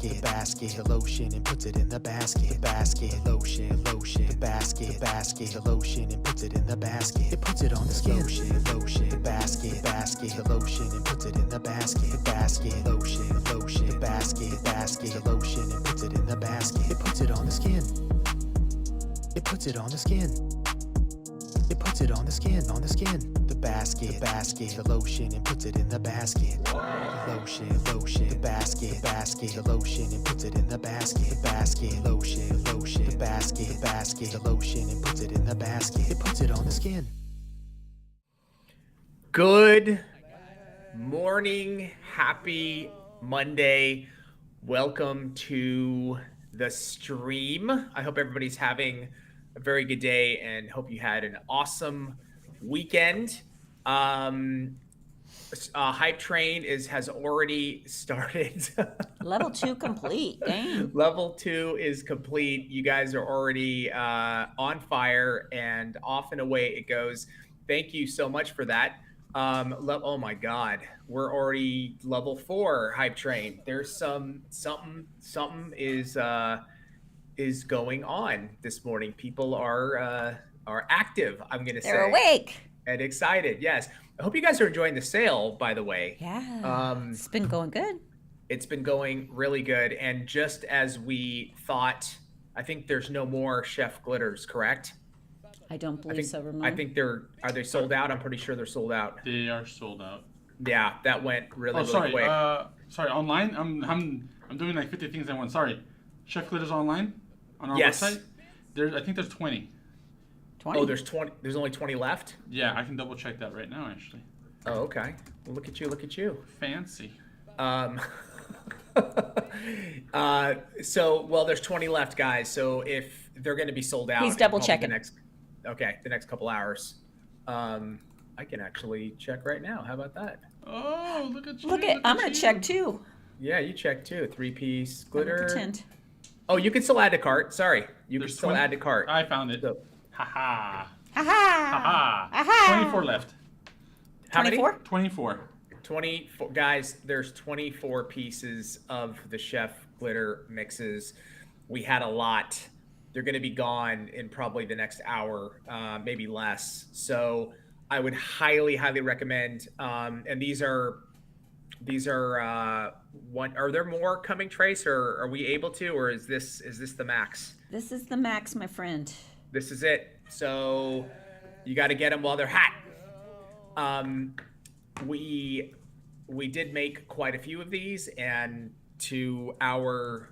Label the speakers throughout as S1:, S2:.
S1: basket, lotion and puts it in the basket, lotion, the basket, lotion and puts it in the basket, it puts it on the skin, lotion, basket, lotion and puts it in the basket, lotion, the basket, lotion and puts it in the basket, it puts it on the skin, it puts it on the skin. It puts it on the skin, the basket, the lotion and puts it in the basket. Lotion, the basket, the lotion and puts it in the basket, lotion, the basket, the lotion and puts it in the basket. It puts it on the skin.
S2: Good morning, happy Monday. Welcome to the stream. I hope everybody's having a very good day and hope you had an awesome weekend. Hype train has already started.
S3: Level 2 complete. Dang.
S2: Level 2 is complete. You guys are already on fire and off and away it goes. Thank you so much for that. Oh my God, we're already level 4 hype train. There's something is going on this morning. People are active, I'm gonna say.
S3: They're awake
S2: and excited. Yes, I hope you guys are enjoying the sale, by the way.
S3: Yeah. It's been going good.
S2: It's been going really good, and just as we thought, I think there's no more Chef Glitters, correct?
S3: I don't believe so, Ramon.
S2: I think are they sold out? I'm pretty sure they're sold out.
S4: They are sold out.
S2: Yeah, that went really
S4: sorry.
S2: quick.
S4: Sorry, online. I'm doing like 50 things at once. Sorry. Chef Glitters online on our
S2: Yes.
S4: website. I think there's 20.
S3: 20?
S2: Oh, there's 20. There's only 20 left.
S4: Yeah, I can double check that right now actually.
S2: Oh, okay. Well, look at you. Look at you.
S4: Fancy.
S2: There's 20 left, guys. So if they're going to be sold out,
S3: he's double checking.
S2: The next couple hours. I can actually check right now. How about that?
S4: Oh, look at you.
S3: I'm going to check too.
S2: Yeah, you check too. 3-piece glitter.
S3: Pretend.
S2: Oh, you can still add to cart. Sorry. You
S4: There's
S2: can still
S4: 20
S2: add to cart.
S4: I found it.
S2: So,
S4: Haha.
S3: Aha!
S4: Haha. 24 left.
S2: how many?
S3: 24?
S4: 24.
S2: 24 guys, there's 24 pieces of the Chef Glitter mixes. We had a lot. They're going to be gone in probably the next hour, maybe less. So I would highly recommend. And these are one. Are there more coming, Trace, or are we able to, or is this the max?
S3: This is the max, my friend.
S2: This is it. So you got to get them while they're hot. We did make quite a few of these, and to our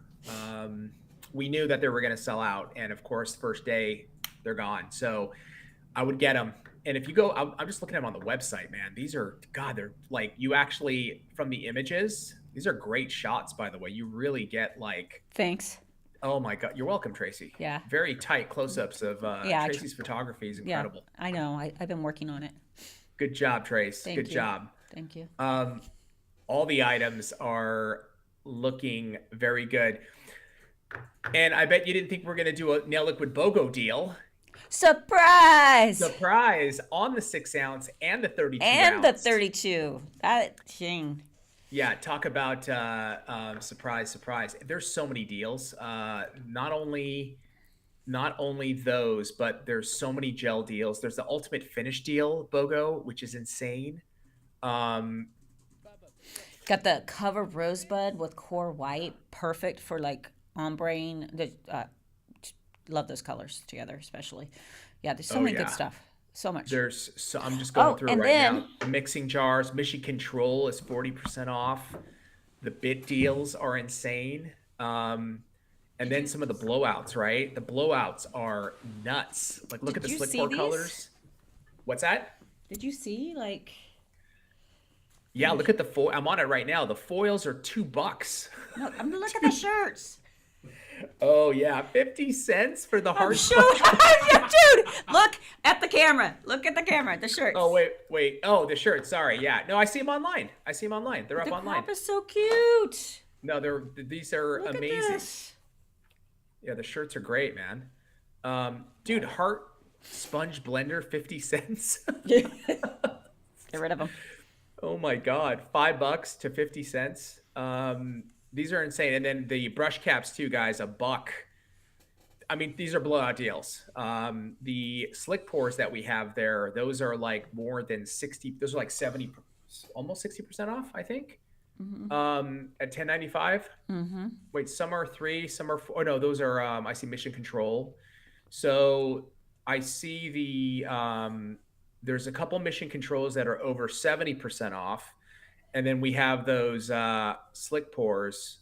S2: we knew that they were going to sell out, and of course first day they're gone. So I would get them, and if you go, I'm just looking at them on the website, man. These are, God, they're like, you actually, from the images, these are great shots, by the way. You really get like,
S3: Thanks.
S2: oh my God, you're welcome, Tracy.
S3: Yeah.
S2: Very tight close-ups of Tracy's photography is incredible.
S3: Yeah, I know. I've been working on it.
S2: Good job, Trace.
S3: Thank
S2: Good
S3: you.
S2: job.
S3: Thank you.
S2: All the items are looking very good. And I bet you didn't think we were going to do a nail liquid BOGO deal.
S3: Surprise
S2: On the 6-ounce and the 32
S3: and
S2: ounce.
S3: the 32. That thing.
S2: Yeah, talk about surprise. There's so many deals. Not only those, but there's so many gel deals. There's the ultimate finish deal, BOGO, which is insane.
S3: Got the cover rosebud with core white. Perfect for like ombre. Love those colors together, especially. Yeah, there's so many good stuff. So much.
S2: I'm just going through it right
S3: then,
S2: now. Mixing jars, Mission Control is 40% off. The bit deals are insane. And then some of the blowouts, right? The blowouts are nuts. Like, look at the slick core colors. What's that?
S3: Did you see, like...
S2: Yeah, look at the foil. I'm on it right now. The foils are $2.
S3: No, I'm look at the shirts.
S2: Oh yeah, 50 cents for the hard.
S3: Dude, look at the camera. Look at the camera. The shirts.
S2: Oh wait. Oh, the shirts. Sorry. Yeah. No, I see them online. They're up online.
S3: The crop is so cute.
S2: No, these are
S3: look
S2: amazing.
S3: At this.
S2: Yeah, the shirts are great, man. Dude, Heart Sponge Blender, 50 cents.
S3: Get rid of them.
S2: Oh my God, $5 to 50 cents. These are insane. And then the brush caps too, guys, a buck. I mean, these are blowout deals. The slick pours that we have there, those are like more than 60. Those are like 70, almost 60% off, I think. At 10.95. Wait, some are 3, some are 4. Oh no, those are I see Mission Control. So I see there's a couple Mission Controls that are over 70% off, and then we have those slick pours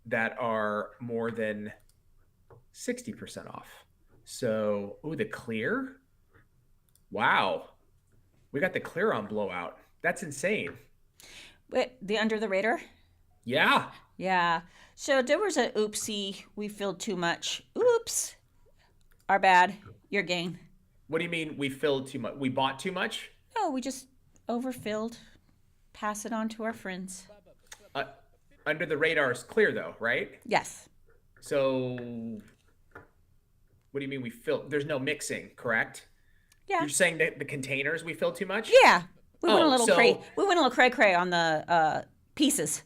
S2: that are more than 60% off. So, the clear. Wow, we got the clear on blowout. That's insane.
S3: Wait, the under the radar?
S2: Yeah.
S3: Yeah. So there was a oopsie. We filled too much. Oops. Our bad. Your gain.
S2: What do you mean we filled too much? We bought too much?
S3: No, we just overfilled. Pass it on to our friends.
S2: Under the radar is clear though, right?
S3: Yes.
S2: So what do you mean we filled? There's no mixing, correct?
S3: Yeah.
S2: You're saying that the containers we filled too much?
S3: Yeah. We went a little
S2: so-
S3: cray. We went a little cray on the pieces.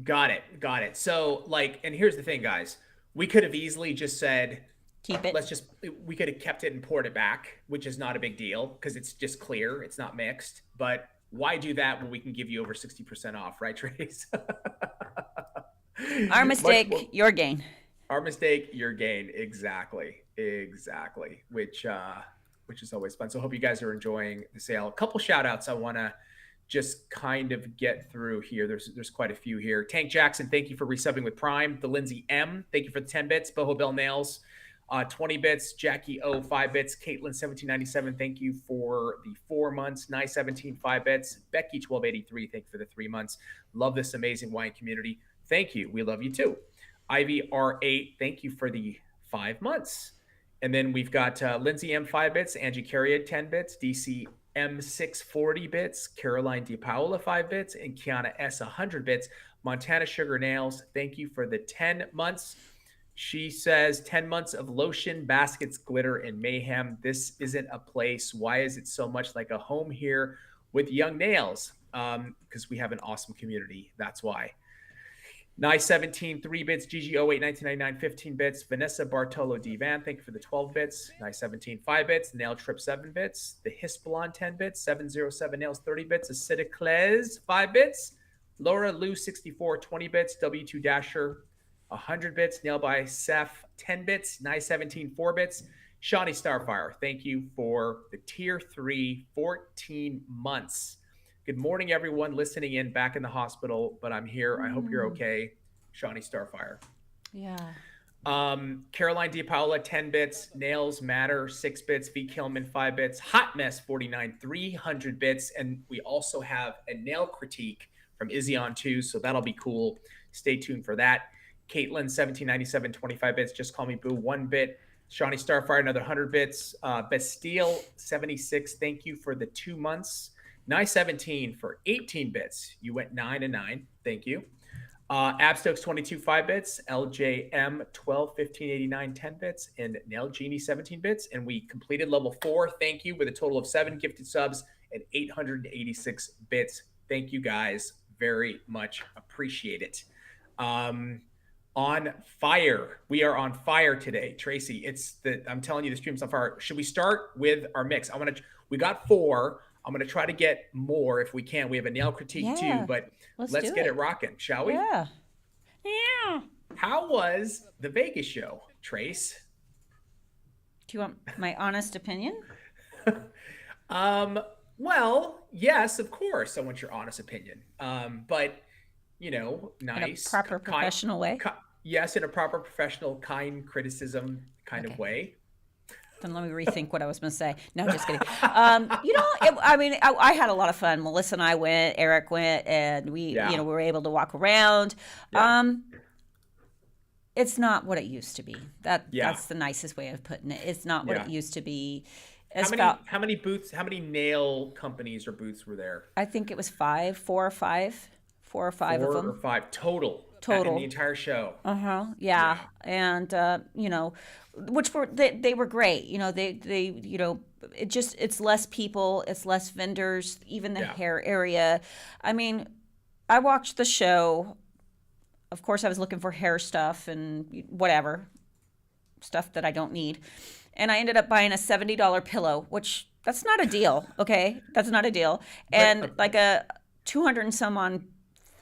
S2: Got it. So and here's the thing, guys. We could have easily just said,
S3: Keep it.
S2: we could have kept it and poured it back, which is not a big deal because it's just clear. It's not mixed. But why do that when we can give you over 60% off, right, Trace?
S3: Our mistake, your gain.
S2: Our mistake, your gain. Exactly. Which is always fun. So I hope you guys are enjoying the sale. A couple shout outs I want to just kind of get through here. There's quite a few here. Tank Jackson, thank you for resubbing with Prime. The Lindsay M, thank you for the 10 bits. Boho Bell Nails, 20 bits. Jackie O, 5 bits. Caitlin 1797, thank you for the 4 months. Nye 17, 5 bits. Becky 1283, thank you for the 3 months. Love this amazing wine community. Thank you. We love you too. Ivy R8, thank you for the 5 months. And then we've got Lindsay M 5 bits, Angie Carrier 10 bits, DC M 640 bits, Caroline DiPaola 5 bits, and Kiana S 100 bits. Montana Sugar Nails, thank you for the 10 months. She says 10 months of lotion, baskets, glitter, and mayhem. This isn't a place. Why is it so much like a home here with young nails? Because we have an awesome community. That's why. Nye 17, 3 bits. GG08, 1999, 15 bits. Vanessa Bartolo D. Van, thank you for the 12 bits. Nye 17, 5 bits. Nail Trip, 7 bits. The Hisbalon, 10 bits. 707 Nails, 30 bits. Acidicles, 5 bits. Laura Lou, 64, 20 bits. W2 Dasher, 100 bits. Nail by Seth, 10 bits. Nye 17, 4 bits. Shawnee Starfire, thank you for the tier 3, 14 months. Good morning, everyone listening in back in the hospital, but I'm here. I hope you're okay. Shawnee Starfire.
S3: Yeah.
S2: Caroline DiPaola, 10 bits. Nails Matter, 6 bits. V. Kilman, 5 bits. Hot Mess, 49, 300 bits. And we also have a nail critique from Izzy on 2, so that'll be cool. Stay tuned for that. Caitlin, 1797, 25 bits. Just Call Me Boo, 1 bit. Shawnee Starfire, another 100 bits. Bastille, 76. Thank you for the 2 months. Nye 17 for 18 bits. You went 9 and 9. Thank you. Abstokes 22, 5 bits. LJM 12, 15, 89, 10 bits. And Nail Genie 17 bits. And we completed level 4. Thank you with a total of 7 gifted subs and 886 bits. Thank you guys very much. Appreciate it. On fire. We are on fire today, Tracy. I'm telling you, the stream's on fire. Should we start with our mix? We got 4. I'm going to try to get more if we can. We have a nail critique too, but let's get it rocking, shall we?
S3: Yeah.
S2: How was the Vegas show, Trace?
S3: Do you want my honest opinion?
S2: Well, yes, of course. I want your honest opinion. But, nice.
S3: In a proper professional way?
S2: Yes, in a proper professional, kind criticism kind of way.
S3: Then let me rethink what I was going to say. No, just kidding. I had a lot of fun. Melissa and I went, Eric went, and we were able to walk around. Yeah. It's not what it used to be. That's the nicest way of putting it. It's not what it used to be.
S2: How many booths, how many nail companies or booths were there?
S3: I think it was 4 or 5 of them. 4
S2: or 5 total. In the entire show.
S3: Yeah. And which were they were great. It's less people, it's less vendors, even the hair area. I mean, I watched the show of course I was looking for hair stuff and whatever stuff that I don't need. And I ended up buying a $70 pillow, which that's not a deal. Okay. That's not a deal. And like a 200 and some on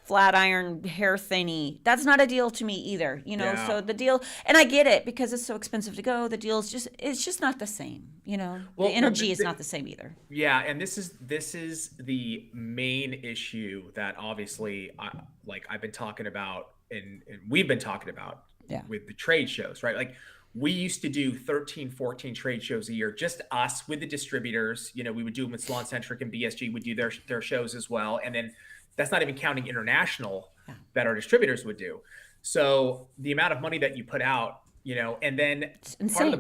S3: flat iron hair thingy. That's not a deal to me either. So the deal, and I get it because it's so expensive to go. The deal is it's just not the same. The energy is not the same either.
S2: Yeah. And this is the main issue that obviously I've been talking about and we've been talking about with the trade shows, right? Like we used to do 13, 14 trade shows a year, just us with the distributors. We would do them with Salon Centric and BSG would do their shows as well. And then that's not even counting international that our distributors would do. So the amount of money that you put out, and then part of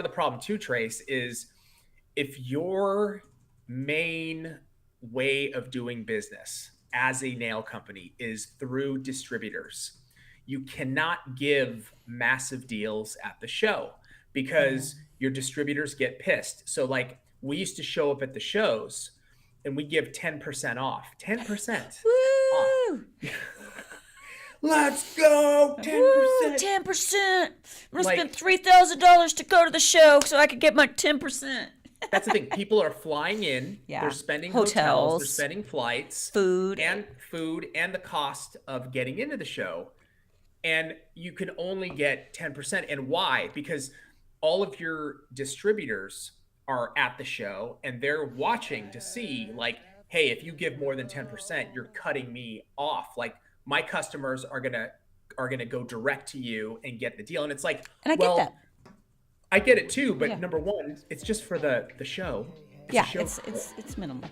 S2: the problem too, Trace, is if your main way of doing business as a nail company is through distributors, you cannot give massive deals at the show because your distributors get pissed. So like we used to show up at the shows and we give 10% off. 10%.
S3: Woo!
S2: Off. Let's go! 10%.
S3: Woo, 10%. I'm going to spend $3,000 to go to the show so I could get my 10%.
S2: That's the thing. People are flying in. Yeah. They're spending hotels. They're spending flights.
S3: Food.
S2: And the cost of getting into the show. And you can only get 10%. And why? Because all of your distributors are at the show and they're watching to see like, hey, if you give more than 10%, you're cutting me off. Like my customers are gonna go direct to you and get the deal. And it's like,
S3: and I get that.
S2: I get it too, but number one, it's just for the show.
S3: It's minimal.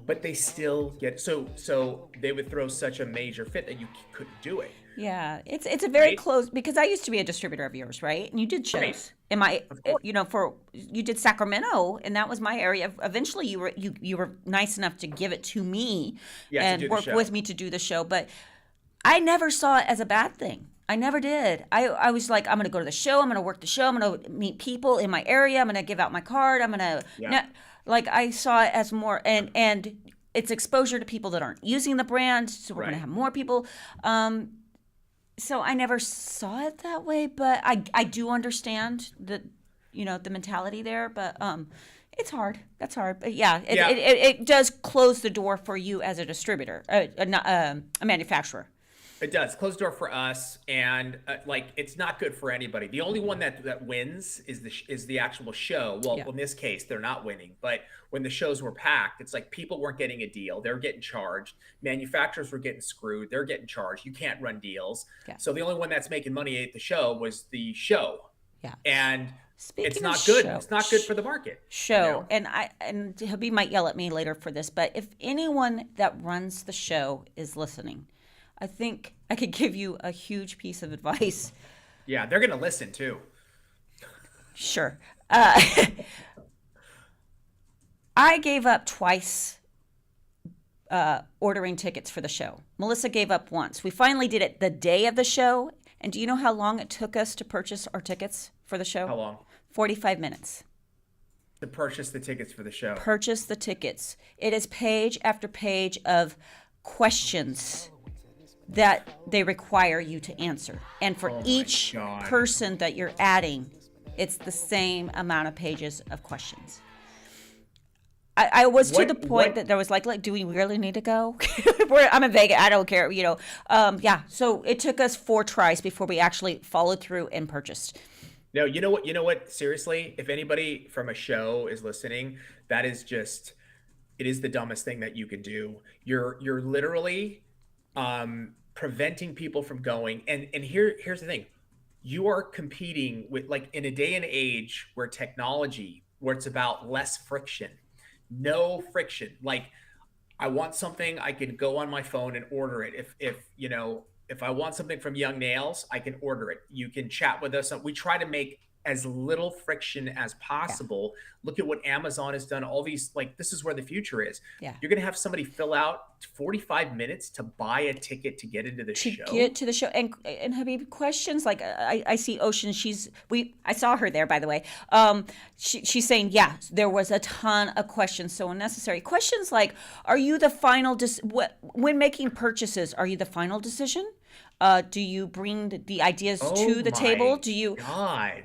S2: But they still get so they would throw such a major fit that you couldn't do it.
S3: Yeah, it's a very close, because I used to be a distributor of yours, right? And you did shows. Right. You did Sacramento, and that was my area. Eventually, you were nice enough to give it to me and work with me to do the show. But I never saw it as a bad thing. I never did. I was like, I'm going to go to the show. I'm going to work the show. I'm going to meet people in my area. I'm going to give out my card. I'm going to I saw it as more and it's exposure to people that aren't using the brand. So we're going to have more people. So I never saw it that way, but I do understand the mentality there, but it's hard. That's hard. But it does close the door for you as a distributor, a manufacturer.
S2: It does close the door for us, and it's not good for anybody. The only one that wins is the actual show. Well, in this case, they're not winning. But when the shows were packed, it's like people weren't getting a deal; they were getting charged. Manufacturers were getting screwed; they're getting charged. You can't run deals. Yeah. So the only one that's making money at the show was the show. Yeah, and it's not good. Show, it's not good for the market.
S3: Show, and Habib might yell at me later for this, but if anyone that runs the show is listening, I think I could give you a huge piece of advice.
S2: Yeah, they're going to listen too.
S3: Sure. I gave up twice ordering tickets for the show. Melissa gave up once. We finally did it the day of the show. And do you know how long it took us to purchase our tickets for the show?
S2: How long?
S3: 45 minutes.
S2: To purchase the tickets for the show.
S3: Purchase the tickets. It is page after page of questions that they require you to answer. And for each person that you're adding, it's the same amount of pages of questions. I was to the point that there was like, do we really need to go? I'm in Vegas. I don't care, So it took us 4 tries before we actually followed through and purchased.
S2: No, you know what? Seriously, if anybody from a show is listening, that is just, it is the dumbest thing that you can do. You're literally preventing people from going. And here's the thing. You are competing with, like, in a day and age where technology, where it's about less friction, no friction. Like, I want something, I can go on my phone and order it. If I want something from Young Nails, I can order it. You can chat with us. We try to make as little friction as possible. Yeah. Look at what Amazon has done. All these, this is where the future is. Yeah. You're going to have somebody fill out 45 minutes to buy a ticket to get into the show.
S3: To get to the show. And Habib, questions like, I see Ocean. I saw her there, by the way. She's saying, there was a ton of questions. So unnecessary. Questions like, are you the final, when making purchases, are you the final decision? Do you bring the ideas
S2: Oh
S3: to the table? Do you?
S2: God.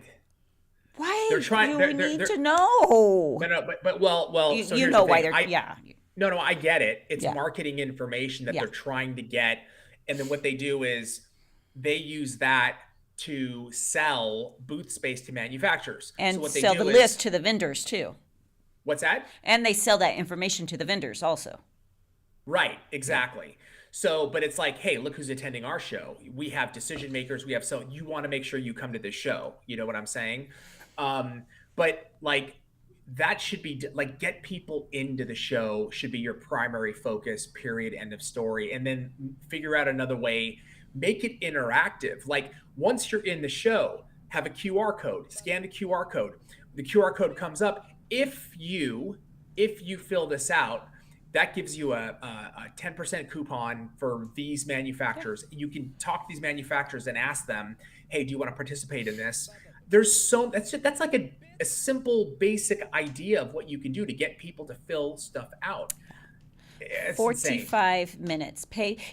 S3: Why
S2: They're trying.
S3: do
S2: They're,
S3: we
S2: they're,
S3: need
S2: they're,
S3: to know?
S2: no. But well. So
S3: You
S2: here's
S3: know
S2: the
S3: why
S2: thing.
S3: they're yeah.
S2: No. I get it. It's
S3: Yeah.
S2: marketing information that
S3: Yeah.
S2: they're trying to get, and then what they do is they use that to sell booth space to manufacturers.
S3: And
S2: so what they
S3: sell
S2: do
S3: the
S2: is,
S3: list to the vendors too.
S2: what's that?
S3: And they sell that information to the vendors also.
S2: Right, exactly. So, but it's like, hey, look who's attending our show. We have decision makers. We have, so you want to make sure you come to this show. You know what I'm saying? But like that should be like, get people into the show should be your primary focus, period, end of story. And then figure out another way, make it interactive. Like once you're in the show, have a QR code, scan the QR code. The QR code comes up. If you fill this out, that gives you a 10% coupon for these manufacturers. You can talk to these manufacturers and ask them, hey, do you want to participate in this? That's like a simple, basic idea of what you can do to get people to fill stuff out. It's
S3: 45 minutes.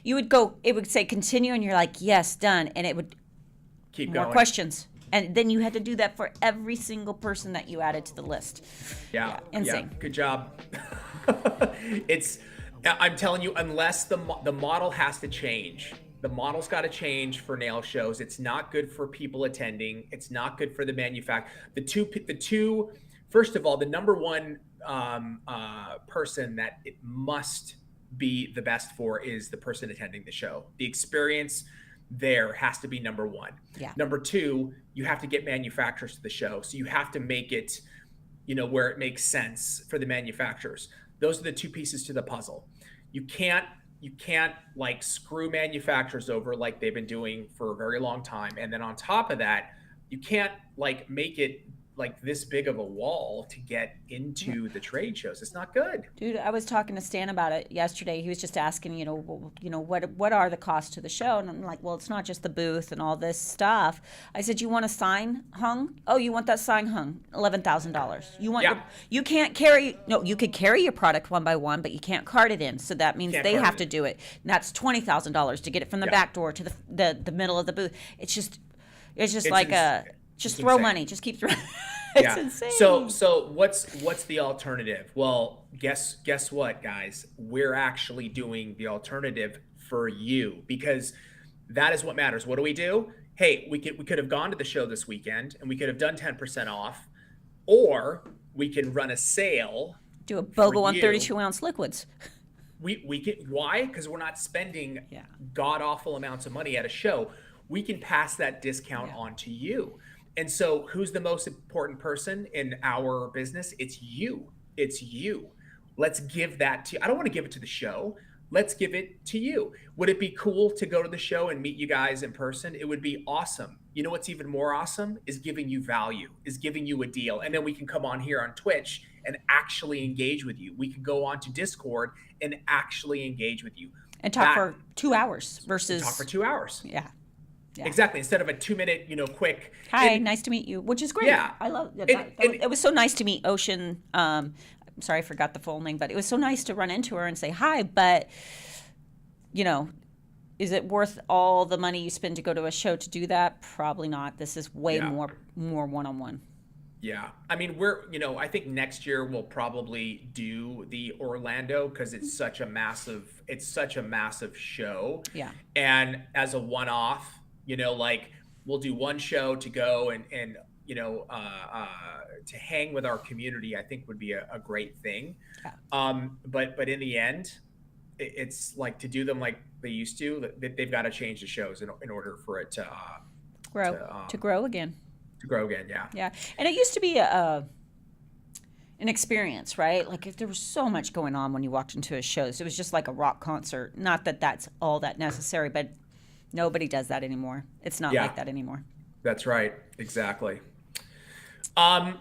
S3: You would go, it would say continue, and you're like, yes, done. And it would
S2: keep
S3: more
S2: going.
S3: questions. And then you had to do that for every single person that you added to the list.
S2: Yeah.
S3: Insane.
S2: Yeah. Good job. I'm telling you, unless the model has to change. The model's got to change for nail shows. It's not good for people attending. It's not good for the manufacturer. The two, first of all, the number one person that it must be the best for is the person attending the show. The experience there has to be number one.
S3: Yeah.
S2: Number two, you have to get manufacturers to the show. So you have to make it, where it makes sense for the manufacturers. Those are the two pieces to the puzzle. You can't like screw manufacturers over like they've been doing for a very long time. And then on top of that, you can't like make it like this big of a wall to get into the trade shows. It's not good.
S3: Dude, I was talking to Stan about it yesterday. He was just asking, what are the costs to the show? And I'm like, well, it's not just the booth and all this stuff. I said, you want a sign hung? Oh, you want that sign hung? $11,000. You can't carry, no, you could carry your product one by one, but you can't cart it in. So that means they have to do it. And that's $20,000 to get it from the back door to the middle of the booth. It's just like just throw money. Just keep throwing. It's insane.
S2: So what's the alternative? Well, guess what, guys? We're actually doing the alternative for you, because that is what matters. What do? Hey, we could have gone to the show this weekend and we could have done 10% off, or we can run a sale.
S3: Do a BOGO on 32-ounce liquids.
S2: We get, why? Because we're not spending god awful amounts of money at a show. We can pass that discount on to you. And so who's the most important person in our business? It's you. It's you. Let's give that to you. I don't want to give it to the show. Let's give it to you. Would it be cool to go to the show and meet you guys in person? It would be awesome. You know what's even more awesome is giving you value, is giving you a deal. And then we can come on here on Twitch and actually engage with you. We can go on to Discord and actually engage with you.
S3: And talk for 2 hours versus...
S2: Talk for 2 hours.
S3: Yeah.
S2: Exactly. Instead of a 2-minute, quick.
S3: Hi, nice to meet you, which is great. Yeah. I love it. It was so nice to meet Ocean. I'm sorry, I forgot the full name, but it was so nice to run into her and say hi. But, is it worth all the money you spend to go to a show to do that? Probably not. This is way more one-on-one.
S2: Yeah. I mean, I think next year we'll probably do the Orlando because it's such a massive show.
S3: Yeah.
S2: And as a one-off, like we'll do one show to go and to hang with our community, I think would be a great thing. Yeah. But in the end, it's like to do them like they used to, they've got to change the shows in order for it to
S3: grow again.
S2: To grow again, yeah.
S3: Yeah. And it used to be an experience, right? Like if there was so much going on when you walked into a show. So it was just like a rock concert. Not that that's all that necessary, but nobody does that anymore. It's not like that anymore.
S2: That's right. Exactly.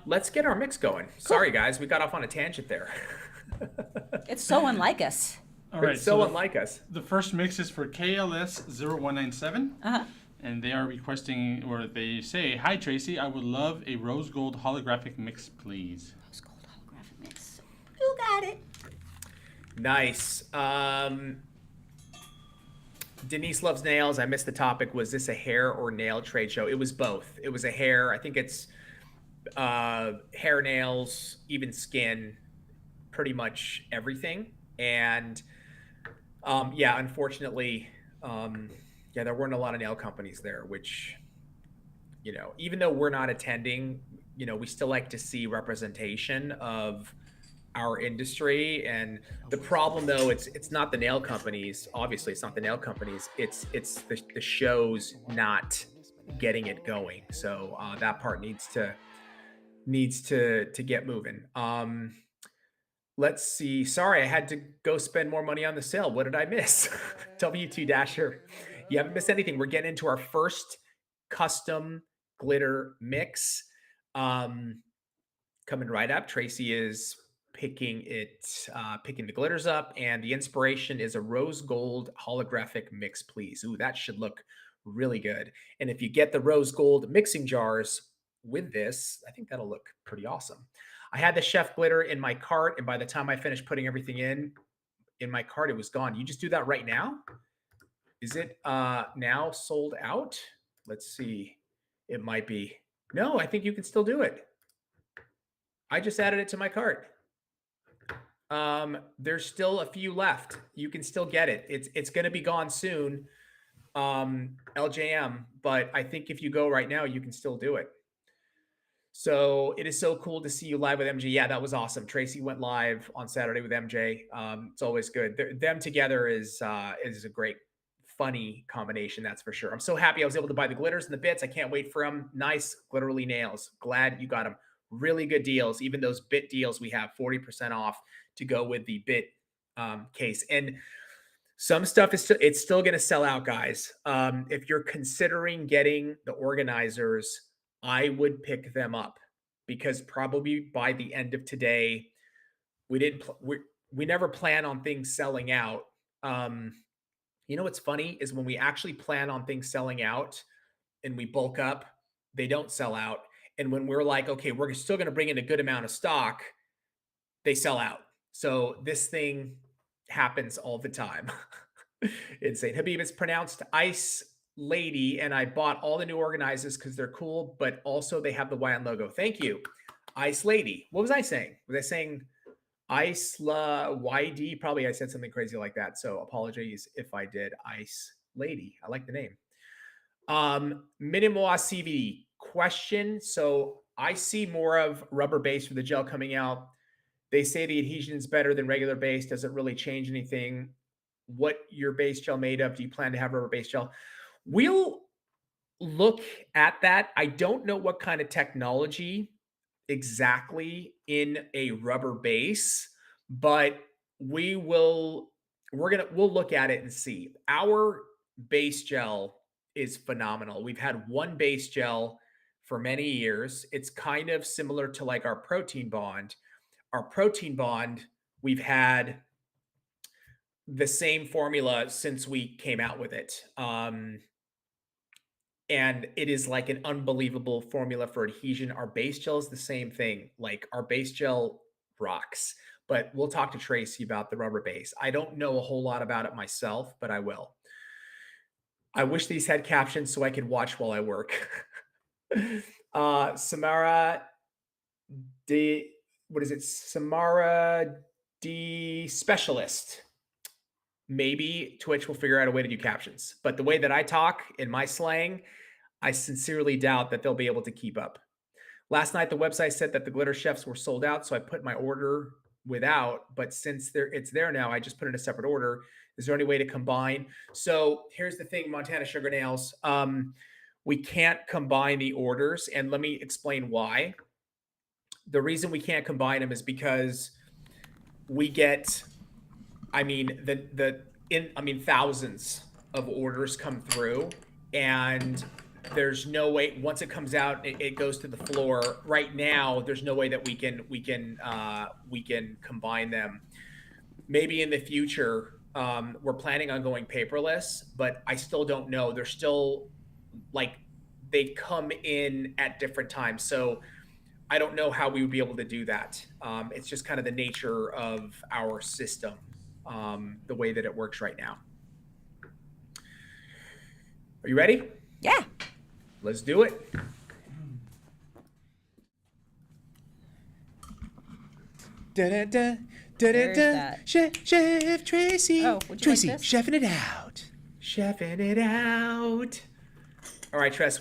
S2: Let's get our mix going. Cool. Sorry, guys. We got off on a tangent there.
S3: It's so unlike us.
S4: All right.
S2: It's so unlike us.
S4: The first mix is for KLS0197.
S3: Uh-huh.
S4: And they are requesting, or they say, hi, Tracy. I would love a rose gold holographic mix, please.
S3: Rose gold holographic mix. You got it.
S2: Nice. Denise loves nails. I missed the topic. Was this a hair or nail trade show? It was both. It was a hair. I think it's hair, nails, even skin, pretty much everything. And yeah, unfortunately, yeah, there weren't a lot of nail companies there, which, even though we're not attending, we still like to see representation of our industry. And the problem, though, it's not the nail companies. Obviously, it's not the nail companies. It's the shows not getting it going. So that part needs to get moving. Let's see. Sorry, I had to go spend more money on the sale. What did I miss? W2 Dasher. You haven't missed anything. We're getting into our first custom glitter mix. Coming right up. Tracy is picking the glitters up, and the inspiration is a rose gold holographic mix, please. Ooh, that should look really good. And if you get the rose gold mixing jars with this, I think that'll look pretty awesome. I had the chef glitter in my cart, and by the time I finished putting everything in my cart, it was gone. You just do that right now? Is it now sold out? Let's see. It might be. No, I think you can still do it. I just added it to my cart. There's still a few left. You can still get it. It's going to be gone soon, LJM, but I think if you go right now, you can still do it. So it is so cool to see you live with MJ. Yeah, that was awesome. Tracy went live on Saturday with MJ. It's always good. Them together is a great, funny combination, that's for sure. I'm so happy I was able to buy the glitters and the bits. I can't wait for them. Nice glitterly nails. Glad you got them. Really good deals. Even those bit deals we have 40% off to go with the bit case. And some stuff it's still going to sell out, guys. If you're considering getting the organizers, I would pick them up, because probably by the end of today, we never plan on things selling out. What's funny is when we actually plan on things selling out and we bulk up, they don't sell out. And when we're like, okay, we're still going to bring in a good amount of stock, they sell out. So this thing happens all the time. Insane. Habib, it's pronounced Ice Lady, and I bought all the new organizers because they're cool, but also they have the Y on logo. Thank you. Ice Lady. What was I saying? Was I saying Ice La YD? Probably I said something crazy like that. So apologies if I did. Ice Lady. I like the name. Minimois CVD question. So I see more of rubber base for the gel coming out. They say the adhesion is better than regular base. Does it really change anything? What your base gel made of? Do you plan to have rubber base gel? We'll look at that. I don't know what kind of technology exactly in a rubber base, but we'll look at it and see. Our base gel is phenomenal. We've had one base gel for many years. It's kind of similar to like our protein bond. Our protein bond, we've had the same formula since we came out with it. And it is like an unbelievable formula for adhesion. Our base gel is the same thing. Like our base gel rocks, but we'll talk to Tracy about the rubber base. I don't know a whole lot about it myself, but I will. I wish these had captions so I could watch while I work. Samara D, what is it? Samara D Specialist. Maybe Twitch will figure out a way to do captions, but the way that I talk in my slang, I sincerely doubt that they'll be able to keep up. Last night, the website said that the glitter chefs were sold out, so I put my order without, but since it's there now, I just put in a separate order. Is there any way to combine? So here's the thing, Montana Sugar Nails. We can't combine the orders, and let me explain why. The reason we can't combine them is because we get, thousands of orders come through, and there's no way once it comes out, it goes to the floor. Right now, there's no way that we can combine them. Maybe in the future, we're planning on going paperless, but I still don't know. They're still they come in at different times, so I don't know how we would be able to do that. It's just kind of the nature of our system, the way that it works right now. Are you ready?
S3: Yeah.
S2: Let's do it.
S3: That.
S2: Chef Tracy.
S3: Oh, would you
S2: Tracy,
S3: like this?
S2: chefing it out. Chefing it out. All right, Trace,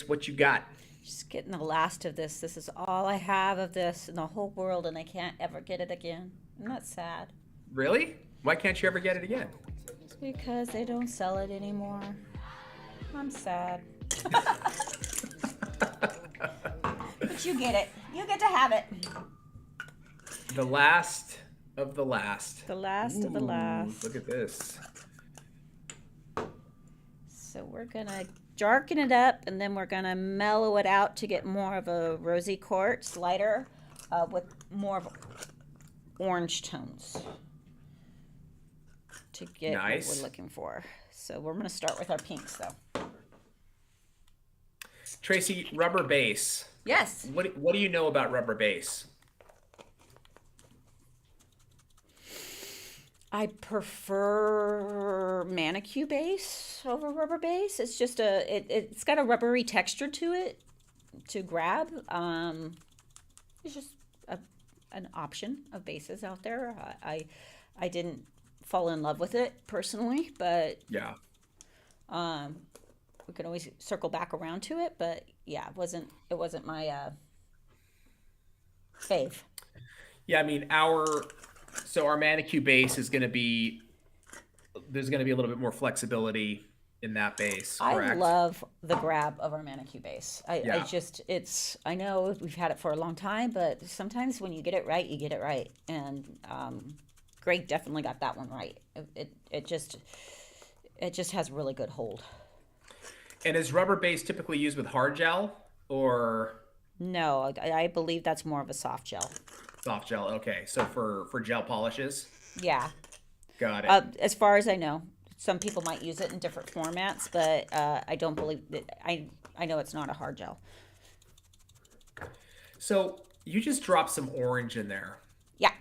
S2: what you got?
S3: Just getting the last of this. This is all I have of this in the whole world, and I can't ever get it again. I'm not sad.
S2: Really? Why can't you ever get it again?
S3: It's because they don't sell it anymore. I'm sad. But you get it. You get to have it.
S2: The last of the last.
S3: The last of the last.
S2: Look at this.
S3: So we're going to darken it up, and then we're going to mellow it out to get more of a rosy quartz, lighter, with more of orange tones to get
S2: nice.
S3: what we're looking for. So we're going to start with our pinks, though.
S2: Tracy, rubber base.
S3: Yes.
S2: What do you know about rubber base?
S3: I prefer manicure base over rubber base. It's just it's got a rubbery texture to it to grab. It's just an option of bases out there. I didn't fall in love with it personally, but
S2: yeah,
S3: we can always circle back around to it. But yeah, it wasn't my fave.
S2: Yeah, I mean our manicure base is going to be, there's going to be a little bit more flexibility in that base, correct?
S3: I love the grab of our manicure base. I know we've had it for a long time, but sometimes when you get it right, you get it right. And Greg definitely got that one right. It just has really good hold.
S2: And is rubber base typically used with hard gel or?
S3: No, I believe that's more of a soft gel.
S2: Soft gel, okay. So for gel polishes?
S3: Yeah.
S2: Got it.
S3: As far as I know, some people might use it in different formats, but I don't believe that. I know it's not a hard gel.
S2: So you just dropped some orange in there.
S3: Yeah.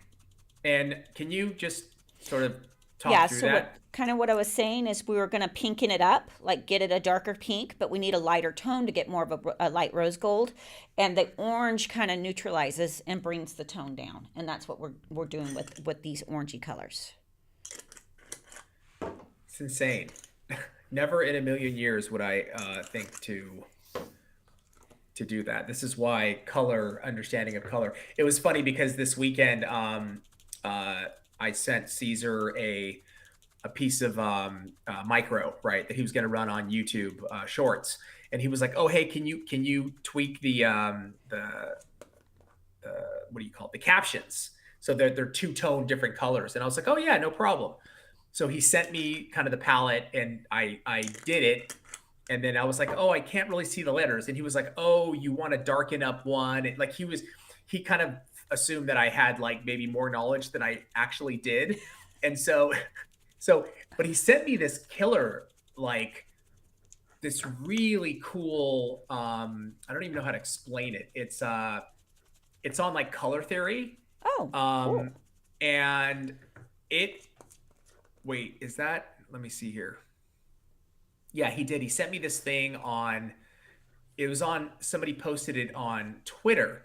S2: And can you just sort of talk through that?
S3: What I was saying is we were going to pinken it up, like get it a darker pink, but we need a lighter tone to get more of a light rose gold. And the orange kind of neutralizes and brings the tone down. And that's what we're doing with these orangey colors.
S2: It's insane. Never in a million years would I think to do that. This is why understanding of color. It was funny because this weekend I sent Caesar a piece of micro, right, that he was going to run on YouTube Shorts, and he was like, "Oh, hey, can you tweak the what do you call it? The captions so they're two-tone different colors?" And I was like, "Oh yeah, no problem." So he sent me kind of the palette, and I did it, and then I was like, "Oh, I can't really see the letters," and he was like, "Oh, you want to darken up one?" And like he kind of assumed that I had like maybe more knowledge than I actually did, and so, but he sent me this killer, like this really cool, I don't even know how to explain it. It's on like color theory.
S3: Oh, cool.
S2: And wait, is that, let me see here. Yeah, he did. He sent me this thing somebody posted it on Twitter.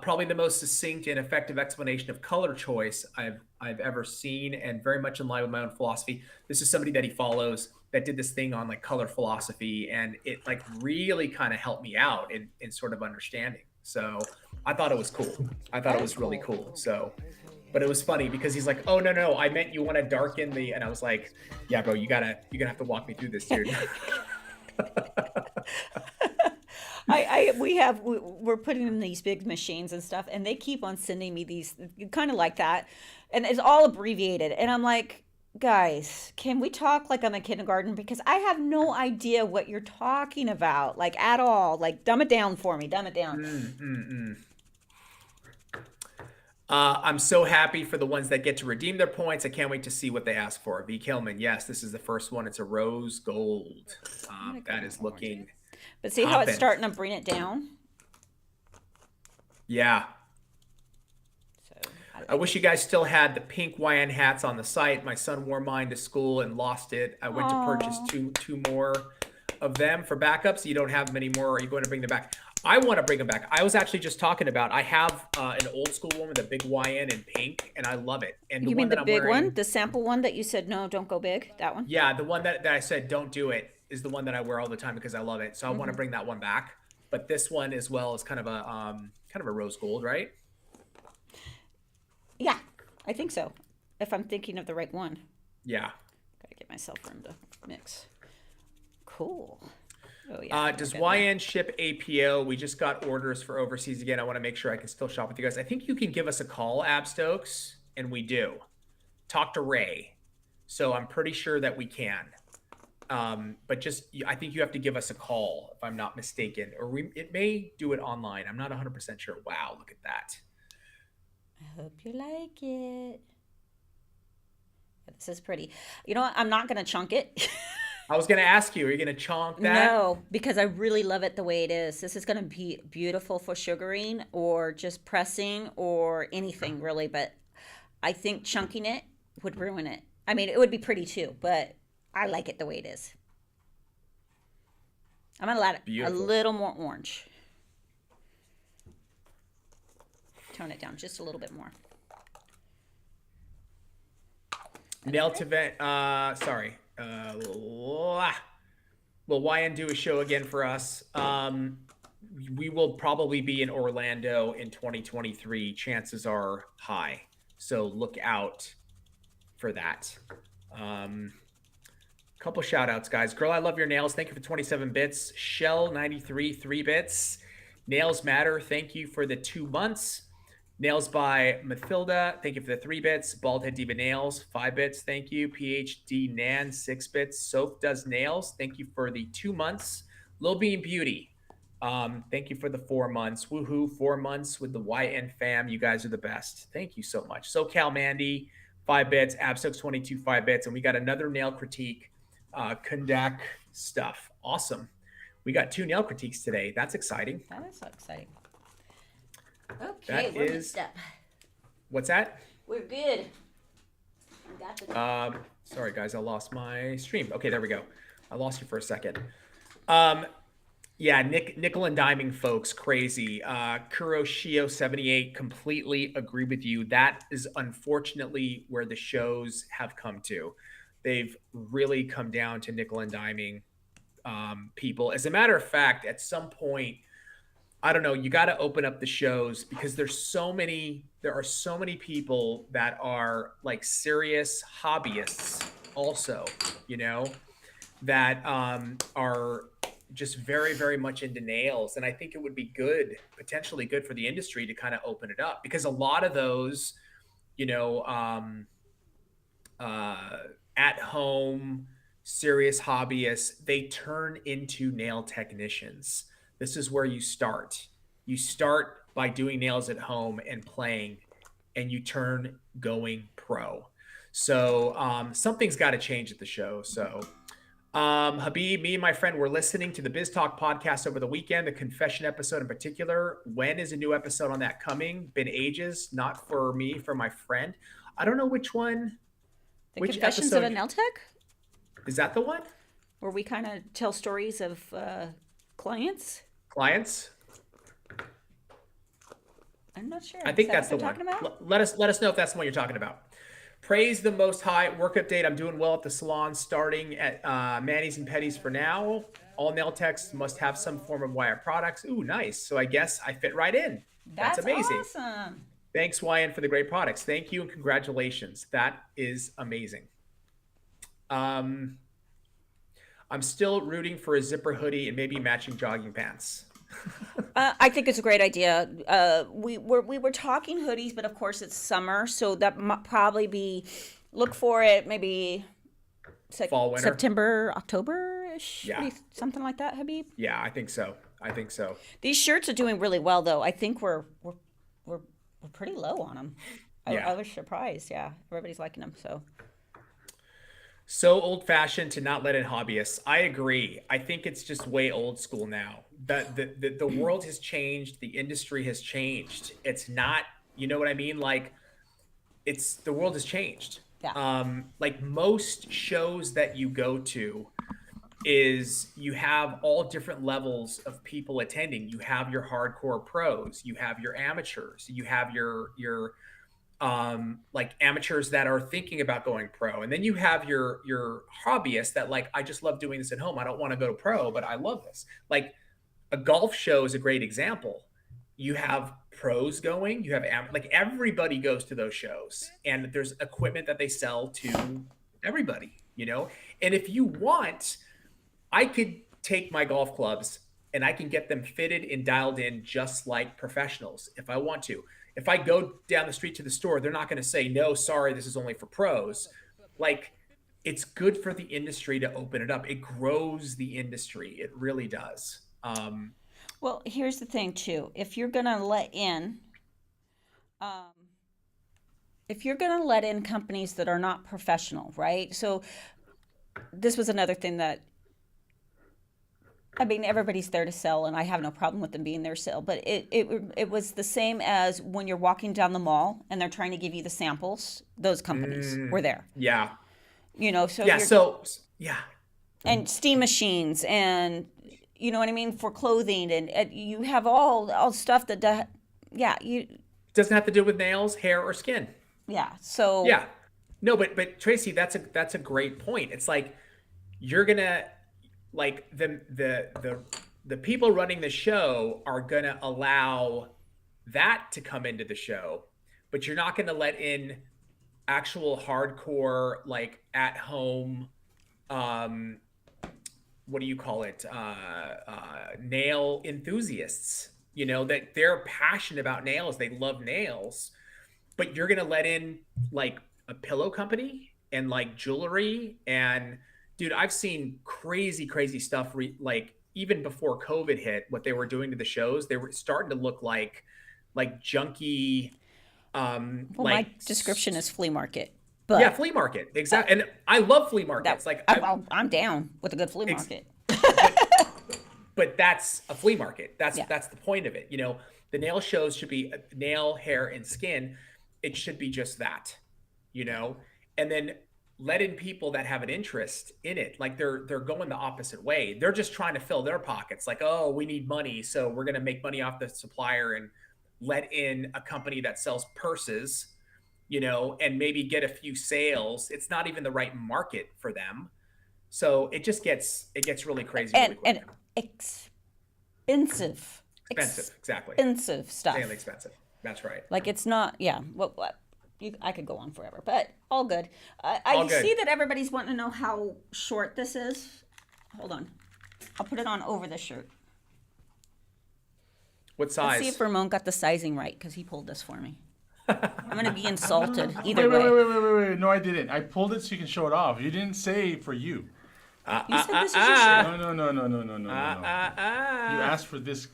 S2: Probably the most succinct and effective explanation of color choice I've ever seen, and very much in line with my own philosophy. This is somebody that he follows that did this thing on like color philosophy, and it like really kind of helped me out in sort of understanding. So I thought it was cool. I thought it was really cool. So, but it was funny because he's like, "Oh no, I meant you want to darken the," and I was like, "Yeah, bro, you're gonna have to walk me through this, dude."
S3: We're putting in these big machines and stuff, and they keep on sending me these kind of like that, and it's all abbreviated, and I'm like, guys, can we talk like I'm in kindergarten, because I have no idea what you're talking about, like at all. Like, dumb it down for me. Dumb it down.
S2: I'm so happy for the ones that get to redeem their points. I can't wait to see what they ask for. V. Kilman, yes, this is the first one. It's a rose gold. That is looking.
S3: But see how it's starting to bring it down?
S2: Yeah.
S3: So
S2: I wish you guys still had the pink YN hats on the site. My son wore mine to school and lost it. I went to purchase two more. of them for backups? You don't have them anymore. Or are you going to bring them back? I want to bring them back. I was actually just talking about, I have an old school one with a big YN in pink, and I love it. And the
S3: You
S2: one
S3: mean
S2: that
S3: the
S2: I'm
S3: big
S2: wearing,
S3: one? The sample one that you said, no, don't go big? That one?
S2: yeah, the one that I said don't do it is the one that I wear all the time because I love it. So I want to bring that one back. But this one as well is kind of a rose gold, right?
S3: Yeah, I think so. If I'm thinking of the right one.
S2: Yeah.
S3: Gotta get myself in the mix. Cool. Oh, yeah.
S2: Does YN ship APO? We just got orders for overseas again. I want to make sure I can still shop with you guys. I think you can give us a call, Ab Stokes, and we do. Talk to Ray. So I'm pretty sure that we can. But just, I think you have to give us a call, if I'm not mistaken. Or it may do it online. I'm not 100% sure. Wow, look at that.
S3: I hope you like it. This is pretty. You know what? I'm not going to chunk it.
S2: I was going to ask you, are you going to chonk that?
S3: No, because I really love it the way it is. This is going to be beautiful for sugaring or just pressing or anything really. But I think chunking it would ruin it. I mean, it would be pretty too, but I like it the way it is. I'm going to let it a little more orange. Tone it down just a little bit more.
S2: Nail to vent. Sorry. Will YN do a show again for us? We will probably be in Orlando in 2023. Chances are high. So look out for that. Couple shout outs, guys. Girl, I love your nails. Thank you for 27 bits. Shell 93, 3 bits. Nails Matter. Thank you for the 2 months. Nails by Mathilda, thank you for the 3 bits. Baldhead Diva Nails, 5 bits, thank you. PhD Nan, 6 bits. Soap Does Nails, thank you for the 2 months. Lil Bean Beauty, thank you for the 4 months. Woohoo, 4 months with the YN fam. You guys are the best. Thank you so much. SoCal Mandy, 5 bits. Abstokes 22, 5 bits. And we got another nail critique, Kundak stuff. Awesome. We got 2 nail critiques today. That's exciting.
S3: That is so exciting. Okay, we're mixed up.
S2: What's that?
S3: We're good. We got the
S2: Sorry guys, I lost my stream. Okay, there we go. I lost you for a second. Yeah, nickel and diming folks, crazy. Kuroshio 78, completely agree with you. That is unfortunately where the shows have come to. They've really come down to nickel and diming people. As a matter of fact, at some point, I don't know, you got to open up the shows because there are so many people that are like serious hobbyists also, you know, that are just very, very much into nails. And I think it would be potentially good for the industry to kind of open it up because a lot of those, you know, at home, serious hobbyists, they turn into nail technicians. This is where you start. You start by doing nails at home and playing, and you turn going pro. So something's got to change at the show. So Habib, me and my friend were listening to the Biz Talk podcast over the weekend, the confession episode in particular. When is a new episode on that coming? Been ages, not for me, for my friend. I don't know which one.
S3: The Confessions of a Nail Tech?
S2: Is that the one?
S3: Where we kind of tell stories of clients? I'm not sure.
S2: I think that's the one. Let us know if that's the one you're talking about. Praise the Most High. Work update. I'm doing well at the salon, starting at Manny's and Petty's for now. All nail techs must have some form of wire products. Ooh, nice. So I guess I fit right in. That's amazing.
S3: Awesome.
S2: Thanks, YN, for the great products. Thank you and congratulations. That is amazing. I'm still rooting for a zipper hoodie and maybe matching jogging pants.
S3: I think it's a great idea. We were talking hoodies, but of course it's summer, so that might probably be, look for it maybe
S2: fall, winter,
S3: September, October-ish,
S2: yeah,
S3: something like that, Habib.
S2: Yeah, I think so.
S3: These shirts are doing really well, though. I think we're pretty low on them. I was surprised. Yeah, everybody's liking them.
S2: So old-fashioned to not let in hobbyists. I agree. I think it's just way old school now. The world has changed. The industry has changed. It's not, you know what I mean? Like, the world has changed.
S3: Yeah.
S2: Like most shows that you go to, is you have all different levels of people attending. You have your hardcore pros, you have your amateurs, you have your like amateurs that are thinking about going pro, and then you have your hobbyists that like, I just love doing this at home, I don't want to go to pro, but I love this. Like a golf show is a great example. You have pros going, you have like everybody goes to those shows, and there's equipment that they sell to everybody, you know. And if you want, I could take my golf clubs and I can get them fitted and dialed in just like professionals if I want to. If I go down the street to the store, they're not going to say, no, sorry, this is only for pros. Like, it's good for the industry to open it up. It grows the industry. It really does.
S3: Well, here's the thing too. Um, if you're gonna let in companies that are not professional, right? So this was another thing that, I mean, everybody's there to sell, and I have no problem with them being there to sell. But it was the same as when you're walking down the mall and they're trying to give you the samples. Those companies were there.
S2: Yeah.
S3: You know, so
S2: Yeah. So yeah.
S3: and steam machines, and you know what I mean, for clothing, and you have all stuff that you
S2: Doesn't have to do with nails, hair, or skin.
S3: yeah. So
S2: Yeah. No, but Tracy, that's a great point. It's like you're gonna like the people running the show are gonna allow that to come into the show, but you're not gonna let in actual hardcore, like at home, um what do you call it, nail enthusiasts, you know, that they're passionate about nails, they love nails, but you're gonna let in like a pillow company and like jewelry. And dude, I've seen crazy stuff, like even before COVID hit, what they were doing to the shows, they were starting to look like junky,
S3: well,
S2: like
S3: my description is flea market,
S2: yeah,
S3: but
S2: flea market, exactly. And I love flea markets. Like
S3: I'm down with a good flea market.
S2: but that's a flea market. That's
S3: Yeah.
S2: that's the point of it. You know, the nail shows should be nail, hair, and skin. It should be just that, you know, and then let in people that have an interest in it. Like they're going the opposite way. They're just trying to fill their pockets. Like, oh, we need money, so we're gonna make money off the supplier and let in a company that sells purses, you know, and maybe get a few sales. It's not even the right market for them. So it gets really crazy really quick.
S3: And expensive,
S2: Exactly.
S3: expensive stuff.
S2: Insanely expensive. That's right.
S3: Like it's not, yeah. What I could go on forever, but all good. I
S2: All good.
S3: see that everybody's wanting to know how short this is. Hold on, I'll put it on over this shirt.
S2: What size?
S3: Let's see if Ramon got the sizing right, because he pulled this for me. I'm gonna be insulted either way.
S4: Wait. No, I didn't. I pulled it so you can show it off. You didn't say for you.
S3: You said this is your shirt.
S4: No. You asked for this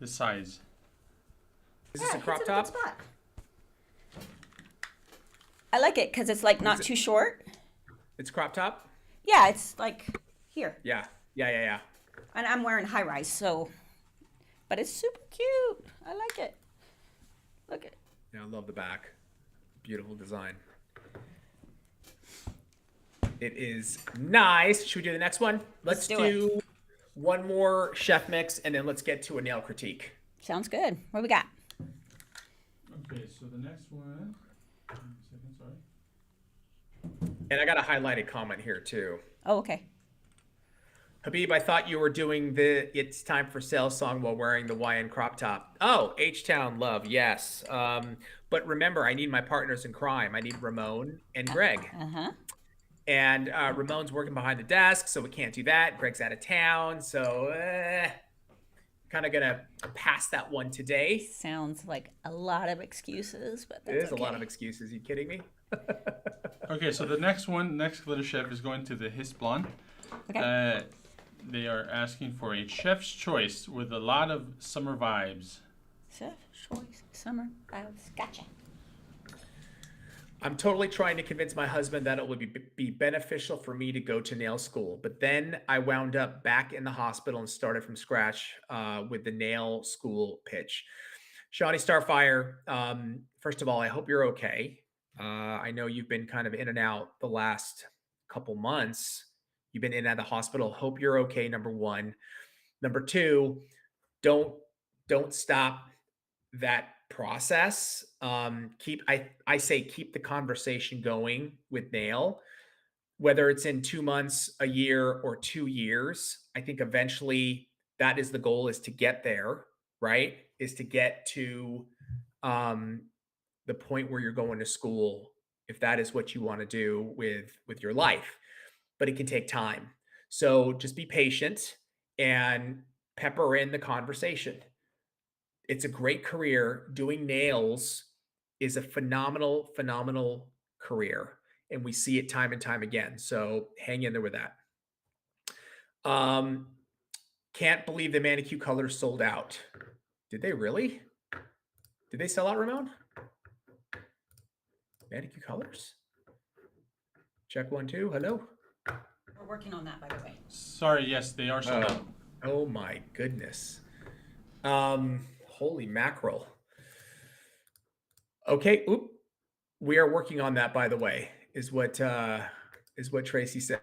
S4: size.
S2: Is this a
S3: Yeah,
S2: crop
S3: it's in a good
S2: top?
S3: spot. I like it because it's like not too short.
S2: It's crop top?
S3: Yeah, it's like here,
S2: Yeah.
S3: and I'm wearing high rise, so. But it's super cute. I like it. Look at.
S2: Yeah, I love the back. Beautiful design. It is nice. Should we do the next one? Let's do one more chef mix, and then let's get to a nail critique.
S3: Sounds good. What we got?
S4: Okay, so the next one. Second, sorry.
S2: And I got a highlighted comment here too.
S3: Oh, okay.
S2: Habib, I thought you were doing the "It's Time for Sale" song while wearing the YN crop top. Oh, H-Town love, yes. But remember, I need my partners in crime. I need Ramon and Greg. And Ramon's working behind the desk, so we can't do that. Greg's out of town, so kind of gonna pass that one today.
S3: Sounds like a lot of excuses, but that's
S2: It is
S3: okay.
S2: a lot of excuses. You kidding me?
S4: Okay, so the next glitter chef is going to the His Blonde.
S3: Okay.
S4: They are asking for a chef's choice with a lot of summer vibes.
S3: Chef choice, summer vibes. Gotcha.
S2: I'm totally trying to convince my husband that it would be beneficial for me to go to nail school. But then I wound up back in the hospital and started from scratch with the nail school pitch. Shawnee Starfire, first of all, I hope you're okay. I know you've been kind of in and out the last couple months. You've been in and out of the hospital. Hope you're okay, number one. Number two, don't stop that process. I say keep the conversation going with Nail, whether it's in 2 months, a year, or 2 years. I think eventually that is the goal, is to get there, right? Is to get to the point where you're going to school, if that is what you want to do with your life. But it can take time. So just be patient and pepper in the conversation. It's a great career. Doing nails is a phenomenal career. And we see it time and time again. So hang in there with that. Can't believe the Manicure colors sold out. Did they really? Did they sell out, Ramon? Manicure colors? Check 1, 2. Hello?
S3: We're working on that, by the way.
S4: Sorry, yes, they are sold out.
S2: Oh my goodness. Holy mackerel. Okay, oop. We are working on that, by the way, is what Tracy said.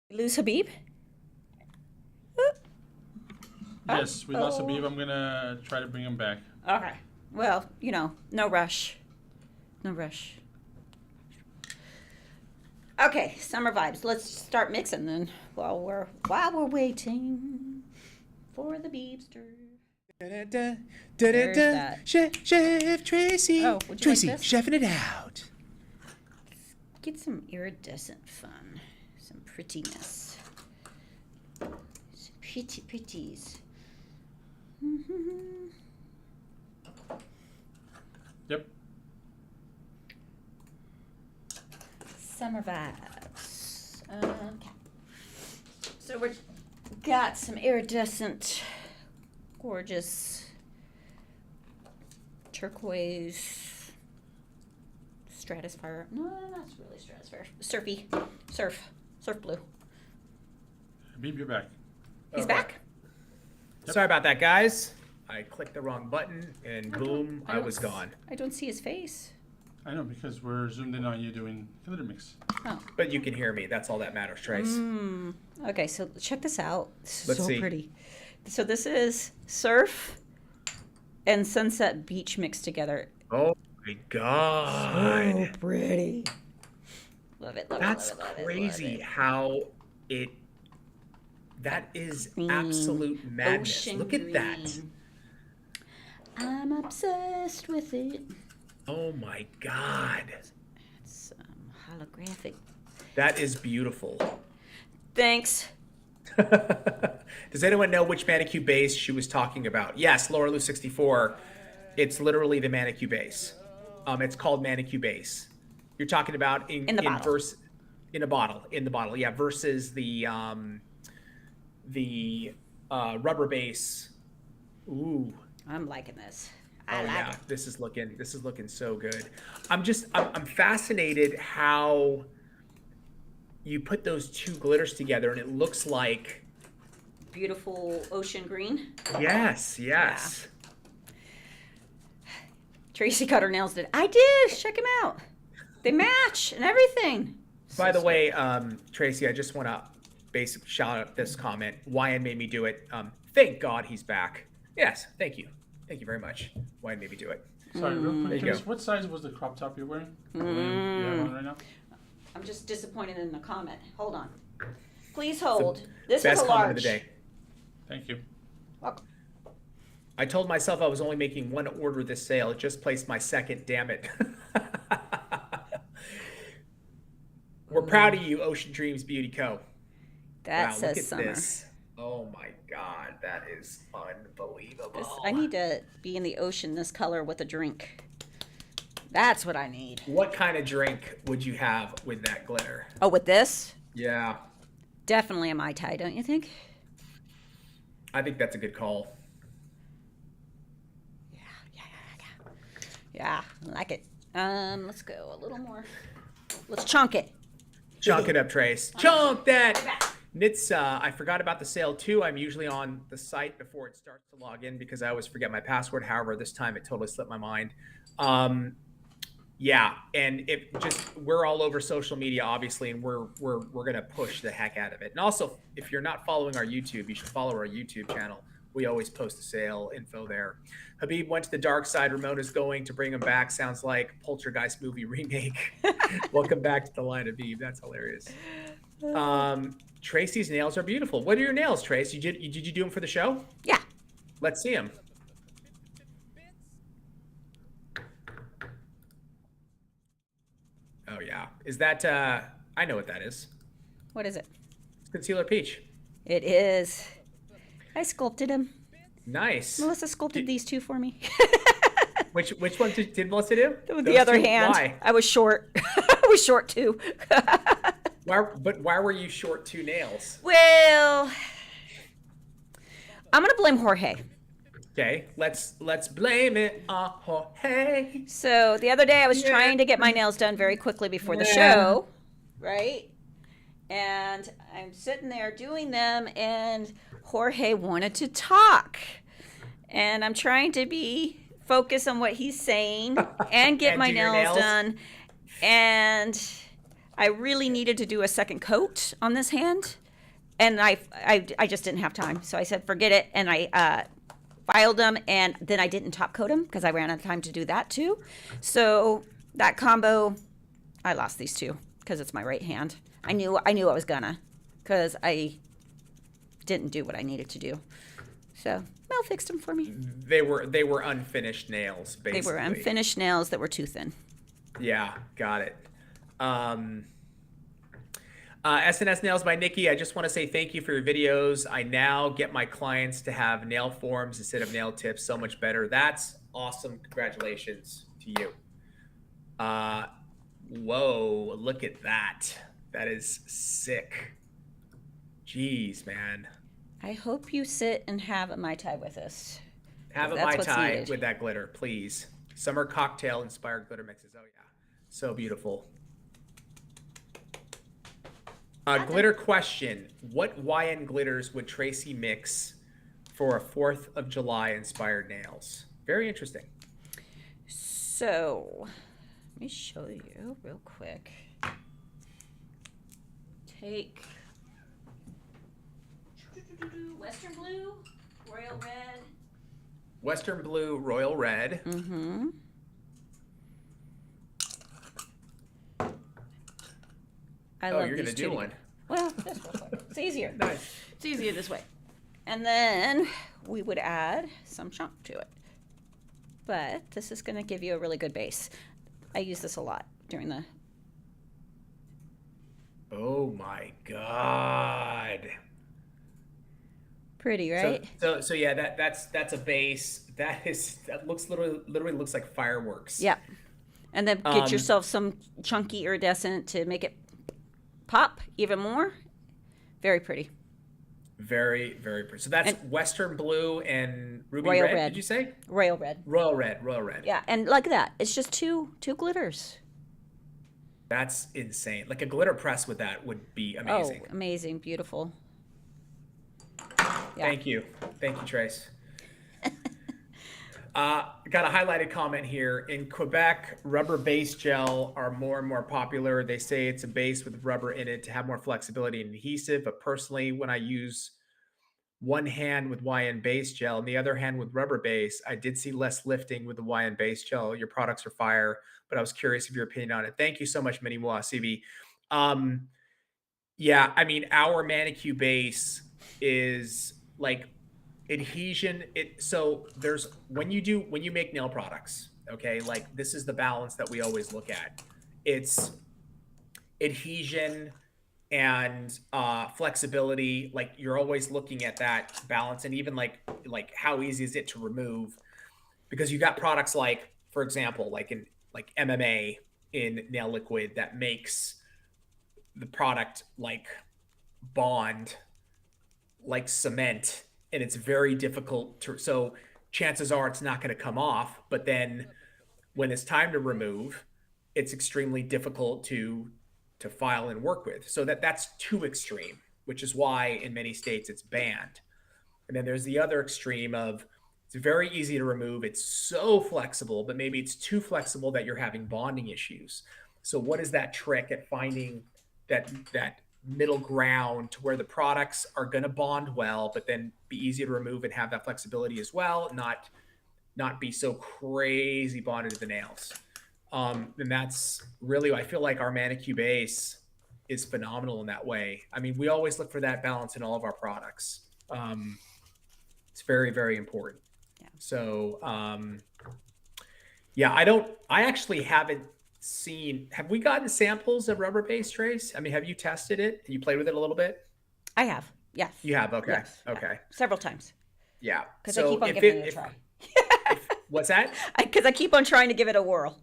S3: Lose Habib?
S4: Yes, we lost Habib. I'm gonna try to bring him back.
S3: Okay. Well, no rush. No rush. Okay, summer vibes. Let's start mixing then while we're waiting for the beebster. There's that.
S1: Chef Tracy.
S3: Oh, would you
S1: Tracy,
S3: like this?
S1: chefing it out.
S3: Get some iridescent fun. Some prettiness. Some pretties.
S4: Yep.
S3: Summer vibes. Okay. So we got some iridescent, gorgeous turquoise stratosphere. No, that's really stratosphere. Surf blue.
S4: Habib, you're back.
S3: He's
S2: Okay.
S3: back.
S4: Yep.
S2: Sorry about that, guys. I clicked the wrong button and boom, I was gone.
S3: I don't see his face.
S4: I know, because we're zoomed in on you doing glitter mix.
S3: Oh.
S2: But you can hear me. That's all that matters, Trace.
S3: Okay, so check this out. This is
S2: Let's
S3: so
S2: see.
S3: pretty. So this is surf and sunset beach mixed together.
S2: Oh my God.
S3: So pretty. Love it, love
S2: That's
S3: it, love it, love it,
S2: crazy
S3: love it.
S2: how that is
S3: Green,
S2: absolute madness.
S3: ocean
S2: Look at that.
S3: green. I'm obsessed with it.
S2: Oh my God.
S3: It's holographic.
S2: That is beautiful.
S3: Thanks.
S2: Does anyone know which Manicure base she was talking about? Yes, Laura Lou 64. It's literally the Manicure base. It's called Manicure base. You're talking about in
S3: the bottle.
S2: in the bottle. Yeah, versus the rubber base. Ooh.
S3: I'm liking this.
S2: Oh
S3: I like
S2: yeah,
S3: it.
S2: this is looking so good. I'm fascinated how you put those two glitters together and it looks like
S3: Beautiful ocean green.
S2: yes.
S3: Tracy cut her nails today. I did. Check them out. They match and everything.
S2: By the way, Tracy, I just want to basic shout out this comment. Wyan made me do it. Thank God he's back. Yes, thank you. Thank you very much. Wyan made me do it.
S4: Sorry, real quick,
S2: There you
S4: Trace,
S2: go.
S4: what size was the crop top you're wearing? The one you have on right now?
S3: I'm just disappointed in the comment. Hold on. Please hold. This is
S2: Best
S3: a
S2: comment
S3: large.
S2: of the day.
S4: Thank you.
S3: Welcome.
S2: I told myself I was only making one order this sale. It just placed my second. Damn it. We're proud of you, Ocean Dreams Beauty Co.
S3: That
S2: Wow,
S3: says
S2: look at
S3: summer.
S2: this. Oh my God, that is unbelievable.
S3: I need to be in the ocean this color with a drink. That's what I need.
S2: What kind of drink would you have with that glitter?
S3: Oh, with this?
S2: Yeah,
S3: Definitely a Mai Tai, don't you think?
S2: I think that's a good call.
S3: Yeah, I like it. Let's go a little more. Let's chunk it.
S2: Chunk it up, Trace. Chunk that. And it's, I forgot about the sale too. I'm usually on the site before it starts to log in because I always forget my password. However, this time it totally slipped my mind. Yeah, and we're all over social media, obviously, and we're gonna push the heck out of it. And also, if you're not following our YouTube, you should follow our YouTube channel. We always post the sale info there. Habib went to the dark side. Ramona's going to bring him back. Sounds like Poltergeist movie remake. Welcome back to the line, Habib. That's hilarious. Tracy's nails are beautiful. What are your nails, Trace? Did you do them for the show?
S3: Yeah.
S2: Let's see them. Oh yeah. Is that I know what that is.
S3: What is it?
S2: It's concealer peach.
S3: It is. I sculpted him.
S2: Nice.
S3: Melissa sculpted these two for me.
S2: Which one did Melissa do?
S3: With the other hand.
S2: Why?
S3: I was short. I was short too.
S2: Why were you short 2 nails?
S3: Well, I'm gonna blame Jorge.
S2: Okay, let's blame it on Jorge.
S3: So the other day I was trying to get my nails done very quickly before the show, right? And I'm sitting there doing them, and Jorge wanted to talk. And I'm trying to be focused on what he's saying and get my nails done. And I really needed to do a second coat on this hand. And I just didn't have time. So I said, forget it. And I filed them, and then I didn't top coat them because I ran out of time to do that too. So that combo, I lost these two because it's my right hand. I knew I was gonna, because I didn't do what I needed to do. So Mel fixed them for me.
S2: They were unfinished nails, basically.
S3: They were unfinished nails that were too thin.
S2: Yeah, got it. SNS Nails by Nikki. I just want to say thank you for your videos. I now get my clients to have nail forms instead of nail tips. So much better. That's awesome. Congratulations to you. Whoa, look at that. That is sick. Jeez, man.
S3: I hope you sit and have a Mai Tai with us.
S2: Have a Mai Tai with that glitter, please. Summer cocktail inspired glitter mixes. Oh yeah, so beautiful. Glitter question. What YN glitters would Tracy mix for a 4th of July inspired nails? Very interesting.
S3: So, let me show you real quick. Take Western Blue, Royal Red.
S2: Western Blue, Royal Red.
S3: Mm-hmm.
S2: You're going to do one.
S3: Well, this way. It's easier.
S2: Nice.
S3: It's easier this way. And then we would add some chunk to it. But this is going to give you a really good base. I use this a lot during the...
S2: Oh my God.
S3: Pretty, right?
S2: So yeah, that's a base. That looks literally looks like fireworks.
S3: Yeah. And then get yourself some chunky iridescent to make it pop even more. Very pretty.
S2: Very, very pretty. So that's Western Blue and Ruby
S3: Royal
S2: Red, did you say?
S3: Royal Red.
S2: Royal Red.
S3: Yeah, and like that. It's just two glitters.
S2: That's insane. Like a glitter press with that would be amazing.
S3: Oh, amazing. Beautiful. Yeah.
S2: Thank you, Trace. Got a highlighted comment here. In Quebec, rubber base gel are more and more popular. They say it's a base with rubber in it to have more flexibility and adhesive. But personally, when I use one hand with YN base gel and the other hand with rubber base, I did see less lifting with the YN base gel. Your products are fire, but I was curious of your opinion on it. Thank you so much, Mini CV. Yeah, I mean, our Manicure base is like adhesion. So there's when you make nail products, okay, like this is the balance that we always look at. It's adhesion and flexibility. Like you're always looking at that balance, and even like how easy is it to remove, because you got products like, for example, like MMA in nail liquid that makes the product like bond like cement, and it's very difficult to, so chances are it's not going to come off. But then when it's time to remove, it's extremely difficult to file and work with. So that's too extreme, which is why in many states it's banned. And then there's the other extreme of it's very easy to remove. It's so flexible, but maybe it's too flexible that you're having bonding issues. So what is that trick at finding that middle ground to where the products are going to bond well, but then be easy to remove and have that flexibility as well, not be so crazy bonded to the nails. And that's really, I feel like our Manicure base is phenomenal in that way. I mean, we always look for that balance in all of our products. It's very, very important.
S3: Yeah.
S2: So, I actually haven't seen, have we gotten samples of rubber base, Trace? I mean, have you tested it? You played with it a little bit?
S3: I have. Yes.
S2: You have? Okay.
S3: Yes.
S2: Okay.
S3: Yeah. Several times.
S2: Yeah.
S3: Because I keep on giving it a try.
S2: What's that?
S3: Because I keep on trying to give it a whirl.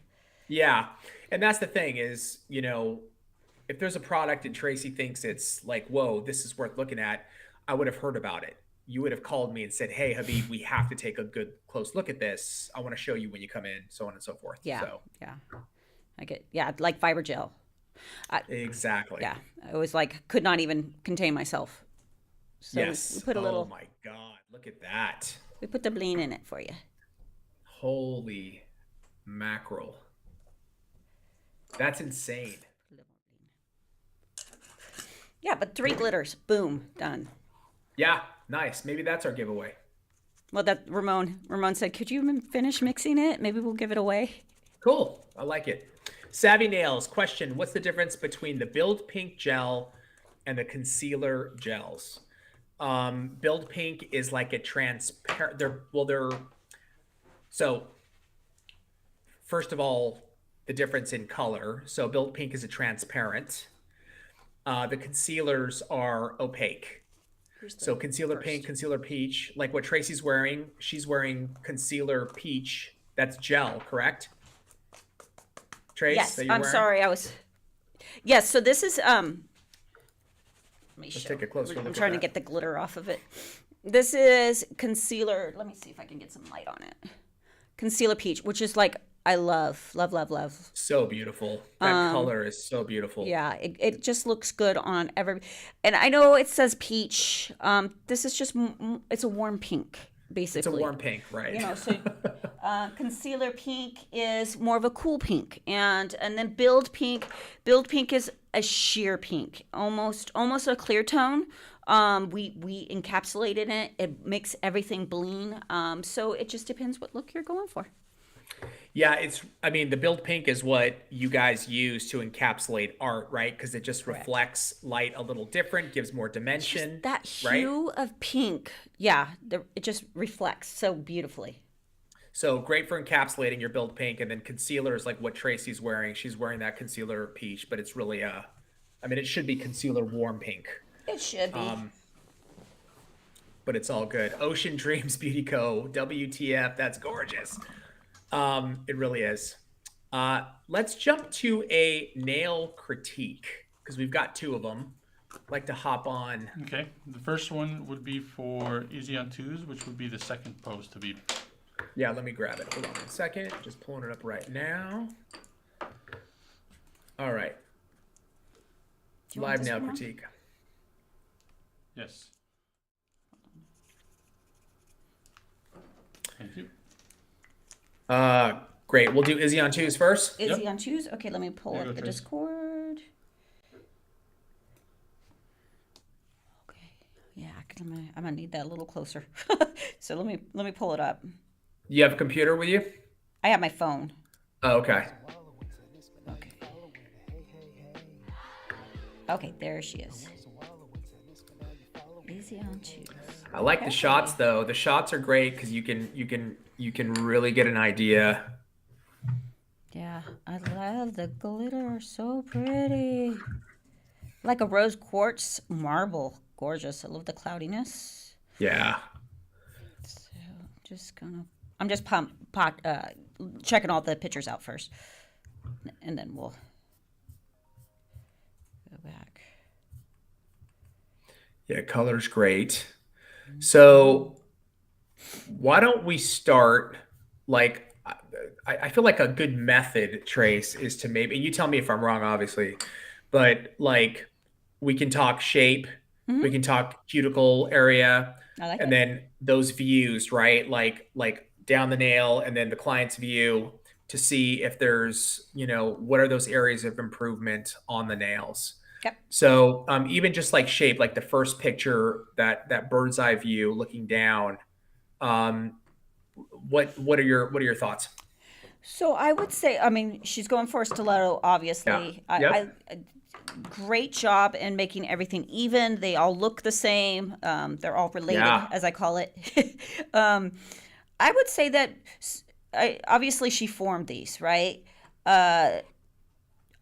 S2: Yeah. And that's the thing is, if there's a product and Tracy thinks it's like, whoa, this is worth looking at, I would have heard about it. You would have called me and said, hey, Habib, we have to take a good close look at this. I want to show you when you come in, so on and so forth.
S3: Yeah.
S2: So.
S3: Yeah. Like fiber gel.
S2: Exactly.
S3: Yeah. I was like, could not even contain myself. So
S2: yes.
S3: we put a little.
S2: Oh my God. Look at that.
S3: We put the bleen in it for you.
S2: Holy mackerel. That's insane.
S3: Yeah, but 3 glitters. Boom. Done.
S2: Yeah. Nice. Maybe that's our giveaway.
S3: Well, that Ramon said, could you finish mixing it? Maybe we'll give it away.
S2: Cool. I like it. Savvy Nails question. What's the difference between the Build Pink gel and the concealer gels? Build Pink is like a transparent, so first of all, the difference in color. So Build Pink is a transparent. The concealers are opaque. So concealer pink, concealer peach, like what Tracy's wearing, she's wearing concealer peach. That's gel, correct? Trace,
S3: yes, I'm sorry. Yes, so this is,
S2: Let's take a closer look.
S3: I'm trying to get the glitter off of it. This is concealer. Let me see if I can get some light on it. Concealer peach, which is like, I love.
S2: So beautiful. That color is so beautiful.
S3: Yeah, it just looks good on every. And I know it says peach. This is just, it's a warm pink, basically.
S2: It's a warm pink, right?
S3: So concealer pink is more of a cool pink, and then build pink is a sheer pink, almost a clear tone. We encapsulated it. It makes everything bling. So it just depends what look you're going for.
S2: Yeah, the Build Pink is what you guys use to encapsulate art, right? Because it just reflects light a little different, gives more dimension.
S3: Just that hue of pink, yeah, it just reflects so beautifully.
S2: So great for encapsulating your Build Pink, and then concealer is like what Tracy's wearing. She's wearing that concealer peach, but it's really it should be concealer warm pink.
S3: It should be.
S2: But it's all good. Ocean Dreams Beauty Co. WTF, that's gorgeous. It really is. Let's jump to a nail critique because we've got 2 of them. I'd like to hop on.
S4: Okay. The first one would be for Easy on Twos, which would be the second post to be.
S2: Yeah, let me grab it. Hold on 1 second. Just pulling it up right now. All right. Live nail critique.
S4: Yes. Thank you.
S2: Great. We'll do Izzy on Twos first.
S3: Izzy on Twos? Okay, let me pull up the Discord. Okay. Yeah, I'm gonna need that a little closer. So let me pull it up.
S2: You have a computer with you?
S3: I have my phone.
S2: Oh, okay.
S3: Okay, there she is. Izzy on Twos.
S2: I like the shots though. The shots are great because you can really get an idea.
S3: Yeah, I love the glitter. So pretty. Like a rose quartz marble. Gorgeous. I love the cloudiness.
S2: Yeah.
S3: So I'm just checking all the pictures out first. And then we'll go back.
S2: Yeah, color's great. So why don't we start, like, I feel like a good method, Trace, is to maybe, and you tell me if I'm wrong, obviously, but like we can talk shape, we
S3: Mm-hmm.
S2: can talk cuticle area,
S3: I like
S2: and
S3: it.
S2: then those views, right? Like down the nail, and then the client's view to see if there's, what are those areas of improvement on the nails.
S3: Yep.
S2: So even just like shape, like the first picture, that bird's eye view looking down. Um, what are your thoughts?
S3: So I would say, I mean, she's going for a stiletto,
S2: Yeah.
S3: obviously.
S2: Yep.
S3: Great job in making everything even. They all look the same. They're all related,
S2: Yeah.
S3: as I call it. um, I would say that obviously she formed these, right? Uh,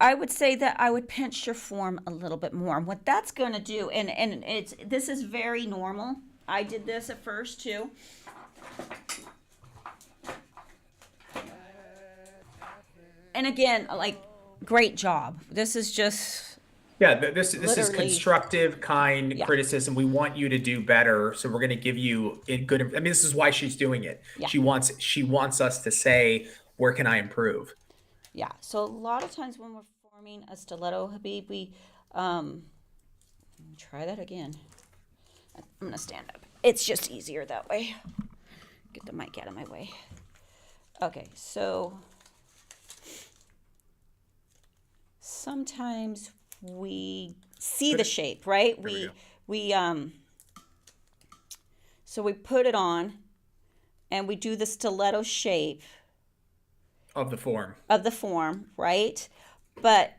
S3: I would say that I would pinch your form a little bit more. And what that's going to do, and this is very normal. I did this at first too. And again, like, great job. This is just
S2: Yeah. This is
S3: literally,
S2: constructive, kind
S3: yeah,
S2: criticism. We want you to do better, so we're going to give you in good. I mean, this is why she's doing it.
S3: yeah,
S2: She wants us to say, where can I improve?
S3: yeah. So a lot of times when we're forming a stiletto, Habib, um, try that again. I'm gonna stand up. It's just easier that way. Get the mic out of my way. Okay, so sometimes we see the shape, right?
S2: There we go.
S3: We so we put it on and we do the stiletto shape
S2: Of the form.
S3: of the form, right? But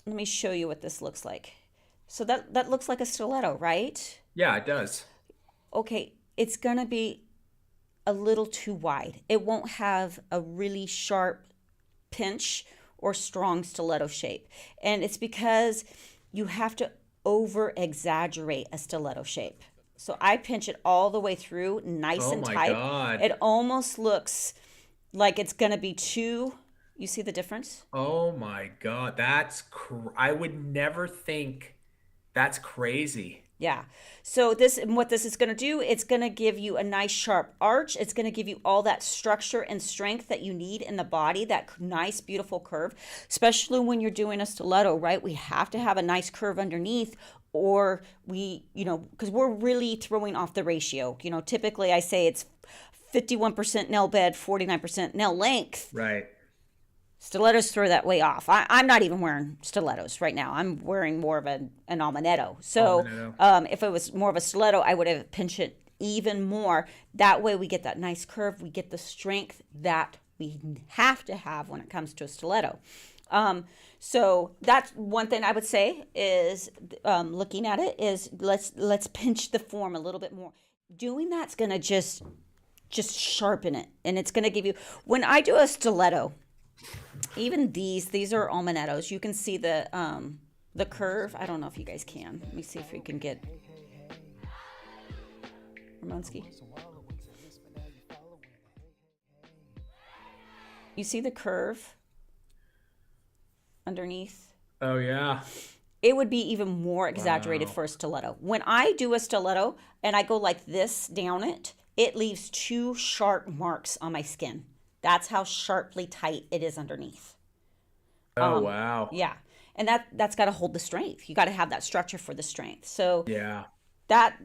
S3: let me show you what this looks like. So that looks like a stiletto, right?
S2: Yeah, it does.
S3: Okay, it's gonna be a little too wide. It won't have a really sharp pinch or strong stiletto shape. And it's because you have to over exaggerate a stiletto shape. So I pinch it all the way through, nice
S2: Oh
S3: and
S2: my
S3: tight.
S2: God.
S3: It almost looks like it's gonna be too, you see the difference?
S2: Oh my God. I would never think. That's crazy.
S3: Yeah. So this, and what this is going to do, it's going to give you a nice sharp arch. It's going to give you all that structure and strength that you need in the body, that nice, beautiful curve, especially when you're doing a stiletto, right? We have to have a nice curve underneath, or because we're really throwing off the ratio. Typically I say it's 51% nail bed, 49% nail length.
S2: Right.
S3: Stilettos throw that way off. I'm not even wearing stilettos right now. I'm wearing more of an almanetto. So
S2: Almanetto.
S3: if it was more of a stiletto, I would have pinched it even more. That way we get that nice curve. We get the strength that we have to have when it comes to a stiletto. So that's one thing I would say is looking at it is let's pinch the form a little bit more. Doing that's going to just sharpen it. And it's going to give you, when I do a stiletto, even these are almanettos. You can see the curve. I don't know if you guys can. Let me see if we can get Ramonski. You see the curve underneath?
S2: Oh yeah.
S3: It would be even more exaggerated
S2: Wow.
S3: for a stiletto. When I do a stiletto and I go like this down it, it leaves two sharp marks on my skin. That's how sharply tight it is underneath.
S2: Oh wow.
S3: Yeah. And that's got to hold the strength. You got to have that structure for the strength. So
S2: Yeah.
S3: that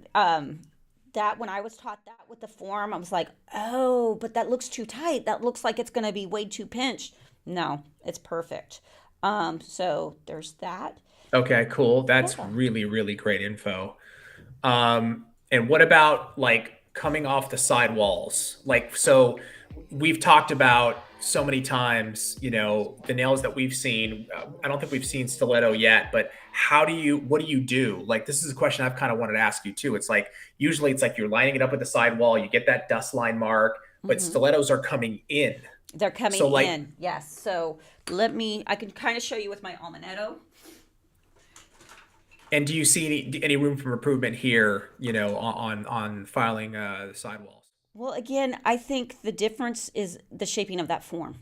S3: when I was taught that with the form, I was like, "Oh, but that looks too tight. That looks like it's going to be way too pinched." No, it's perfect. So there's that.
S2: Okay, cool. That's
S3: Yeah.
S2: really, really great info. And what about like coming off the sidewalls? Like, so we've talked about so many times, the nails that we've seen. I don't think we've seen stiletto yet, but what do you do? Like, this is a question I've kind of wanted to ask you too. It's like, usually it's like you're lining it up with the sidewall, you get that dust line mark, but
S3: Mm-hmm.
S2: stilettos are coming in.
S3: They're coming
S2: So like,
S3: in. Yes. So I can kind of show you with my almanetto.
S2: and do you see any room for improvement here, on filing the sidewalls?
S3: Well, again, I think the difference is the shaping of that form.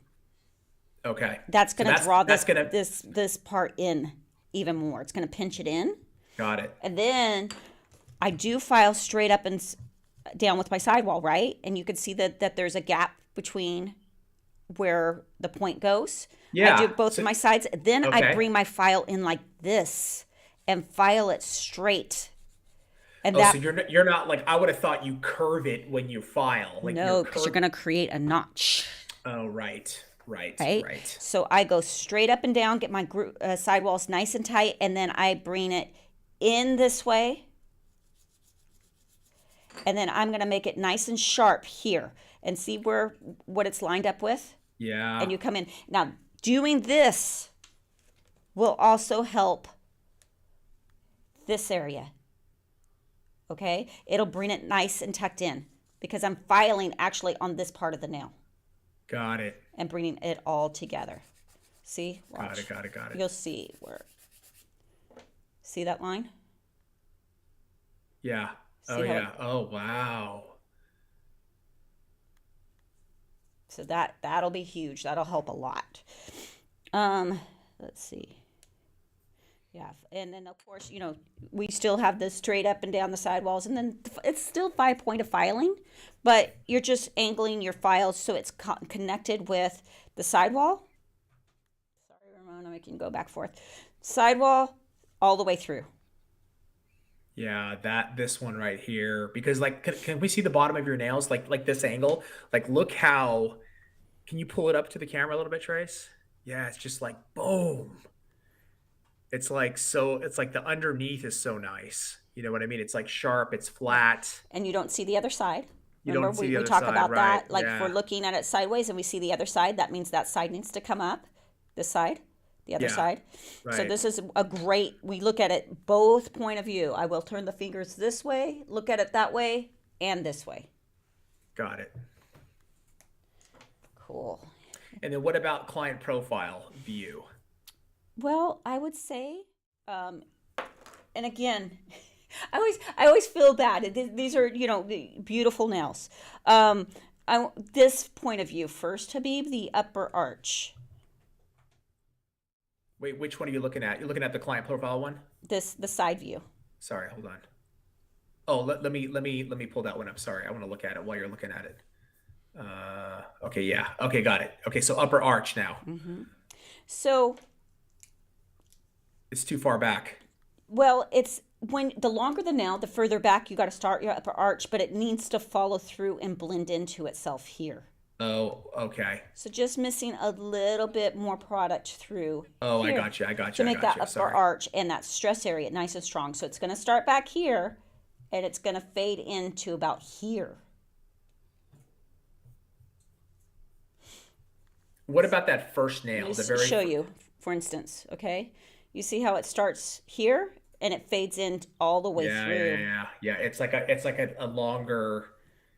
S2: Okay.
S3: That's
S2: So
S3: going to draw
S2: that's gonna
S3: this part in even more. It's going to pinch it in.
S2: got it.
S3: And then I do file straight up and down with my sidewall, right? And you can see that there's a gap between where the point goes.
S2: Yeah.
S3: I do both of my sides. Then I
S2: Okay.
S3: bring my file in like this and file it straight. And
S2: so you're not like, I would have thought you curve it when you file. Like
S3: no, because you're going to create a notch.
S2: Oh, right.
S3: So I go straight up and down, get my sidewalls nice and tight, and then I bring it in this way. And then I'm going to make it nice and sharp here. And see what it's lined up with?
S2: Yeah.
S3: And you come in. Now, doing this will also help this area. Okay? It'll bring it nice and tucked in because I'm filing actually on this part of the nail.
S2: Got it.
S3: And bringing it all together. See? Watch.
S2: Got it.
S3: You'll see where. See that line?
S2: Yeah.
S3: See
S2: yeah. Oh, wow.
S3: So that'll be huge. That'll help a lot. Let's see. Yeah, and then of course, we still have the straight up and down the sidewalls, and then it's still 5-point of filing, but you're just angling your files so it's connected with the sidewall. Sorry, Ramona, I can go back and forth. Sidewall all the way through.
S2: Yeah, this one right here, because like, can we see the bottom of your nails? Like this angle, like look how, can you pull it up to the camera a little bit, Trace? Yeah, it's just like, boom. It's like the underneath is so nice. You know what I mean? It's like sharp, it's flat.
S3: And you don't see the other side.
S2: Remember,
S3: we talk about that, like if we're looking at it sideways and we see the other side, that means that side needs to come up, this side. The other side. Right. So this is we look at it both point of view. I will turn the fingers this way, look at it that way, and this way.
S2: Got it.
S3: Cool.
S2: And then what about client profile view?
S3: Well, I would say, and again, I always feel bad. These are, beautiful nails. This point of view first, Habib, the upper arch.
S2: Wait, which one are you looking at? You're looking at the client profile one?
S3: The side view.
S2: Sorry, hold on. Oh, let me pull that one up. Sorry, I want to look at it while you're looking at it. Okay, yeah. Okay, got it. Okay, so upper arch now.
S3: Mm-hmm. So
S2: it's too far back.
S3: Well, it's when the longer the nail, the further back you got to start your upper arch, but it needs to follow through and blend into itself here.
S2: Oh, okay.
S3: So just missing a little bit more product through.
S2: Oh, here I got you.
S3: To make that upper arch and that stress area nice and strong. So it's going to start back here, and it's going to fade into about here.
S2: What about that first nail?
S3: Let me show you, for instance. Okay, you see how it starts here and it fades in all the way through.
S2: Yeah. It's like a longer.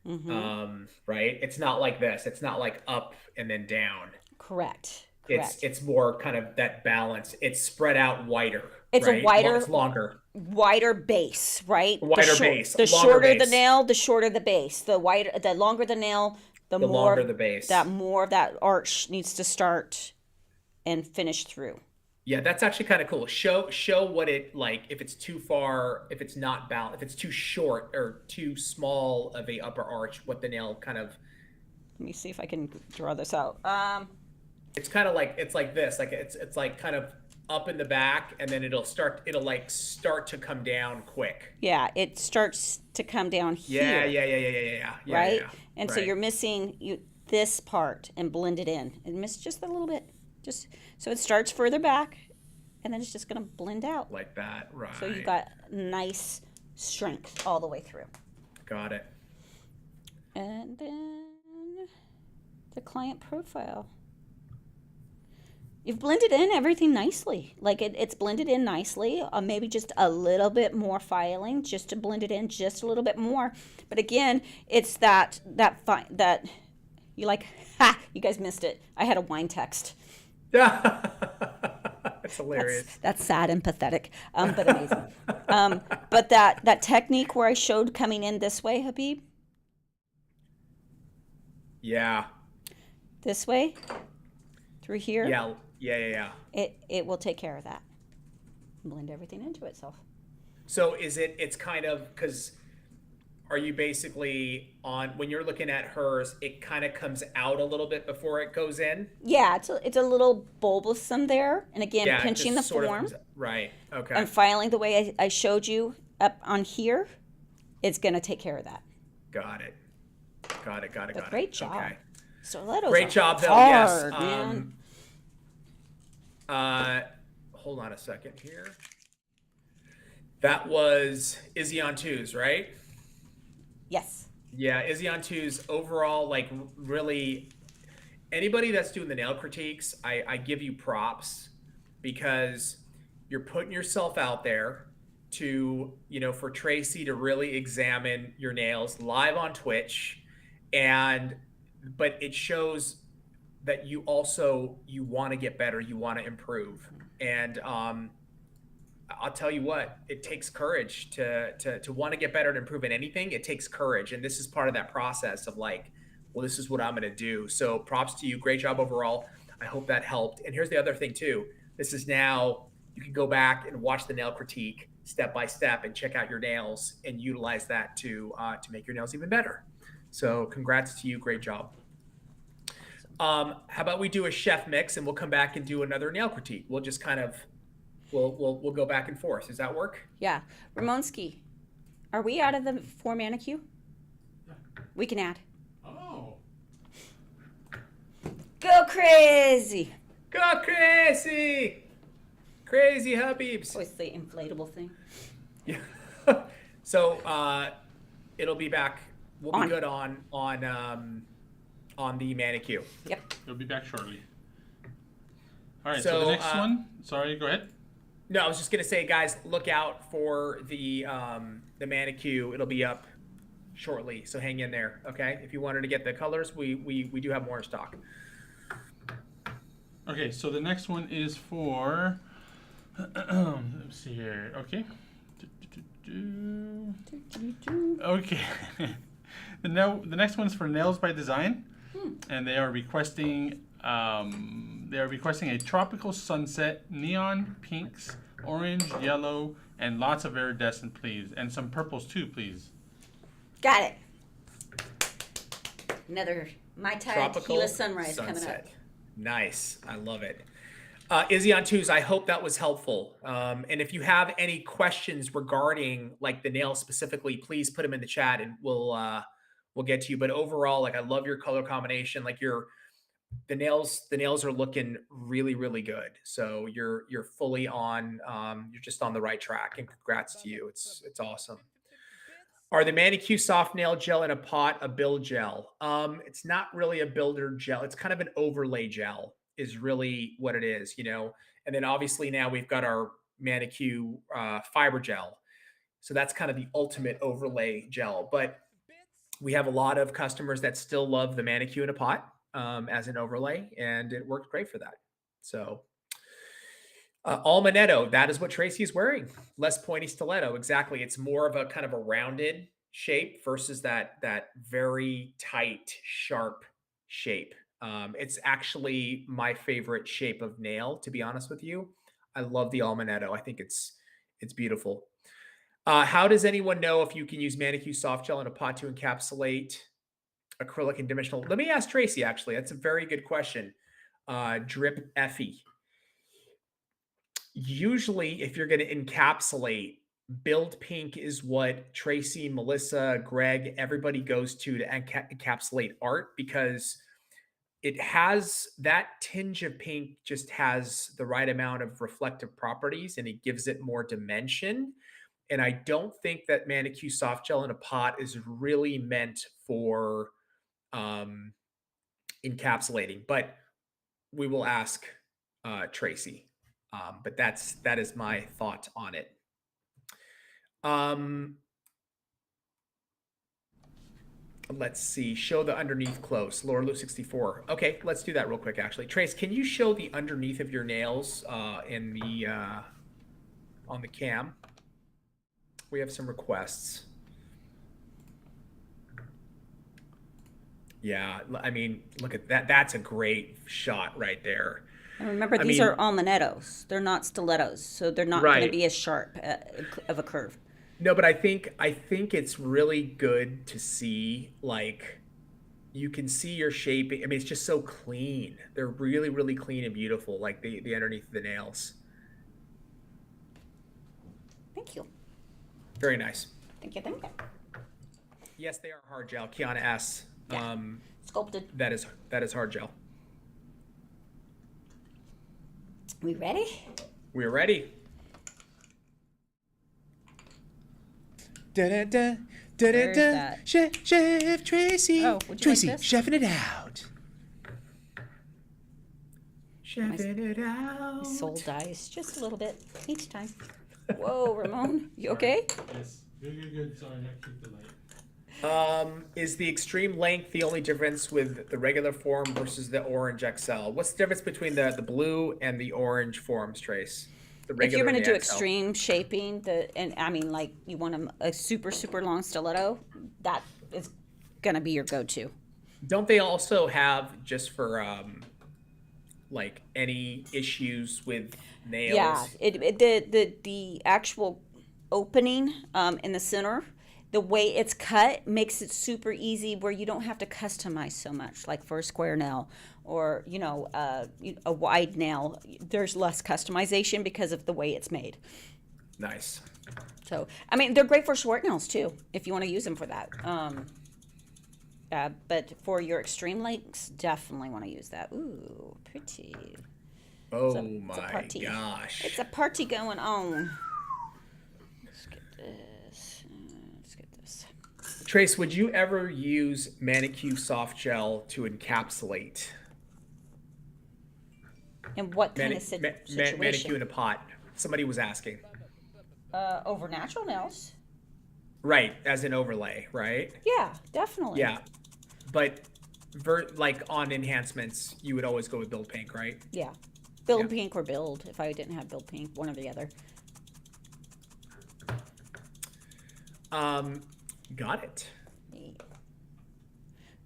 S2: Mm-hmm. Right. It's not like this. It's not like up and then down.
S3: Correct.
S2: It's more kind of that balance. It's spread out wider.
S3: It's
S2: right?
S3: a wider,
S2: it's longer,
S3: wider base, right?
S2: Wider base.
S3: The shorter the nail, the shorter the base. The longer the nail, the more
S2: longer the base.
S3: That more of that arch needs to start and finish through.
S2: Yeah, that's actually kind of cool. Show what it like if it's too far, if it's not balanced, if it's too short or too small of a upper arch, what the nail kind of.
S3: Let me see if I can draw this out.
S2: It's kind of like it's like this, like it's like kind of up in the back, and then it'll start to come down quick.
S3: Yeah, it starts to come down here.
S2: Yeah.
S3: Right,
S2: yeah.
S3: And so you're missing this part and blend it in, and miss just a little bit. Just so it starts further back, and then it's just going to blend out
S2: like that, right?
S3: So you've got nice strength all the way through.
S2: Got it.
S3: And then the client profile. You've blended in everything nicely. Like it's blended in nicely. Maybe just a little bit more filing, just to blend it in just a little bit more. But again, it's that you like. Ha! You guys missed it. I had a wine text.
S2: Yeah, that's hilarious.
S3: That's sad and pathetic, but amazing. But that technique where I showed coming in this way, Habib.
S2: Yeah.
S3: This way, through here.
S2: Yeah.
S3: It will take care of that. Blend everything into itself.
S2: So it's kind of, because are you basically on, when you're looking at hers, it kind of comes out a little bit before it goes in?
S3: Yeah, it's a little bulbous there. And again,
S2: Yeah, it
S3: pinching the
S2: just sort of
S3: form
S2: comes, right. Okay.
S3: and filing the way I showed you up on here, it's going to take care of that.
S2: Got it. Got it.
S3: But great job.
S2: Okay.
S3: Stilettos
S2: Great
S3: are
S2: job, Bill.
S3: hard,
S2: Yes.
S3: man.
S2: Hold on a second here. That was Izzy on twos, right?
S3: Yes.
S2: Yeah, Izzy on twos overall, like really, anybody that's doing the nail critiques, I give you props because you're putting yourself out there to, for Tracy to really examine your nails live on Twitch. But it shows that you want to get better, you want to improve. And I'll tell you what, it takes courage to want to get better and improve in anything. It takes courage. And this is part of that process of like, well, this is what I'm going to do. So props to you. Great job overall. I hope that helped. And here's the other thing too. This is now, you can go back and watch the nail critique step by step and check out your nails and utilize that to make your nails even better. So congrats to you. Great job. How about we do a chef mix and we'll come back and do another nail critique. We'll just kind of, we'll go back and forth. Does that work?
S3: Yeah. Ramonski, are we out of the 4 manicure?
S4: Yeah.
S3: We can add.
S4: Oh.
S3: Go crazy.
S2: Go crazy. Crazy Habibs.
S3: Always the inflatable thing.
S2: Yeah. So it'll be back. We'll be good on the Manicure.
S3: Yep.
S4: It'll be back shortly. All right, so the next one. Sorry, go ahead.
S2: No, I was just gonna say, guys, look out for the Manicure. It'll be up shortly, so hang in there, okay? If you wanted to get the colors, we do have more in stock.
S4: Okay, so the next one is for. Let's see here. Okay. Okay. The next one's for Nails by Design, and they are requesting a tropical sunset, neon pinks, orange, yellow, and lots of iridescent, please, and some purples too, please.
S3: Got it. Another Mai Tai Tequila Sunrise coming up.
S2: Nice. I love it. Izzy on twos, I hope that was helpful. And if you have any questions regarding like the nails specifically, please put them in the chat and we'll get to you. But overall, like I love your color combination. Like the nails are looking really, really good. So you're fully on, you're just on the right track, and congrats to you. It's awesome. Are the Manicure soft nail gel in a pot a build gel? It's not really a builder gel. It's kind of an overlay gel is really what it is, And then obviously now we've got our Manicure fiber gel. So that's kind of the ultimate overlay gel. But we have a lot of customers that still love the Manicure in a pot as an overlay, and it worked great for that. So Almanetto, that is what Tracy is wearing. Less pointy stiletto. Exactly. It's more of a kind of a rounded shape versus that very tight, sharp shape. It's actually my favorite shape of nail, to be honest with you. I love the Almanetto. I think it's beautiful. How does anyone know if you can use Manicure soft gel in a pot to encapsulate acrylic and dimensional? Let me ask Tracy, actually. That's a very good question. Drip Effie. Usually, if you're going to encapsulate, Build Pink is what Tracy, Melissa, Greg, everybody goes to encapsulate art, because it has that tinge of pink, just has the right amount of reflective properties, and it gives it more dimension. And I don't think that Manicure soft gel in a pot is really meant for encapsulating, but we will ask Tracy. But that is my thought on it. Let's see. Show the underneath close. Laura Lou 64. Okay, let's do that real quick. Actually, Trace, can you show the underneath of your nails in the on the cam? We have some requests. Yeah, I mean, look at that. That's a great shot right there.
S3: And remember, these are Almanettos. They're not stilettos, so they're not going to be as sharp of a curve.
S2: No, but I think it's really good to see, like, you can see your shaping. I mean, it's just so clean. They're really, really clean and beautiful, like the underneath of the nails.
S3: Thank you.
S2: Very nice.
S3: Thank you. Thank you.
S2: Yes, they are hard gel. Kiana S.
S3: Yeah. Sculpted.
S2: That is hard gel.
S3: We ready?
S2: We're ready. Da-da-da,
S3: Where's
S2: da-da-da.
S3: that?
S2: Chef Tracy.
S3: Oh, would you
S2: Tracy,
S3: like this?
S2: chefing it out. Chefing it out.
S3: Soul dies just a little bit each time. Whoa, Ramon, you okay?
S4: Yes. Good. Sorry, I keep the light.
S2: Is the extreme length the only difference with the regular form versus the orange XL? What's the difference between the blue and the orange forms, Trace? The
S3: If
S2: regular
S3: you're going to
S2: and
S3: do
S2: the XL.
S3: extreme shaping, and I mean, like you want a super long stiletto, that is going to be your go-to.
S2: Don't they also have, just for like any issues with nails?
S3: Yeah, the actual opening in the center, the way it's cut makes it super easy where you don't have to customize so much, like for a square nail or a wide nail. There's less customization because of the way it's made.
S2: Nice.
S3: So I mean, they're great for short nails too if you want to use them for that. But for your extreme lengths, definitely want to use that. Ooh, pretty.
S2: Oh
S3: It's a
S2: my
S3: party.
S2: gosh.
S3: It's a party going on. Let's get this. Let's get this.
S2: Trace, would you ever use Manicure soft gel to encapsulate
S3: And what kind of situation?
S2: Manicure in a pot? Somebody was asking.
S3: Over natural nails.
S2: Right, as an overlay, right?
S3: Yeah, definitely.
S2: Yeah, but like on enhancements, you would always go with Build Pink, right?
S3: Yeah. Build pink or build. If I didn't have build pink, one or the other.
S2: Got it.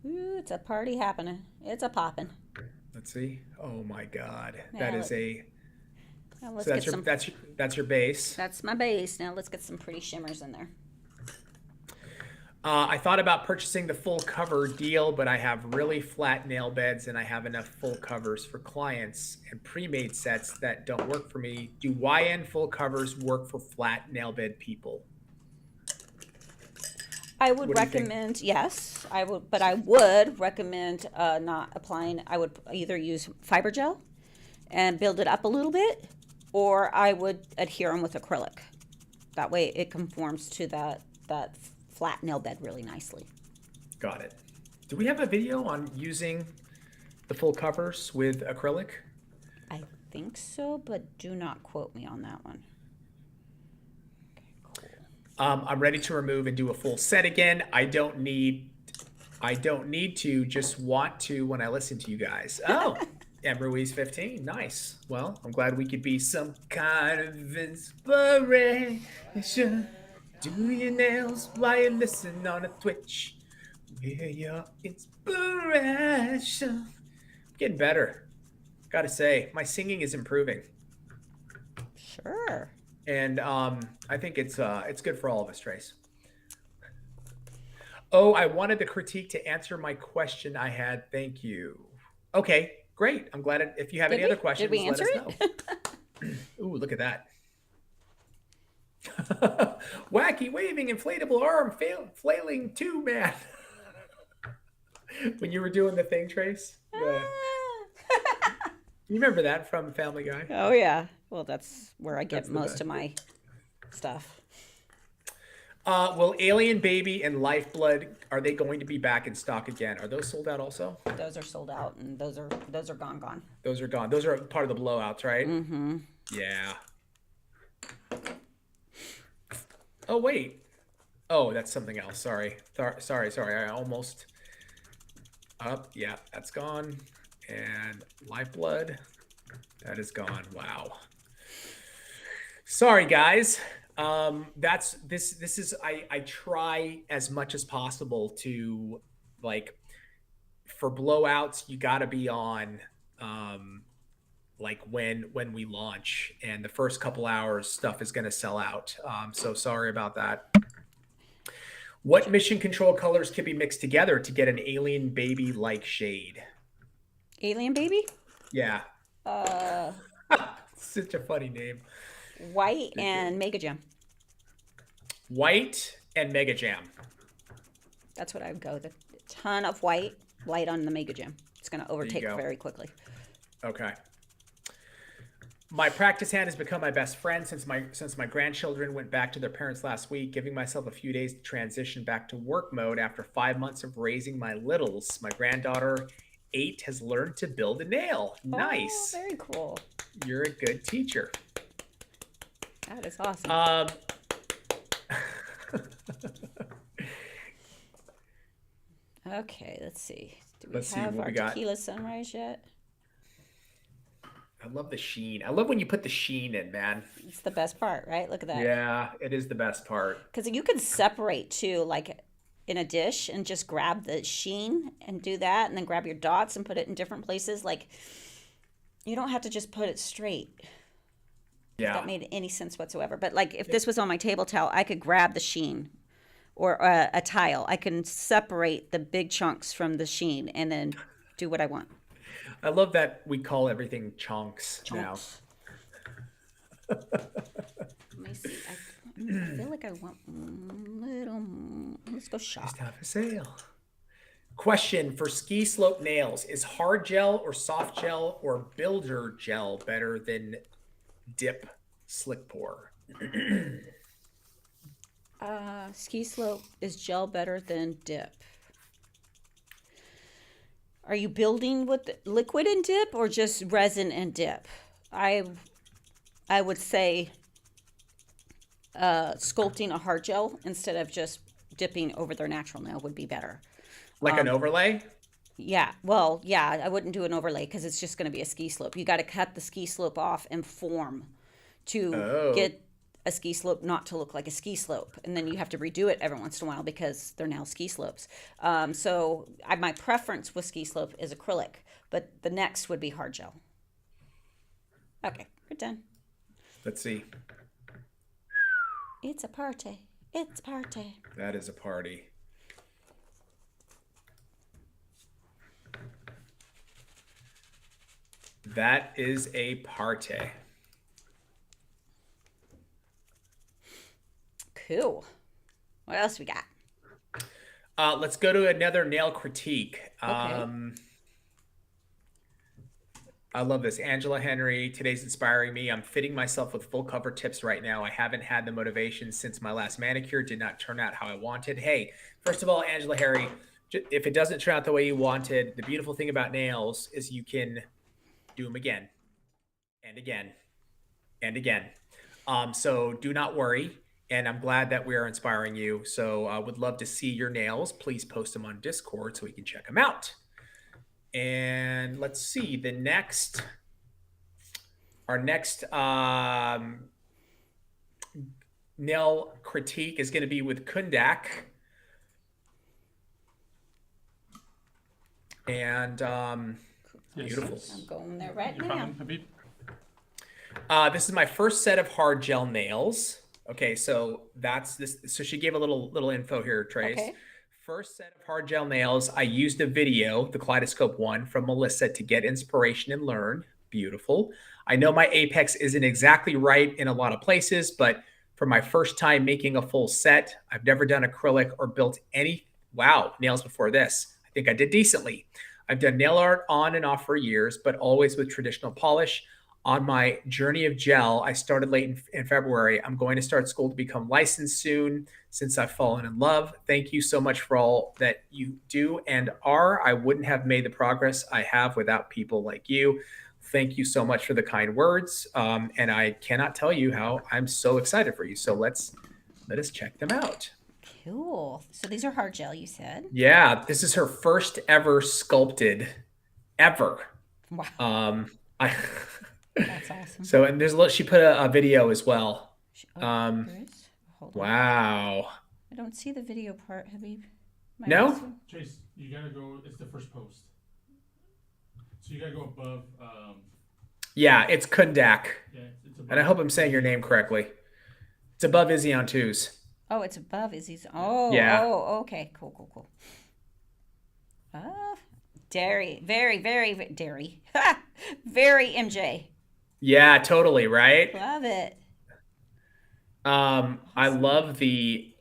S3: Ooh, it's a party happening. It's a popping.
S2: Let's see. Oh my God,
S3: Now
S2: that is a.
S3: Now let's
S2: So that's
S3: get
S2: your
S3: some.
S2: that's your base.
S3: That's my base. Now let's get some pretty shimmers in there.
S2: I thought about purchasing the full cover deal, but I have really flat nail beds and I have enough full covers for clients and pre-made sets that don't work for me. Do YN full covers work for flat nail bed people?
S3: I would
S2: What do you think?
S3: recommend, yes, I would, but I would recommend not applying. I would either use fiber gel and build it up a little bit, or I would adhere them with acrylic. That way it conforms to that flat nail bed really nicely.
S2: Got it. Do we have a video on using the full covers with acrylic?
S3: I think so, but do not quote me on that one. Okay, cool.
S2: I'm ready to remove and do a full set again. I don't need to, just want to when I listen to you guys. Oh, Amber Ruiz 15. Nice. Well, I'm glad we could be some kind of inspiration. Do your nails while you listen on a Twitch. We're your inspiration. Getting better. Gotta say, my singing is improving.
S3: Sure.
S2: And I think it's good for all of us, Trace. Oh, I wanted the critique to answer my question I had. Thank you. Okay, great. I'm glad if you have any other questions,
S3: Did we answer
S2: let us know. Ooh, look at that. Wacky waving inflatable arm flailing too, man. When you were doing the thing, Trace. You remember that from Family Guy?
S3: Oh yeah. Well, that's where I get
S2: That's the
S3: most
S2: best.
S3: of my stuff.
S2: Will Alien Baby and Lifeblood, are they going to be back in stock again? Are those sold out also?
S3: Those are sold out, and those are gone.
S2: Those are gone. Those are part of the blowouts, right?
S3: Mm-hmm.
S2: Yeah. Oh, wait. Oh, that's something else. Sorry. Sorry. I almost... yeah, that's gone. And Lifeblood, that is gone. Wow. Sorry, guys. This is I try as much as possible to, like, for blowouts, you got to be on like when we launch, and the first couple hours stuff is going to sell out. So sorry about that. What mission control colors can be mixed together to get an alien baby like shade?
S3: Alien baby?
S2: Yeah.
S3: Uh,
S2: Such a funny name.
S3: White and Mega Jam.
S2: White and Mega Jam.
S3: That's what I would go with. A ton of white on the Mega Jam. It's going to overtake very quickly.
S2: Okay. My practice hand has become my best friend since my grandchildren went back to their parents last week, giving myself a few days to transition back to work mode after 5 months of raising my littles. My granddaughter, 8, has learned to build a nail. Nice.
S3: Oh, very cool.
S2: You're a good teacher.
S3: That is awesome. Okay, let's see. Do we have our Tequila Sunrise yet?
S2: I love the sheen. I love when you put the sheen in, man.
S3: It's the best part, right? Look at that.
S2: Yeah, it is the best part.
S3: Because you can separate too, like in a dish, and just grab the sheen and do that, and then grab your dots and put it in different places. Like, you don't have to just put it straight. Yeah. If that made any sense whatsoever. But like, if this was on my table towel, I could grab the sheen, or a tile. I can separate the big chunks from the sheen and then do what I want.
S2: I love that we call everything chunks now.
S3: Let me see. I feel like I want a little. Let's go shop.
S2: Just have a sale. Question for ski slope nails: is hard gel or soft gel or builder gel better than dip slick pour?
S3: Ski slope is gel better than dip. Are you building with liquid and dip or just resin and dip? I would say sculpting a hard gel instead of just dipping over their natural nail would be better.
S2: Like an overlay?
S3: Yeah. Well, yeah, I wouldn't do an overlay because it's just going to be a ski slope. You got to cut the ski slope off and form to get a ski slope not to look like a ski slope, and then you have to redo it every once in a while because they're now ski slopes. So my preference with ski slope is acrylic, but the next would be hard gel. Okay, we're done.
S2: Let's see.
S3: It's a party. It's a party.
S2: That is a party. That is a party.
S3: Cool. What else we got?
S2: Let's go to another nail critique.
S3: Okay.
S2: I love this. Angela Henry, today's inspiring me. I'm fitting myself with full cover tips right now. I haven't had the motivation since my last manicure did not turn out how I wanted. Hey, first of all, Angela Henry, if it doesn't turn out the way you wanted, the beautiful thing about nails is you can do them again and again and again. So do not worry. And I'm glad that we are inspiring you. So I would love to see your nails. Please post them on Discord so we can check them out. And let's see, our next nail critique is going to be with Kundak. And beautiful.
S3: I'm going there right now.
S2: This is my first set of hard gel nails. Okay, so that's this. So she gave a little info here, Trace.
S3: Okay.
S2: First set of hard gel nails. I used a video, the Kaleidoscope one from Melissa, to get inspiration and learn. Beautiful. I know my apex isn't exactly right in a lot of places, but for my first time making a full set, I've never done acrylic or built any nails before this. I think I did decently. I've done nail art on and off for years, but always with traditional polish. On my journey of gel, I started late in February. I'm going to start school to become licensed soon since I've fallen in love. Thank you so much for all that you do and are. I wouldn't have made the progress I have without people like you. Thank you so much for the kind words. And I cannot tell you how I'm so excited for you. So let us check them out.
S3: Cool. So these are hard gel, you said?
S2: Yeah, this is her first ever sculpted ever.
S3: Wow. That's awesome.
S2: So, and she put a video as well.
S3: Hold on.
S2: Wow.
S3: I don't see the video part. Have you?
S2: No?
S4: Chase, you gotta go. It's the first post. So you gotta go above.
S2: Yeah, it's Kundak.
S4: Yeah, it's
S2: And I hope I'm saying your name correctly. It's above Izzy on twos.
S3: Oh, it's above Izzy's. Oh,
S2: Yeah.
S3: okay. Cool. Oh, dairy. Very, dairy. Very MJ.
S2: Yeah, totally, right?
S3: Love it.
S2: I love the,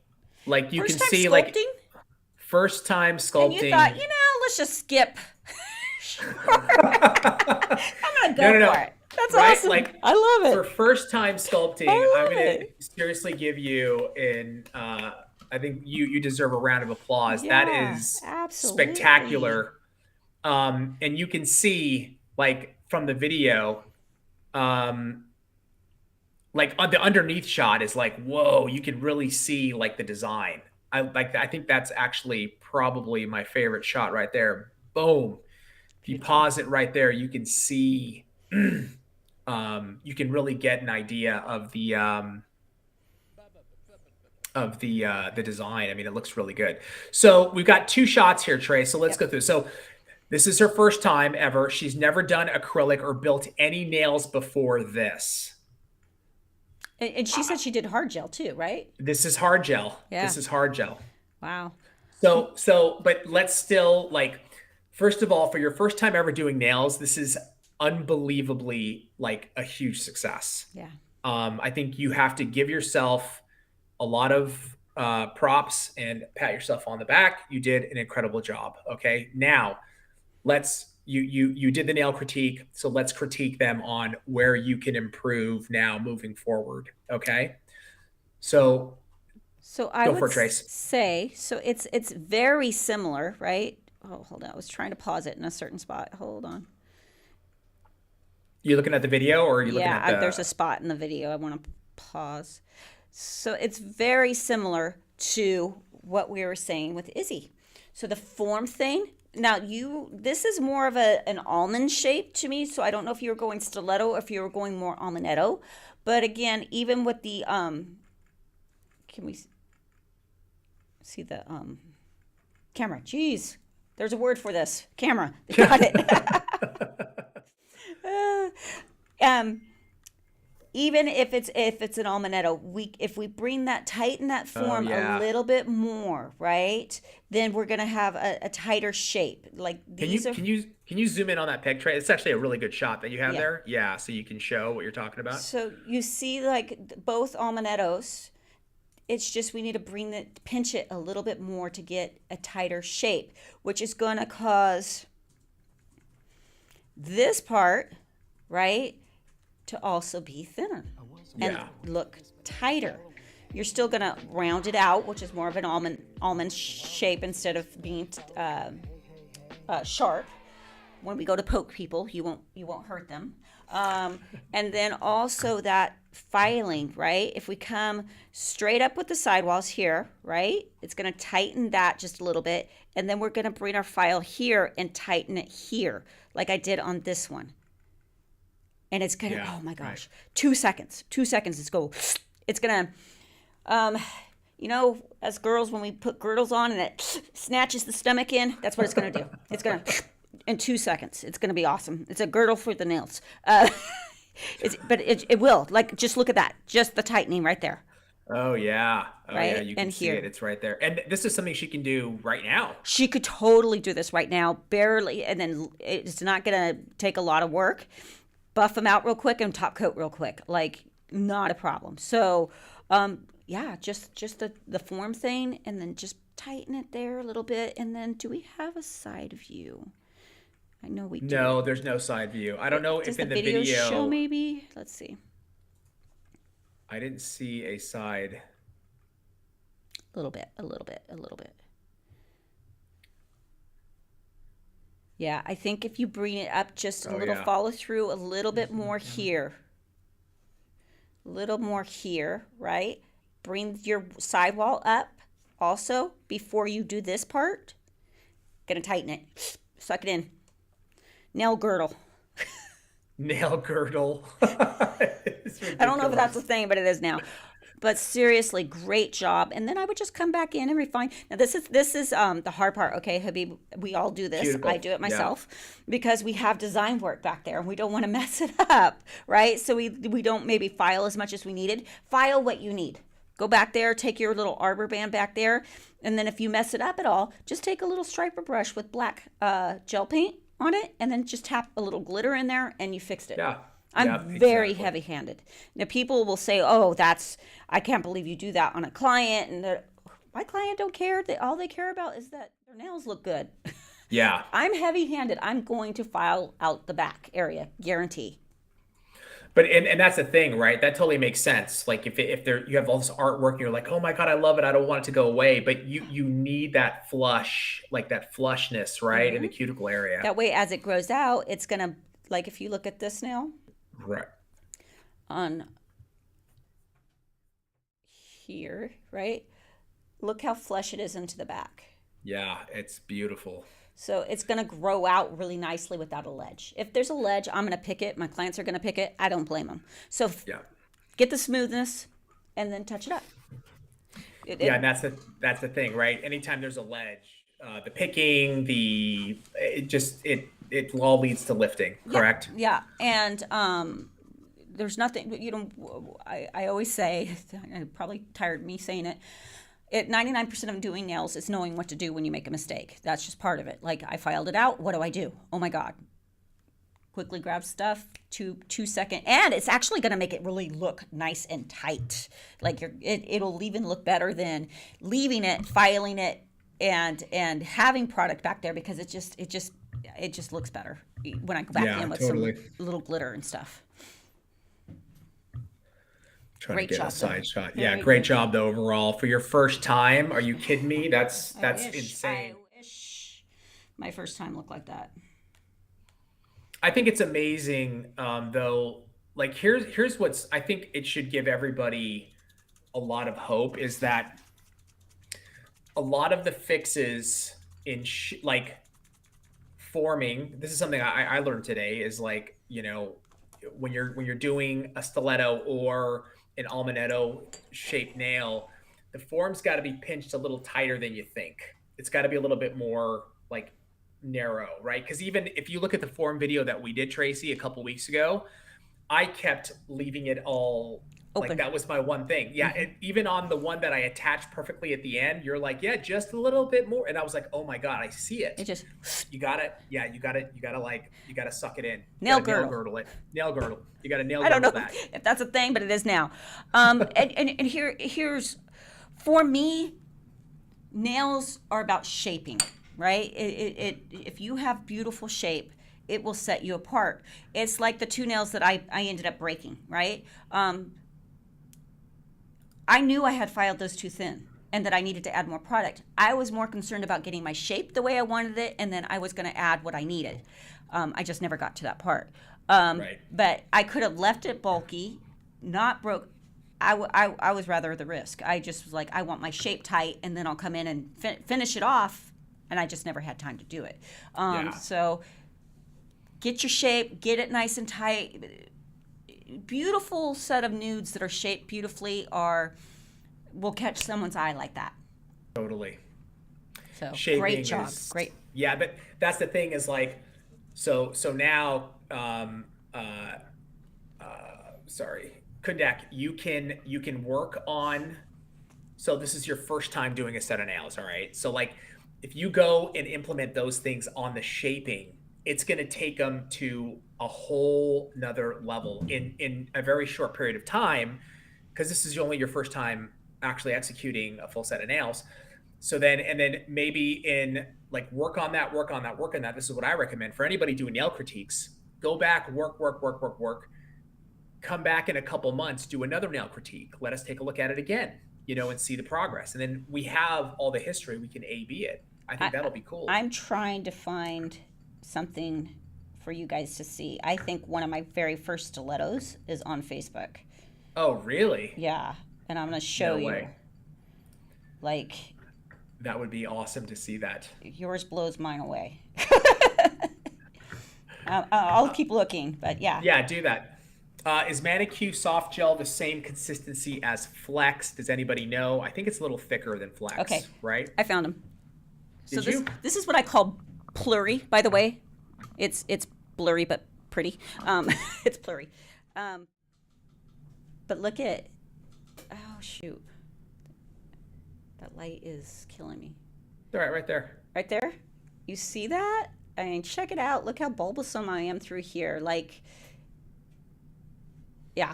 S2: like, you
S3: First
S2: can
S3: time
S2: see, like,
S3: sculpting?
S2: first time
S3: And you thought,
S2: sculpting.
S3: let's just skip. Sure. I'm going to go for it. That's
S2: Right?
S3: awesome.
S2: Like,
S3: I love
S2: for
S3: it.
S2: first time sculpting,
S3: I
S2: I'm
S3: love
S2: going to
S3: it.
S2: seriously give you I think you deserve a round of applause. That
S3: Yeah,
S2: is
S3: absolutely.
S2: spectacular. And you can see, like, from the video, like the underneath shot is like, whoa, you can really see like the design. I think that's actually probably my favorite shot right there. Boom. If you
S3: Beautiful.
S2: pause it right there, you can see you can really get an idea of the design. I mean, it looks really good. So we've got two shots here, Trey. So let's go through. So this is her first time ever. She's never done acrylic or built any nails before this.
S3: And she said she did hard gel too, right?
S2: This is hard gel.
S3: Yeah.
S2: This is hard gel.
S3: Wow.
S2: But let's still, like, first of all, for your first time ever doing nails, this is unbelievably like a huge success.
S3: Yeah.
S2: I think you have to give yourself a lot of props and pat yourself on the back. You did an incredible job. Okay. Now you did the nail critique. So let's critique them on where you can improve now moving forward. Okay. So
S3: I
S2: go
S3: would
S2: for it, Trace.
S3: say, so it's very similar, right? Oh, hold on. I was trying to pause it in a certain spot. Hold on.
S2: You looking at the video, or are you looking at
S3: there's a spot in the video I want to pause. So it's very similar to what we were saying with Izzy. So the form thing. Now this is more of an almond shape to me. So I don't know if you were going stiletto or if you were going more almondetto. But again, even with the can we see the camera? Jeez, there's a word for this. Camera. Got it. Even if it's an almanetto, if we bring that tighten that form a little bit more, right? Then we're gonna have a tighter shape. Like these
S2: can you zoom in on that pic, Trey? It's actually a really good shot that you have there. Yeah, so you can show what you're talking about.
S3: So you see, like both almanettos, it's just we need to pinch it a little bit more to get a tighter shape, which is gonna cause this part, right, to also be thinner and look tighter. You're still gonna round it out, which is more of an almond shape instead of being sharp. When we go to poke people, you won't hurt them. And then also that filing, right? If we come straight up with the sidewalls here, right? It's gonna tighten that just a little bit, and then we're gonna bring our file here and tighten it here, like I did on this one. And it's gonna, oh my gosh, 2 seconds. 2 seconds, it's gonna, as girls, when we put girdles on and it snatches the stomach in, that's what it's gonna do. It's gonna, in 2 seconds, it's gonna be awesome. It's a girdle for the nails. But it will, like, just look at that, just the tightening right there.
S2: Oh yeah.
S3: Right?
S2: Yeah, you can see it. It's right there. And this is something she can do right now.
S3: She could totally do this right now, barely, and then it's not gonna take a lot of work. Buff them out real quick and top coat real quick, like not a problem. So just the form thing, and then just tighten it there a little bit. And then do we have a side view? I know we do.
S2: No, there's no side view. I don't know if in the video
S3: show, maybe. Let's see.
S2: I didn't see a side.
S3: A little bit. Yeah, I think if you bring it up just a little, follow through a little bit more here. A little more here, right? Bring your sidewall up also before you do this part. Gonna tighten it. Suck it in. Nail girdle.
S2: Nail girdle.
S3: I don't know if that's a thing, but it is now. But seriously, great job. And then I would just come back in and refine. Now this is the hard part. Okay, Habib, we all do this.
S2: Beautiful.
S3: I do it myself because we have design work back there and we don't want to mess it up, right? So we don't maybe file as much as we needed. File what you need. Go back there, take your little arbor band back there, and then if you mess it up at all, just take a little striper brush with black gel paint on it, and then just tap a little glitter in there, and you fixed it.
S2: Yeah.
S3: I'm very heavy-handed. Now, people will say, "Oh, I can't believe you do that on a client," and my client don't care. All they care about is that their nails look good.
S2: Yeah.
S3: I'm heavy-handed. I'm going to file out the back area, guarantee.
S2: But and that's the thing, right? That totally makes sense. Like if you have all this artwork, and you're like, oh my God, I love it. I don't want it to go away. But you need that flush, like that flushness, right, in the cuticle area.
S3: That way, as it grows out, it's gonna, like if you look at this nail,
S2: right
S3: on here, right? Look how flush it is into the back.
S2: Yeah, it's beautiful.
S3: So it's going to grow out really nicely without a ledge. If there's a ledge, I'm going to pick it. My clients are going to pick it. I don't blame them. So get the smoothness and then touch it up.
S2: And that's the thing, right? Anytime there's a ledge, the picking, it all leads to lifting, correct?
S3: Yeah. And there's nothing, I always say, it probably tired me saying it, 99% of doing nails is knowing what to do when you make a mistake. That's just part of it. Like I filed it out. What do I do? Oh my God. Quickly grab stuff, 2 second. And it's actually going to make it really look nice and tight. Like it'll even look better than leaving it, filing it, and having product back there because it just looks better when I go back in with some little glitter and stuff.
S2: Trying to get a side shot. Yeah, great job though overall for your first time. Are you kidding me? That's insane.
S3: I wish my first time looked like that.
S2: I think it's amazing though. Like here's what's I think it should give everybody a lot of hope is that a lot of the fixes in like forming. This is something I learned today. Is like when you're doing a stiletto or an almanetto shaped nail, the form's got to be pinched a little tighter than you think. It's got to be a little bit more like narrow, right? Because even if you look at the form video that we did, Tracy, a couple weeks ago, I kept leaving it all open. Like that was my one thing. Yeah. Mm-hmm. Even on the one that I attached perfectly at the end, you're like, yeah, just a little bit more. And I was like, oh my God, I see it.
S3: It just,
S2: you got it. Yeah. You got to suck it in.
S3: Nail girdle it.
S2: Nail girdle. You got to nail
S3: girdle. I don't know
S2: that.
S3: if that's a thing, but it is now. And here's, for me, nails are about shaping, right? If you have beautiful shape, it will set you apart. It's like the 2 nails that I ended up breaking, right? I knew I had filed those too thin and that I needed to add more product. I was more concerned about getting my shape the way I wanted it, and then I was going to add what I needed. I just never got to that part.
S2: Right.
S3: But I could have left it bulky, not broke. I was rather the risk. I just was like, I want my shape tight, and then I'll come in and finish it off, and I just never had time to do it. So get your shape, get it nice and tight. Beautiful set of nudes that are shaped beautifully will catch someone's eye like that.
S2: Totally.
S3: So
S2: shaping
S3: great job. Great.
S2: Yeah, but that's the thing is like, so now, Kundak, you can work on. So this is your first time doing a set of nails, all right? So like, if you go and implement those things on the shaping, it's going to take them to a whole nother level in a very short period of time, because this is only your first time actually executing a full set of nails. So then maybe in like work on that. This is what I recommend for anybody doing nail critiques. Go back, work. Come back in a couple months, do another nail critique. Let us take a look at it again, and see the progress. And then we have all the history. We can A/B it. I think that'll be cool.
S3: I'm trying to find something for you guys to see. I think one of my very first stilettos is on Facebook.
S2: Oh, really?
S3: Yeah. And I'm going to show you.
S2: Way.
S3: Like.
S2: That would be awesome to see that.
S3: Yours blows mine away. I'll keep looking, but yeah.
S2: Yeah, do that. Is Manicure soft gel the same consistency as Flex? Does anybody know? I think it's a little thicker than Flex.
S3: Okay.
S2: Right?
S3: I found them. So
S2: Did you?
S3: This is what I call plurry, by the way. It's blurry but pretty. It's plurry. But look at, oh shoot. That light is killing me.
S2: All right there.
S3: Right there? You see that? I mean, check it out. Look how bulbous I am through here. Like, yeah.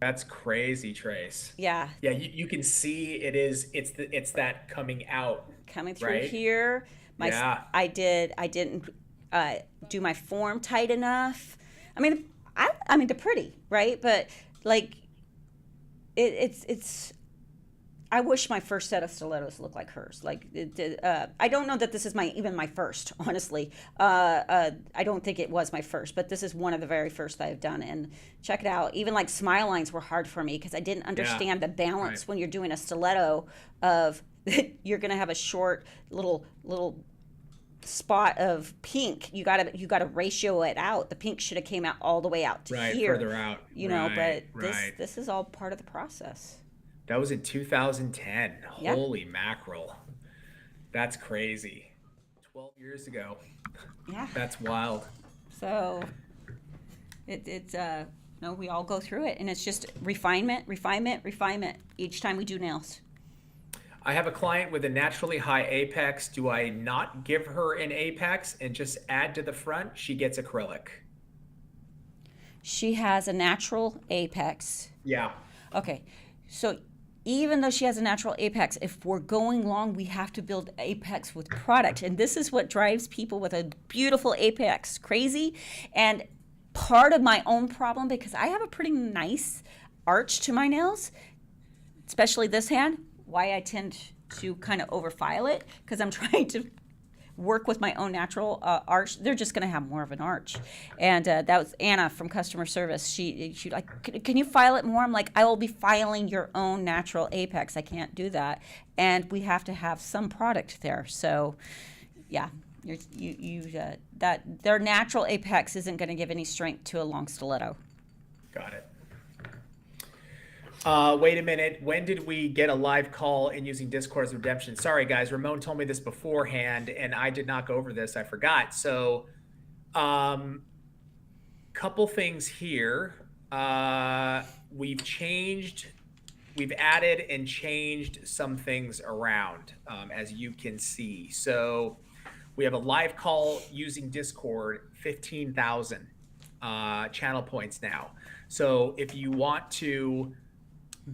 S2: That's crazy, Trace.
S3: Yeah.
S2: Yeah, you can see it's that coming out.
S3: Coming through
S2: right?
S3: here. I didn't do my form tight enough. I mean, they're pretty, right? But like, it's. I wish my first set of stilettos looked like hers. Like, I don't know that this is even my first, honestly. I don't think it was my first, but this is one of the very first I've done. And check it out. Even like smile lines were hard for me because I didn't understand the balance when you're doing a stiletto of you're gonna have a short little spot of pink. You gotta ratio it out. The pink should have came out all the way out to here,
S2: further out.
S3: You know, but this is all part of the process.
S2: That was in 2010.
S3: Yep.
S2: Holy mackerel. That's crazy. 12 years ago.
S3: Yeah.
S2: That's wild.
S3: So it's we all go through it, and it's just refinement each time we do nails.
S2: I have a client with a naturally high apex. Do I not give her an apex and just add to the front? She gets acrylic.
S3: She has a natural apex.
S2: Yeah.
S3: Okay. So even though she has a natural apex, if we're going long, we have to build apex with product. And this is what drives people with a beautiful apex crazy. And part of my own problem, because I have a pretty nice arch to my nails, especially this hand, why I tend to kind of overfile it, because I'm trying to work with my own natural arch. They're just going to have more of an arch. And that was Anna from customer service. She like, can you file it more? I'm like, I will be filing your own natural apex. I can't do that. And we have to have some product there. So yeah, that their natural apex isn't going to give any strength to a long stiletto.
S2: Got it. Wait a minute. When did we get a live call in using Discord as redemption? Sorry, guys. Ramon told me this beforehand, and I did not go over this. I forgot. So, couple things here. We've added and changed some things around, as you can see. So, we have a live call using Discord, 15,000 channel points now. So, if you want to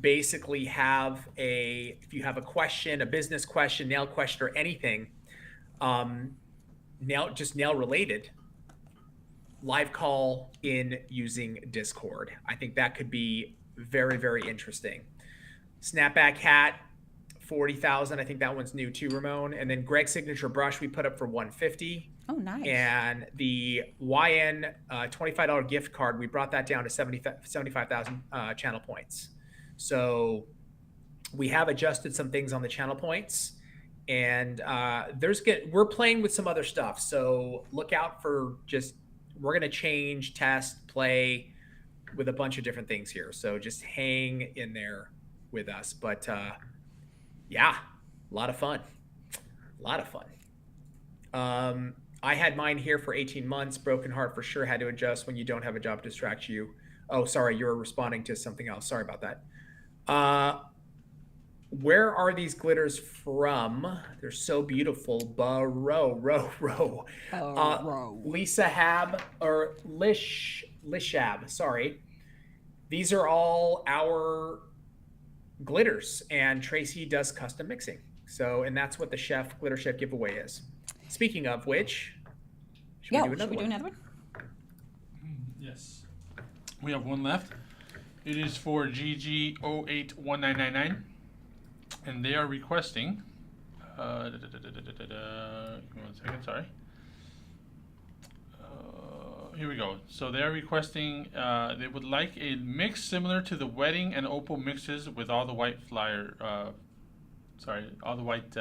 S2: basically if you have a question, a business question, nail question, or anything, nail related, live call in using Discord. I think that could be very, very interesting. Snapback hat, 40,000. I think that one's new too, Ramon. And then Greg's signature brush we put up for 150.
S3: Oh, nice.
S2: And the YN $25 gift card, we brought that down to 75,000 channel points. So we have adjusted some things on the channel points, and we're playing with some other stuff. So look out for we're going to change, test, play with a bunch of different things here. So just hang in there with us. But yeah, a lot of fun. I had mine here for 18 months. Broken heart for sure. Had to adjust when you don't have a job to distract you. Oh, sorry. You were responding to something else. Sorry about that. Where are these glitters from? They're so beautiful. Row. Lisa Hab or Lishab. Sorry. These are all our glitters, and Tracy does custom mixing. So, and that's what the Glitter Chef giveaway is. Speaking of which, should we do another one?
S4: Yes. We have one left. It is for GG081999, and they are requesting. Give me 1 second, sorry. Here we go. So they are requesting. They would like a mix similar to the wedding and opal mixes with all the white all the white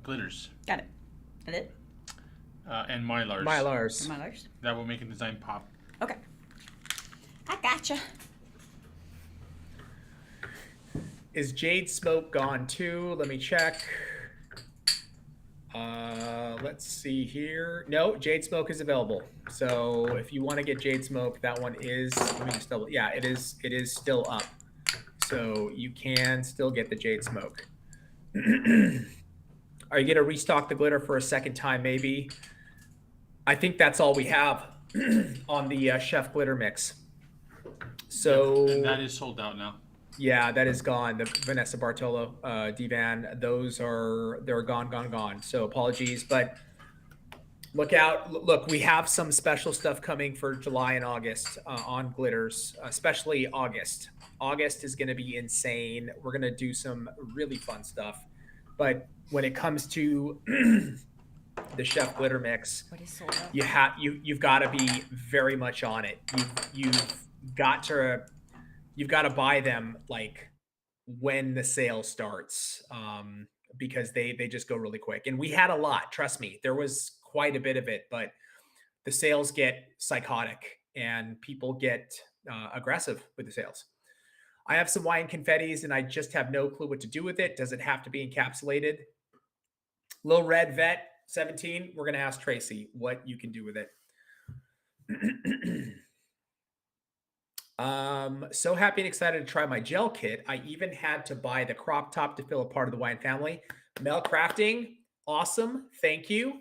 S4: glitters.
S3: Got it. Got it.
S4: And Mylars.
S2: Mylars.
S3: Mylars.
S4: That will make a design pop.
S3: Okay. Gotcha.
S2: Is Jade Smoke gone too? Let me check. Let's see here. No, Jade Smoke is available. So if you want to get Jade Smoke, that one is, let me just double, yeah, it is still up. So you can still get the Jade Smoke. Are you going to restock the glitter for a second time? Maybe. I think that's all we have on the Chef Glitter Mix. So
S4: and that is sold out now.
S2: Yeah, that is gone. The Vanessa Bartolo Divan, they're gone. So apologies, but look out. Look, we have some special stuff coming for July and August on glitters, especially August. August is going to be insane. We're going to do some really fun stuff. But when it comes to the Chef Glitter Mix, you've got to be very much on it. You've got to buy them like when the sale starts, because they just go really quick. And we had a lot, trust me, there was quite a bit of it, but the sales get psychotic and people get aggressive with the sales. I have some wine confettis and I just have no clue what to do with it. Does it have to be encapsulated? Little Red Vet 17, we're going to ask Tracy what you can do with it. So happy and excited to try my gel kit. I even had to buy the crop top to feel a part of the wine family. Mel Crafting, awesome. Thank you.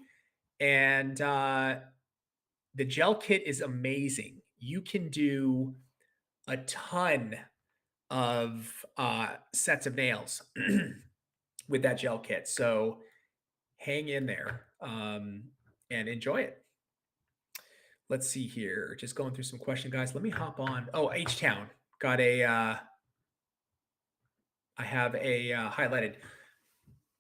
S2: And the gel kit is amazing. You can do a ton of sets of nails with that gel kit. So hang in there and enjoy it. Let's see here. Just going through some questions, guys. Let me hop on. Oh, H-Town. Got a, I have a highlighted.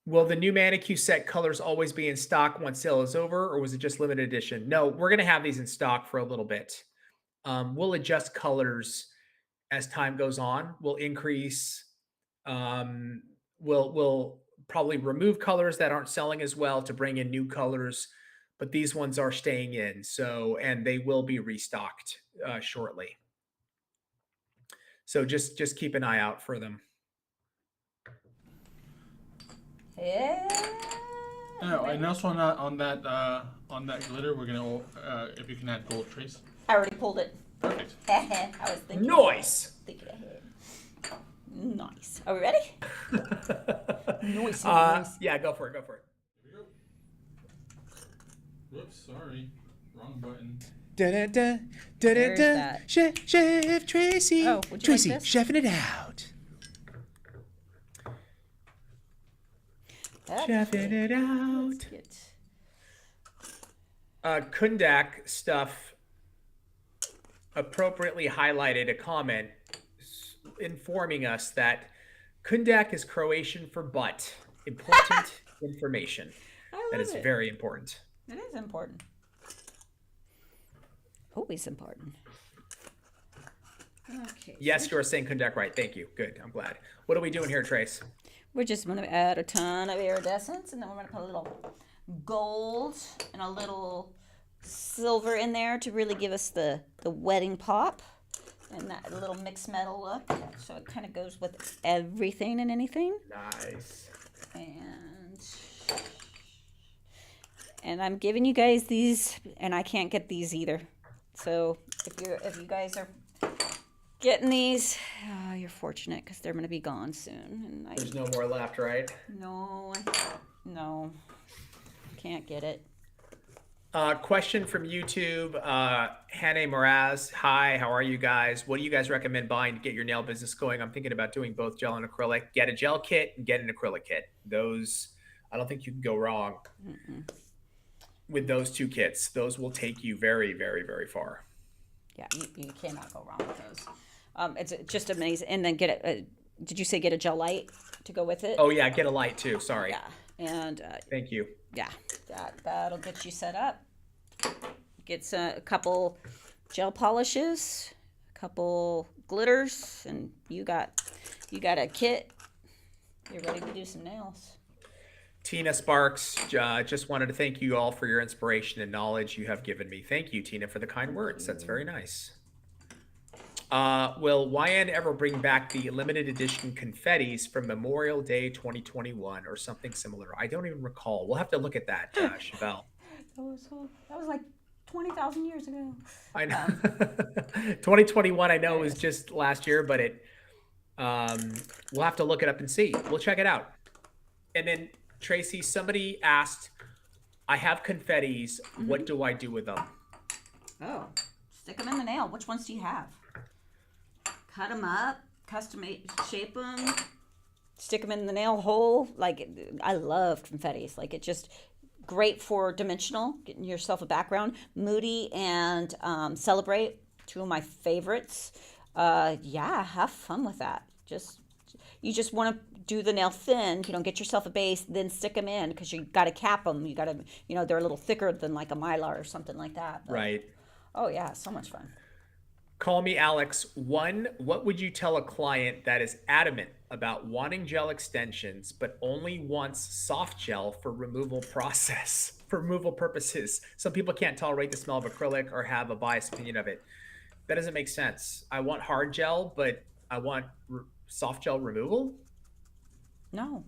S2: Will the new Manicure set colors always be in stock once sale is over, or was it just limited edition? No, we're going to have these in stock for a little bit. We'll adjust colors as time goes on. We'll increase. We'll probably remove colors that aren't selling as well to bring in new colors. But these ones are staying in, so, and they will be restocked shortly. So just keep an eye out for them.
S3: Yeah.
S4: Oh, and also on that glitter, we're gonna if you can add gold, Trace.
S3: I already pulled it.
S4: Perfect.
S3: I was thinking.
S2: Nice.
S3: Thinking ahead. Nice. Are we ready? Nice.
S2: Yeah, go for it. Go for it.
S4: Whoops, sorry. Wrong button.
S3: Where's that?
S1: Chef Tracy.
S3: Oh, would you
S1: Tracy,
S3: like this?
S1: chefing it out. Chefing it out.
S2: Kundak stuff appropriately highlighted a comment informing us that Kundak is Croatian for butt. Important information. That is very important.
S3: It is important. Always important. Okay.
S2: Yes, you are saying Kundak right. Thank you. Good. I'm glad. What are we doing here, Trace?
S3: We're just going to add a ton of iridescence, and then we're going to put a little gold and a little silver in there to really give us the wedding pop and that little mixed metal look. So it kind of goes with everything and anything.
S2: Nice.
S3: And I'm giving you guys these, and I can't get these either. So if you guys are getting these, you're fortunate because they're going to be gone soon. And
S2: There's no more left, right?
S3: No, can't get it.
S2: Question from YouTube. Hannah Moraz. Hi, how are you guys? What do you guys recommend buying to get your nail business going? I'm thinking about doing both gel and acrylic. Get a gel kit and get an acrylic kit. Those, I don't think you can go wrong with those two kits. Those will take you very, very, very far.
S3: Yeah, you cannot go wrong with those. It's just amazing. And then get a, did you say get a gel light to go with it?
S2: Oh yeah, get a light too. Sorry.
S3: Yeah, and
S2: thank you.
S3: Yeah, that'll get you set up. Gets a couple gel polishes, a couple glitters, and you got a kit. You're ready to do some nails.
S2: Tina Sparks, just wanted to thank you all for your inspiration and knowledge you have given me. Thank you, Tina, for the kind words. That's very nice. Will YN ever bring back the limited edition confettis from Memorial Day 2021 or something similar? I don't even recall. We'll have to look at that, Chevelle.
S3: That was like 20,000 years ago.
S2: I know. 2021, I know was just last year, but we'll have to look it up and see. We'll check it out. And then Tracy, somebody asked, I have confettis. What do I do with them?
S3: Oh, stick them in the nail. Which ones do you have? Cut them up, custom shape them, stick them in the nail hole. Like, I love confettis. Like, it's just great for dimensional, getting yourself a background. Moody and Celebrate, two of my favorites. Yeah, have fun with that. You just want to do the nail thin, get yourself a base, then stick them in, because you got to cap them. You got to, they're a little thicker than like a Mylar or something like that. But,
S2: right.
S3: Oh yeah, so much fun.
S2: Call me Alex. One, what would you tell a client that is adamant about wanting gel extensions, but only wants soft gel for removal purposes? Some people can't tolerate the smell of acrylic or have a biased opinion of it. That doesn't make sense. I want hard gel, but I want soft gel removal?
S3: No.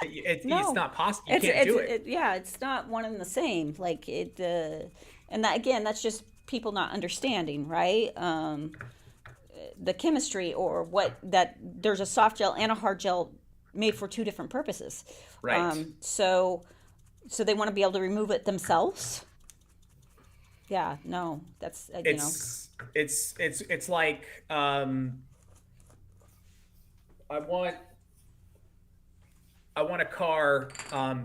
S2: It's not possible. You can't do it.
S3: Yeah, it's not one and the same. Like it, and that, again, that's just people not understanding, right? The chemistry or that there's a soft gel and a hard gel made for two different purposes.
S2: Right.
S3: So they want to be able to remove it themselves. Yeah, no, that's
S2: it's like I want a car,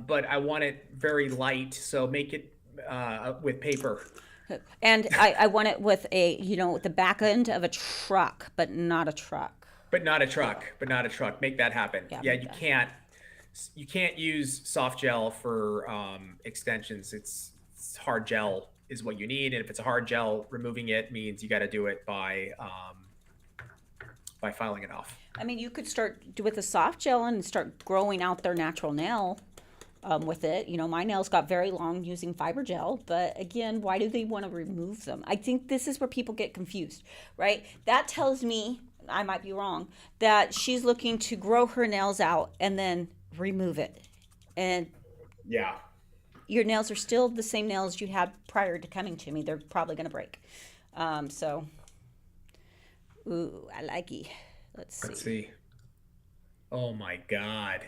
S2: but I want it very light, so make it with paper.
S3: And I want it with the back end of a truck, but not a truck.
S2: But not a truck. Make that happen. Yeah, you can't use soft gel for extensions. It's hard gel is what you need, and if it's a hard gel, removing it means you got to do it by filing it off.
S3: I mean, you could start with a soft gel and start growing out their natural nail with it. My nails got very long using fiber gel, but again, why do they want to remove them? I think this is where people get confused, right? That tells me, I might be wrong, that she's looking to grow her nails out and then remove it. And
S2: yeah,
S3: your nails are still the same nails you had prior to coming to me. They're probably going to break. Ooh, I like it. Let's see.
S2: Oh my God.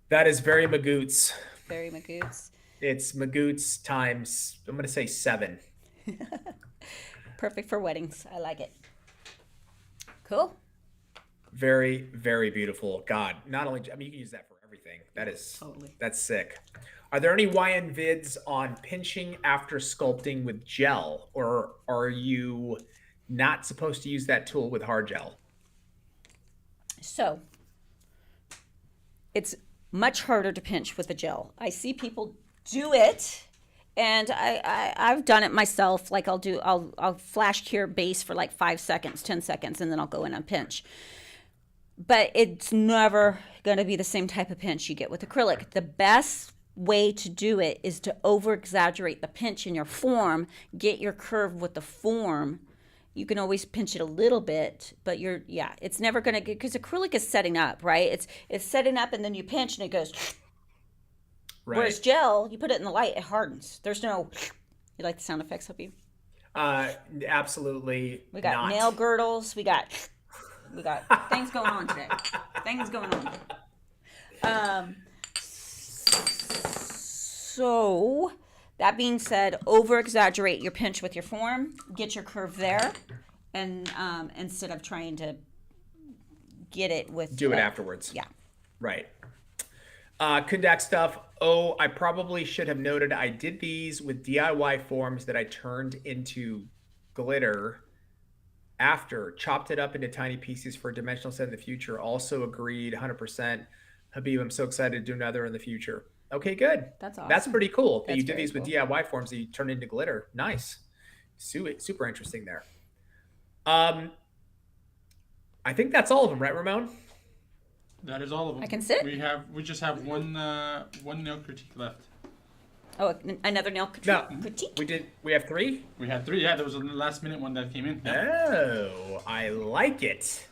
S2: That is very Magoots.
S3: Very Magoots.
S2: It's Magoots times, I'm going to say 7.
S3: Perfect for weddings. I like it. Cool.
S2: Very, very beautiful. God, not only, you can use that for everything. That's sick. Are there any YN vids on pinching after sculpting with gel, or are you not supposed to use that tool with hard gel?
S3: So it's much harder to pinch with the gel. I see people do it, and I've done it myself. Like I'll flash cure base for like 5 seconds, 10 seconds, and then I'll go in and pinch. But it's never going to be the same type of pinch you get with acrylic. The best way to do it is to over exaggerate the pinch in your form, get your curve with the form. You can always pinch it a little bit, but it's never going to get, because acrylic is setting up, right? It's setting up, and then you pinch and it goes. Right. Whereas gel, you put it in the light, it hardens. There's no, you like the sound effects, hope you?
S2: Absolutely.
S3: We got nail girdles. We got things going on today. So that being said, over exaggerate your pinch with your form, get your curve there, and instead of trying to get it with
S2: do it afterwards.
S3: Yeah.
S2: Right. Kundak stuff. Oh, I probably should have noted I did these with DIY forms that I turned into glitter after, chopped it up into tiny pieces for a dimensional set in the future. Also agreed 100%. Habib, I'm so excited to do another in the future. Okay, good.
S3: That's awesome.
S2: That's pretty cool that you did these with DIY forms that you turned into glitter. Nice. Super interesting there. I think that's all of them, right, Ramon?
S4: That is all of them.
S3: I can sit.
S4: We just have one nail critique left.
S3: Oh, another nail
S2: No,
S3: critique?
S2: we have 3?
S4: We had 3. Yeah, there was a last minute one that came in. Yeah.
S2: Oh, I like it.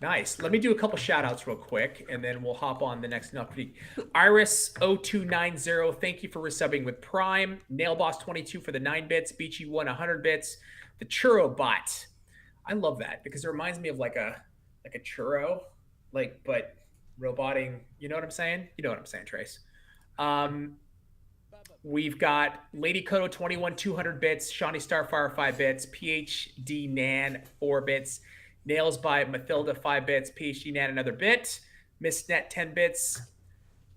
S2: Nice. Let me do a couple shout outs real quick, and then we'll hop on the next nail critique. Iris0290, thank you for resubbing with Prime. Nailboss22 for the 9 bits. Beachy 100 bits. The Churro Bot. I love that because it reminds me of like a churro, but roboting. You know what I'm saying? You know what I'm saying, Trace. We've got Lady Kodo 21 200 bits, Shawnee Starfire 5 bits, PhD Nan 4 bits, Nails by Mathilda 5 bits, PhD Nan another bit, Miss Net 10 bits,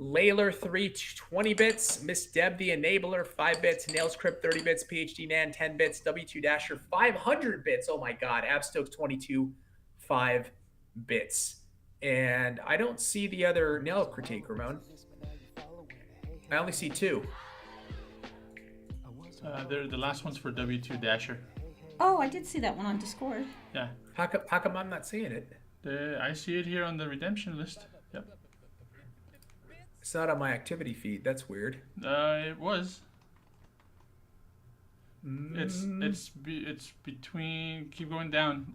S2: Layler 3 20 bits, Miss Deb the Enabler 5 bits, Nails Crypt 30 bits, PhD Nan 10 bits, W2 Dasher 500 bits. Oh my God, Abstokes 22 5 bits. And I don't see the other nail critique, Ramon. I only see 2.
S4: They're the last one's for W2 Dasher.
S3: Oh, I did see that one on Discord.
S4: Yeah.
S2: How come I'm not seeing it?
S4: I see it here on the redemption list. Yep.
S2: It's not on my activity feed. That's weird.
S4: It was. It's between. Keep going down.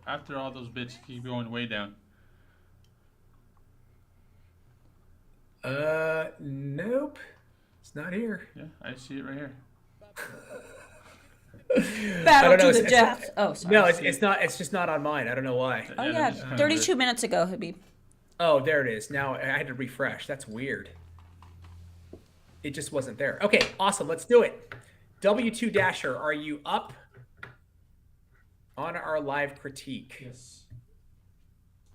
S4: After all those bits. Keep going way down.
S2: Nope. It's not here.
S4: Yeah, I see it right here.
S3: Battle to the death. Oh, sorry.
S2: No, it's not. It's just not on mine. I don't know why.
S3: Oh yeah, 32 minutes ago, Habib.
S2: Oh, there it is. Now I had to refresh. That's weird. It just wasn't there. Okay, awesome. Let's do it. W2 Dasher, are you up on our live critique?
S4: Yes.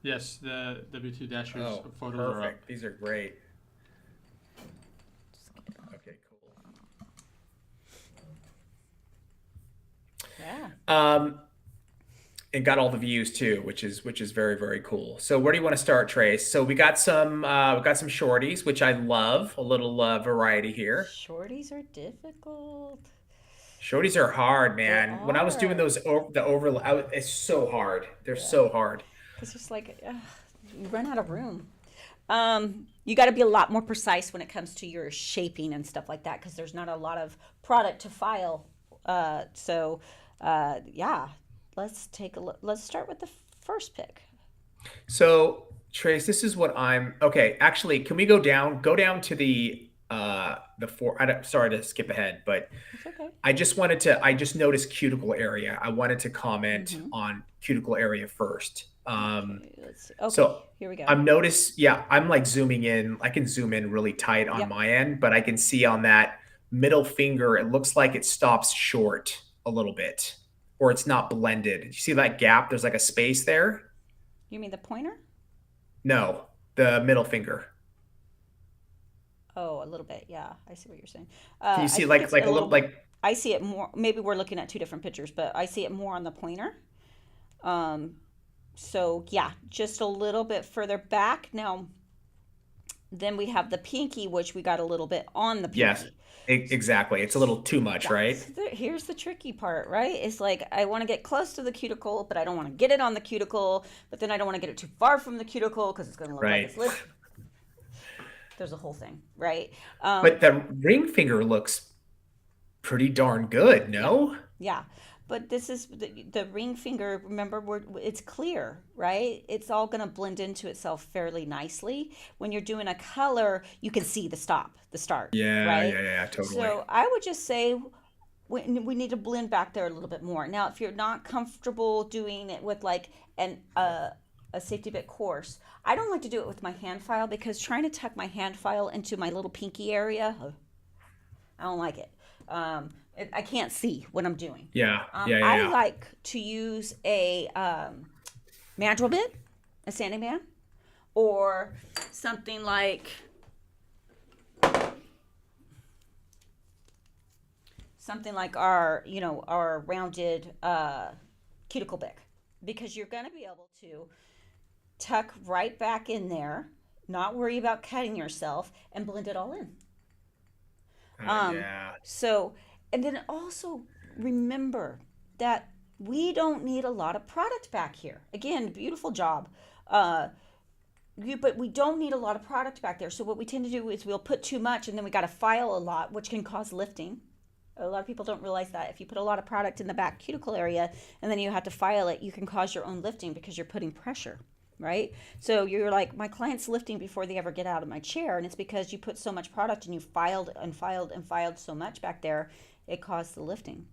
S4: Yes, the W2 Dasher's photos
S2: perfect.
S4: are up.
S2: These are great. Okay, cool.
S3: Yeah.
S2: And got all the views too, which is very, very cool. So where do you want to start, Trace? So we got some shorties, which I love. A little variety here.
S3: Shorties are difficult.
S2: Shorties are hard, man. When I was doing those it's so hard. They're so hard.
S3: It's just like you run out of room. You got to be a lot more precise when it comes to your shaping and stuff like that because there's not a lot of product to file. Yeah. Let's take a look. Let's start with the first pick.
S2: So, Trace, this is what okay. Actually, can we go down to the four? Sorry to skip ahead, but
S3: it's okay.
S2: I just noticed cuticle area. I wanted to comment on cuticle area first.
S3: Let's see. Okay,
S2: so
S3: here we go.
S2: I'm like zooming in. I can zoom in really tight on my end, but I can see on that middle finger, it looks like it stops short a little bit. Or it's not blended. You see that gap? There's like a space there.
S3: You mean the pointer?
S2: No, the middle finger.
S3: Oh, a little bit. Yeah, I see what you're saying.
S2: Can you see like a little like?
S3: I see it more. Maybe we're looking at two different pictures, but I see it more on the pointer. So yeah, just a little bit further back. Now, then we have the pinky, which we got a little bit on the pinky.
S2: Yes. Exactly. It's a little too much, right?
S3: Here's the tricky part, right? It's like I want to get close to the cuticle, but I don't want to get it on the cuticle. But then I don't want to get it too far from the cuticle because it's going to look like it's lit. There's a whole thing, right?
S2: But the ring finger looks pretty darn good, no?
S3: Yeah. But this is the ring finger. Remember, it's clear, right? It's all going to blend into itself fairly nicely. When you're doing a color, you can see the start.
S2: Yeah,
S3: right?
S2: yeah, totally.
S3: So I would just say we need to blend back there a little bit more. Now, if you're not comfortable doing it with like a safety bit coarse, I don't like to do it with my hand file because trying to tuck my hand file into my little pinky area, I don't like it. I can't see what I'm doing.
S2: Yeah.
S3: I like to use a mandrel bit, a sanding band, or something like our rounded cuticle pick, because you're going to be able to tuck right back in there, not worry about cutting yourself, and blend it all in. So, and then also remember that we don't need a lot of product back here. Again, beautiful job. but we don't need a lot of product back there. So what we tend to do is we'll put too much, and then we got to file a lot, which can cause lifting. A lot of people don't realize that if you put a lot of product in the back cuticle area and then you have to file it, you can cause your own lifting because you're putting pressure, right? So you're like, my client's lifting before they ever get out of my chair, and it's because you put so much product and you filed and filed and filed so much back there, it caused the lifting.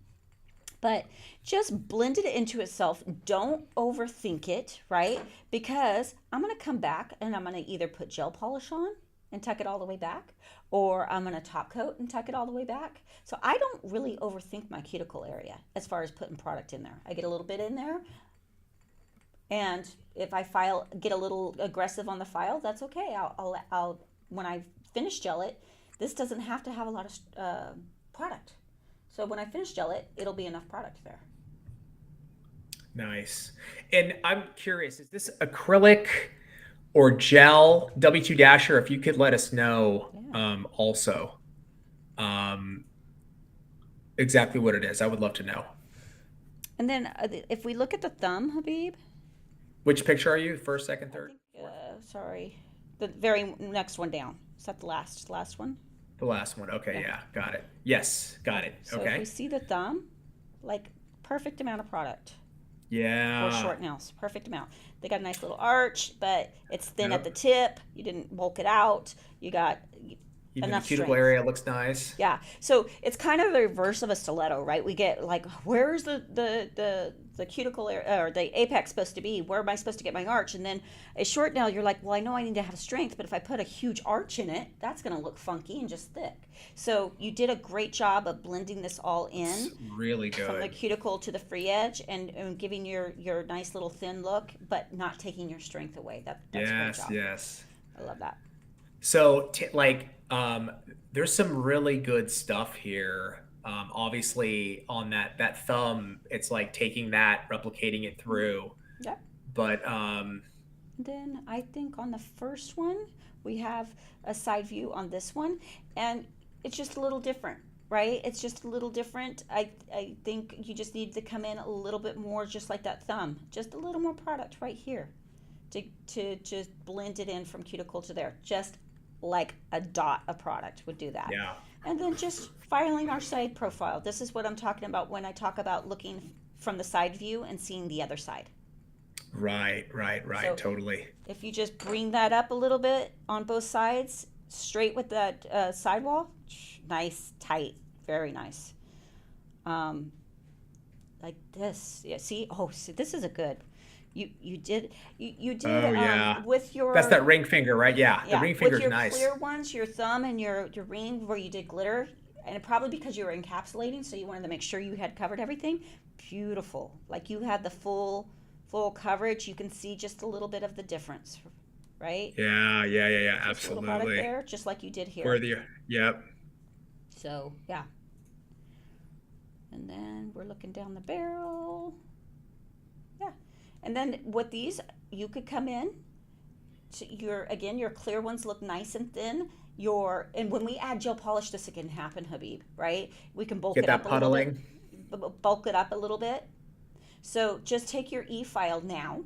S3: But just blend it into itself. Don't overthink it, right? Because I'm going to come back and I'm going to either put gel polish on and tuck it all the way back, or I'm going to top coat and tuck it all the way back. So I don't really overthink my cuticle area as far as putting product in there. I get a little bit in there, and if I get a little aggressive on the file, that's okay. I'll when I finish gel it, this doesn't have to have a lot of product. So when I finish gel it, it'll be enough product there.
S2: Nice. And I'm curious, is this acrylic or gel? W2 Dasher, if you could let us know also exactly what it is. I would love to know.
S3: And then if we look at the thumb, Habib.
S2: Which picture are you? First, second, third?
S3: Sorry. The very next one down. Is that the last one?
S2: The last one. Okay, yeah, got it. Yes, got it.
S3: So
S2: okay.
S3: if we see the thumb, like perfect amount of product.
S2: Yeah.
S3: For short nails, perfect amount. They got a nice little arch, but it's thin at the tip. You didn't bulk it out. You got
S2: even
S3: enough
S2: the cuticle
S3: strength.
S2: area looks nice.
S3: Yeah. So it's kind of the reverse of a stiletto, right? We get like, where's the cuticle area or the apex supposed to be? Where am I supposed to get my arch? And then a short nail, you're like, well, I know I need to have strength, but if I put a huge arch in it, that's going to look funky and just thick. So you did a great job of blending this all in.
S2: It's really good.
S3: From the cuticle to the free edge and giving your nice little thin look, but not taking your strength away. That's a great job.
S2: Yes.
S3: I love that.
S2: So there's some really good stuff here. Obviously on that thumb, it's like taking that, replicating it through.
S3: Yeah.
S2: But
S3: then I think on the first one, we have a side view on this one, and it's just a little different, right? It's just a little different. I think you just need to come in a little bit more, just like that thumb, just a little more product right here to just blend it in from cuticle to there. Just like a dot of product would do that.
S2: Yeah.
S3: And then just filing our side profile. This is what I'm talking about when I talk about looking from the side view and seeing the other side.
S2: Right. So totally.
S3: If you just bring that up a little bit on both sides, straight with that sidewall, nice, tight, very nice. Like this. Yeah, see? Oh, see, this is a good. You did
S2: Oh, yeah.
S3: With your,
S2: that's that ring finger, right? Yeah, the ring finger's
S3: with your
S2: nice.
S3: clear ones, your thumb and your ring where you did glitter, and probably because you were encapsulating, so you wanted to make sure you had covered everything. Beautiful, like you had the full coverage. You can see just a little bit of the difference, right?
S2: Yeah,
S3: Just a
S2: absolutely.
S3: little product there, just like you did here.
S2: Yep.
S3: So yeah. And then we're looking down the barrel. Yeah. And then with these, you could come in to your clear ones look nice and thin. And when we add gel polish, this can happen, Habib, right? We can bulk it up a little bit. Bulk it up a little bit. So just take your e-file now,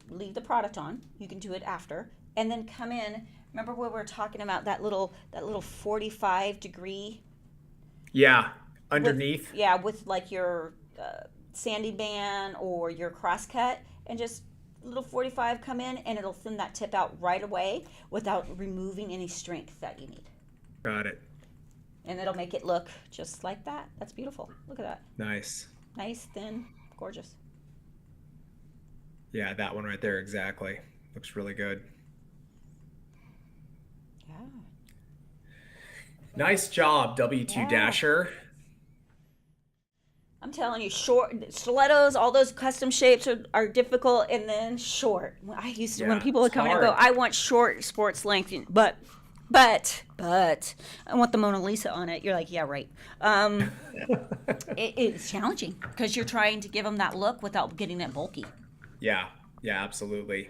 S3: leave the product on. You can do it after, and then come in. Remember when we were talking about that little 45 degree?
S2: Yeah, underneath.
S3: With like your sanding band or your crosscut, and just little 45 come in, and it'll thin that tip out right away without removing any strength that you need.
S2: Got it.
S3: And it'll make it look just like that. That's beautiful. Look at that.
S2: Nice,
S3: thin, gorgeous.
S2: Yeah, that one right there, exactly. Looks really good.
S3: Yeah.
S2: Nice job, W2 Dasher.
S3: I'm telling you, short stilettos, all those custom shapes are difficult, and then short. I used to, when people would come in and go, I want short sports length, but I want the Mona Lisa on it. You're like, yeah, right. It's challenging because you're trying to give them that look without getting it bulky.
S2: Yeah, absolutely.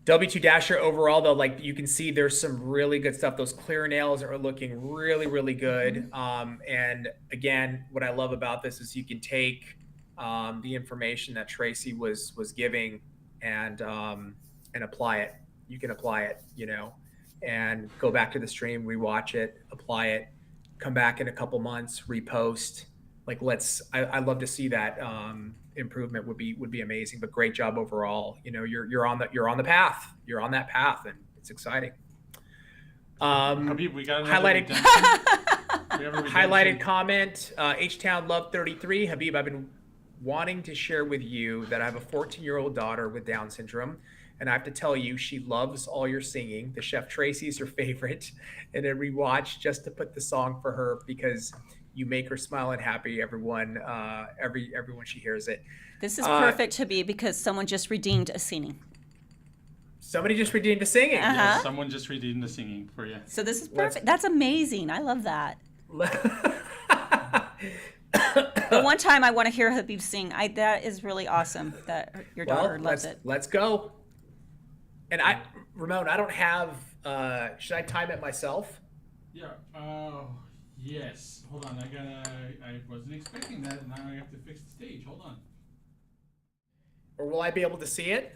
S2: W2 Dasher overall, though, like you can see there's some really good stuff. Those clear nails are looking really, really good. And again, what I love about this is you can take the information that Tracy was giving and apply it can apply it, and go back to the stream, rewatch it, apply it, come back in a couple months, repost. Like I love to see that improvement would be amazing. But great job overall. You're on the path. You're on that path, and it's exciting.
S4: Habib, we got
S2: highlighted
S4: highlighted
S2: comment. H-Town Love 33. Habib, I've been wanting to share with you that I have a 14-year-old daughter with Down syndrome, and I have to tell you, she loves all your singing. The Chef Tracy is her favorite, and a rewatch just to put the song for her because you make her smile and happy. Everyone she hears it.
S3: This is perfect to be because someone just redeemed a singing.
S2: Somebody just redeemed a singing.
S4: Yeah, someone just redeemed the singing for you.
S3: So this is perfect. That's amazing. I love that. The one time I want to hear Habib sing, that is really awesome that your daughter loves it.
S2: Let's go. And Ramon, I don't have, should I time it myself?
S4: Yeah. Yes. Hold on. I wasn't expecting that. Now I have to fix the stage. Hold on.
S2: Or will I be able to see it?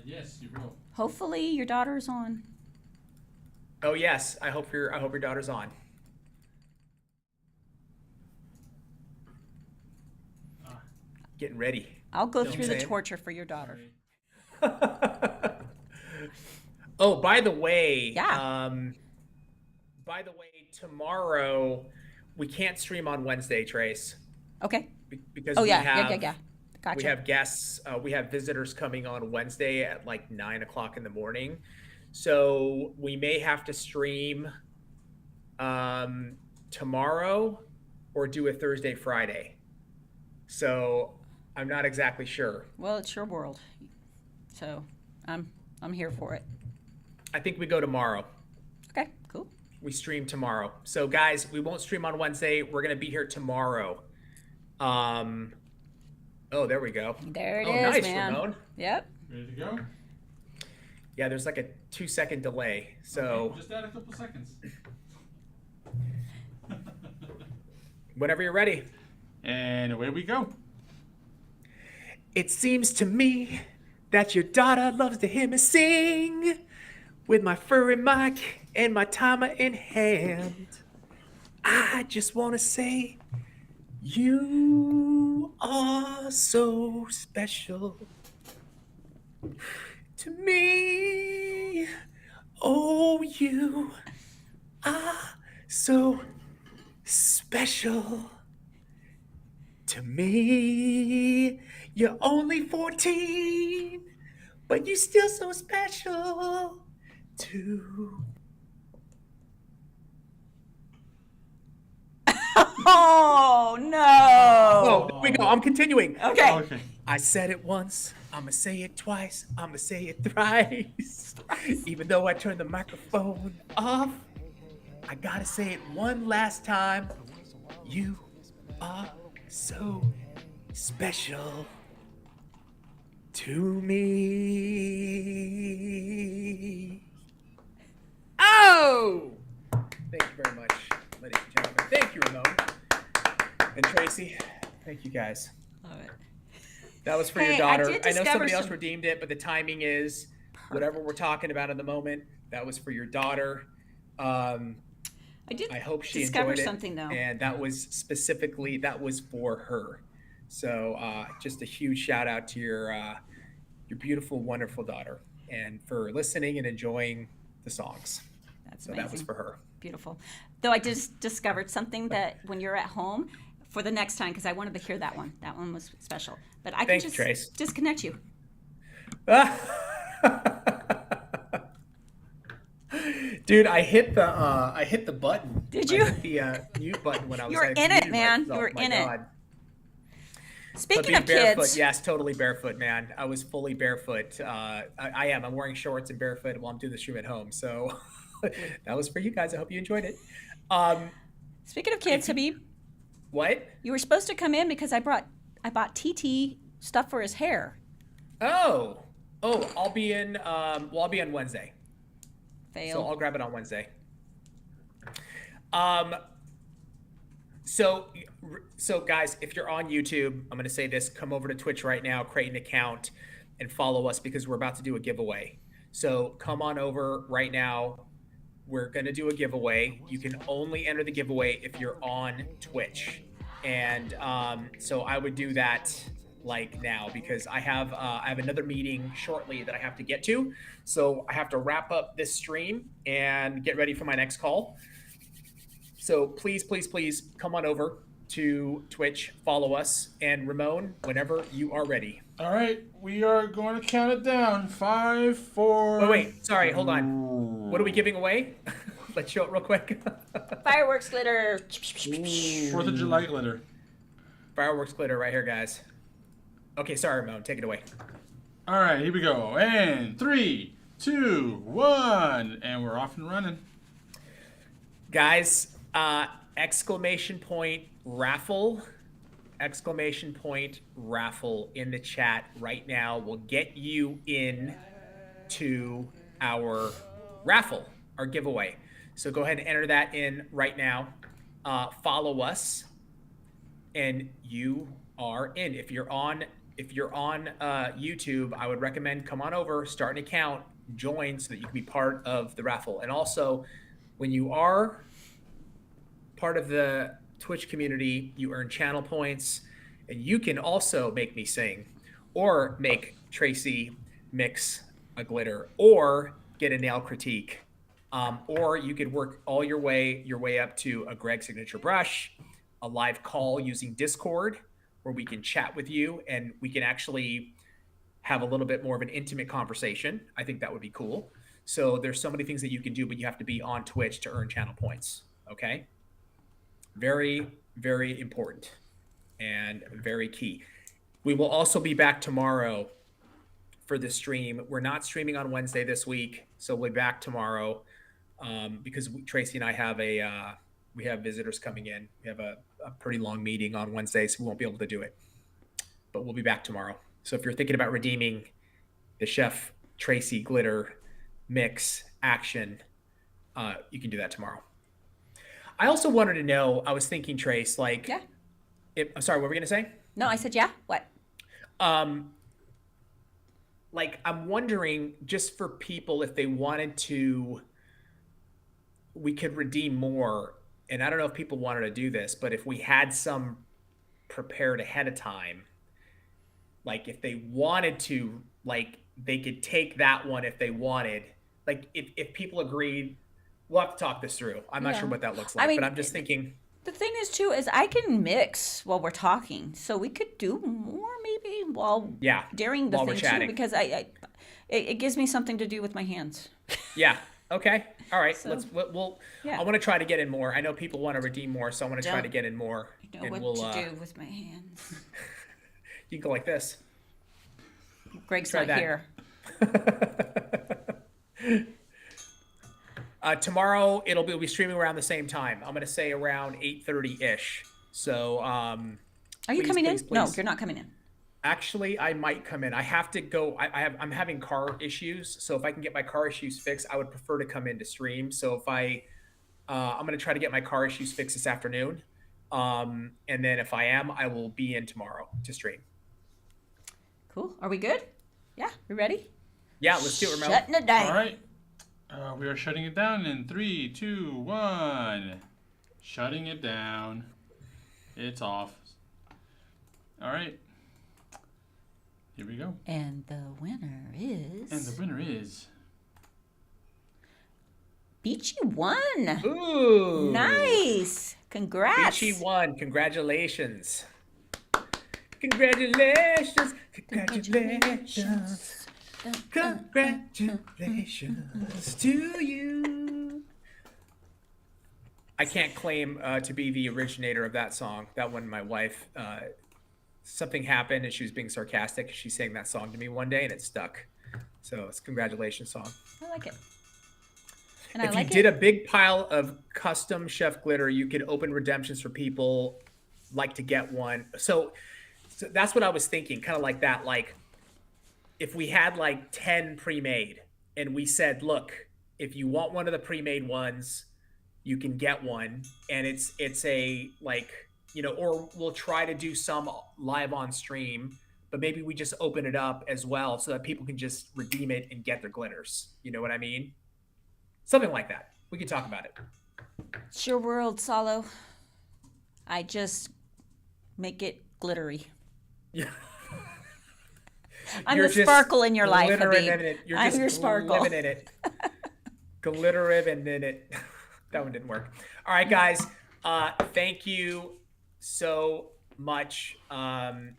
S4: Yes, you will.
S3: Hopefully your daughter's on.
S2: Oh yes. I hope your daughter's on. Getting ready.
S3: I'll go through the torture for your daughter.
S2: Oh, by the way, tomorrow we can't stream on Wednesday, Trace.
S3: Okay.
S2: Because
S3: yeah. Gotcha.
S2: We have guests. We have visitors coming on Wednesday at like 9 o'clock in the morning, so we may have to stream tomorrow or do a Thursday, Friday. So I'm not exactly sure.
S3: Well, it's your world, so I'm here for it.
S2: I think we go tomorrow.
S3: Okay, cool.
S2: We stream tomorrow. So guys, we won't stream on Wednesday. We're gonna be here tomorrow. Oh, there we go.
S3: There it is,
S2: nice,
S3: man.
S2: Ramon.
S3: Yep.
S4: Ready to go?
S2: Yeah, there's like a 2-second delay. So
S4: okay, just add a couple seconds.
S2: Whenever you're ready.
S4: And away we go.
S2: It seems to me that your daughter loves to hear me sing with my furry mic and my timer in hand. I just want to say you are so special to me. Oh, you are so special to me. You're only 14, but you're still so special to.
S3: Oh no!
S2: Oh, there we go. I'm continuing.
S3: Okay.
S2: I said it once. I'ma say it twice. I'ma say it thrice. Even though I turned the microphone off, I gotta say it one last time. You are so special to me. Oh! Thank you very much, ladies and gentlemen. Thank you, Ramon. And Tracy, thank you guys.
S3: Love it.
S2: That was for your daughter. I know somebody else
S3: some...
S2: redeemed it, but the timing is whatever we're talking about in the moment. That was for your daughter.
S3: I hope she enjoyed it. Something though,
S2: and that was for her. So just a huge shout out to your beautiful, wonderful daughter, and for listening and enjoying the songs.
S3: That's
S2: amazing. That was for her.
S3: Beautiful. Though I just discovered something that when you're at home, for the next time, because I wanted to hear that one. That one was special. But I can just disconnect you.
S2: Dude, I hit the button.
S3: Did you?
S2: I hit the mute button when I was.
S3: You were in it, man. You were in it. Speaking of
S2: barefoot,
S3: kids,
S2: yes, totally barefoot, man. I was fully barefoot. I am. I'm wearing shorts and barefoot while I'm doing the stream at home. So that was for you guys. I hope you enjoyed it.
S3: Speaking of kids, Habib.
S2: What?
S3: You were supposed to come in because I bought TT stuff for his hair.
S2: Oh, I'll be in. I'll be on Wednesday.
S3: Fail.
S2: So I'll grab it on Wednesday. So guys, if you're on YouTube, I'm gonna say this: come over to Twitch right now, create an account, and follow us because we're about to do a giveaway. So come on over right now. We're going to do a giveaway. You can only enter the giveaway if you're on Twitch. And so I would do that like now, because I have another meeting shortly that I have to get to. So I have to wrap up this stream and get ready for my next call. So please, please, please come on over to Twitch, follow us, and Ramon, whenever you are ready.
S4: All right, we are going to count it down. 5, 4.
S2: Oh, wait, sorry, hold on. What are we giving away? Let's show it real quick.
S3: Fireworks glitter.
S4: 4th of July glitter.
S2: Fireworks glitter right here, guys. Okay, sorry, Ramon, take it away.
S4: All right, here we go. And 3, 2, 1, and we're off and running.
S2: Guys, exclamation point raffle in the chat right now will get you in to our raffle, our giveaway. So go ahead and enter that in right now. Follow us, and you are in. If you're on YouTube, I would recommend come on over, start an account, join, so that you can be part of the raffle. And also, when you are part of the Twitch community, you earn channel points, and you can also make me sing, or make Tracy mix a glitter, or get a nail critique, or you could work all your way up to a Greg signature brush, a live call using Discord, where we can chat with you and we can actually have a little bit more of an intimate conversation. I think that would be cool. So there's so many things that you can do, but you have to be on Twitch to earn channel points. Okay. Very, very important and very key. We will also be back tomorrow for the stream. We're not streaming on Wednesday this week, so we'll be back tomorrow because Tracy and I have we have visitors coming in. We have a pretty long meeting on Wednesday, so we won't be able to do it. But we'll be back tomorrow. So if you're thinking about redeeming the Chef Tracy glitter mix action, you can do that tomorrow. I also wanted to know, I was thinking, Trace, like,
S3: yeah.
S2: I'm sorry, what were we going to say?
S3: No, I said, yeah. What?
S2: Like, I'm wondering, just for people, if they wanted to, we could redeem more. And I don't know if people wanted to do this, but if we had some prepared ahead of time, like if they wanted to, like they could take that one if they wanted. Like if people agreed, we'll have to talk this through. I'm not sure what that looks like, I mean, but I'm just thinking.
S3: The thing is, too, is I can mix while we're talking, so we could do more maybe during the thing too, because it gives me something to do with my hands.
S2: Yeah. Okay. All right.
S3: So,
S2: I want to try to get in more. I know people want to redeem more, so I want to try to get in more.
S3: I know what to do with my hands.
S2: You can go like this.
S3: Greg's not here.
S2: Tomorrow we'll be streaming around the same time. I'm going to say around 8:30-ish. So,
S3: are you coming in? No, you're not coming in.
S2: Actually, I might come in. I have to go. I'm having car issues, so if I can get my car issues fixed, I would prefer to come in to stream. So if I'm going to try to get my car issues fixed this afternoon, and then if I am, I will be in tomorrow to stream.
S3: Cool. Are we good? Yeah, we ready?
S2: Yeah, let's do it, Ramon.
S3: Shutting it down.
S4: All right. We are shutting it down in 3, 2, 1. Shutting it down. It's off. All right. Here we go.
S3: And the winner is... Beachy won.
S2: Ooh.
S3: Nice. Congrats.
S2: Beachy won. Congratulations. Congratulations. Congratulations. Congratulations to you. I can't claim to be the originator of that song. That one, my wife, something happened and she was being sarcastic. She sang that song to me one day and it stuck. So it's a congratulations song.
S3: I like it.
S2: And if you did a big pile of custom chef glitter, you could open redemptions for people like to get one. So that's what I was thinking, kind of like that. Like if we had like 10 pre-made and we said, look, if you want one of the pre-made ones, you can get one. And it's a like, you know, or we'll try to do some live on stream but maybe we just open it up as well so that people can just redeem it and get their glitters. You know what I mean? Something like that. We can talk about it.
S3: It's your world, Salo. I just make it glittery.
S2: Yeah.
S3: I'm the sparkle in your life, Habib.
S2: You're
S3: I'm
S2: just
S3: your sparkle.
S2: living in it. Glitter in it. That one didn't work. All right, guys. Thank you so much. I'm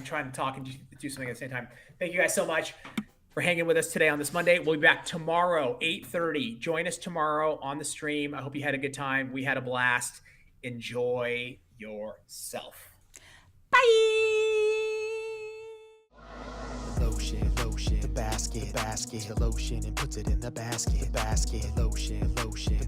S2: trying to talk and do something at the same time. Thank you guys so much for hanging with us today on this Monday. We'll be back tomorrow, 8:30. Join us tomorrow on the stream. I hope you had a good time. We had a blast. Enjoy yourself.
S3: Bye.
S1: Lotion, lotion, basket, lotion and puts it in the basket, lotion,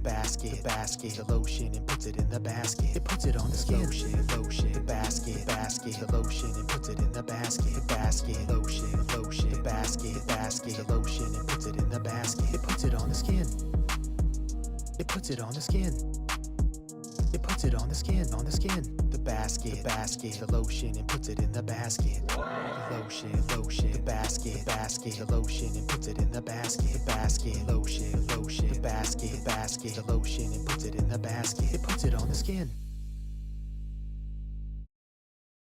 S1: basket, lotion and puts it in the basket. It puts it on the skin. Lotion, basket, lotion and puts it in the basket, lotion, basket, lotion and puts it in the basket. It puts it on the skin. It puts it on the skin. It puts it on the skin, The basket, lotion and puts it in the basket. Lotion, basket, lotion and puts it in the basket, lotion, basket, lotion and puts it in the basket. It puts it on the skin.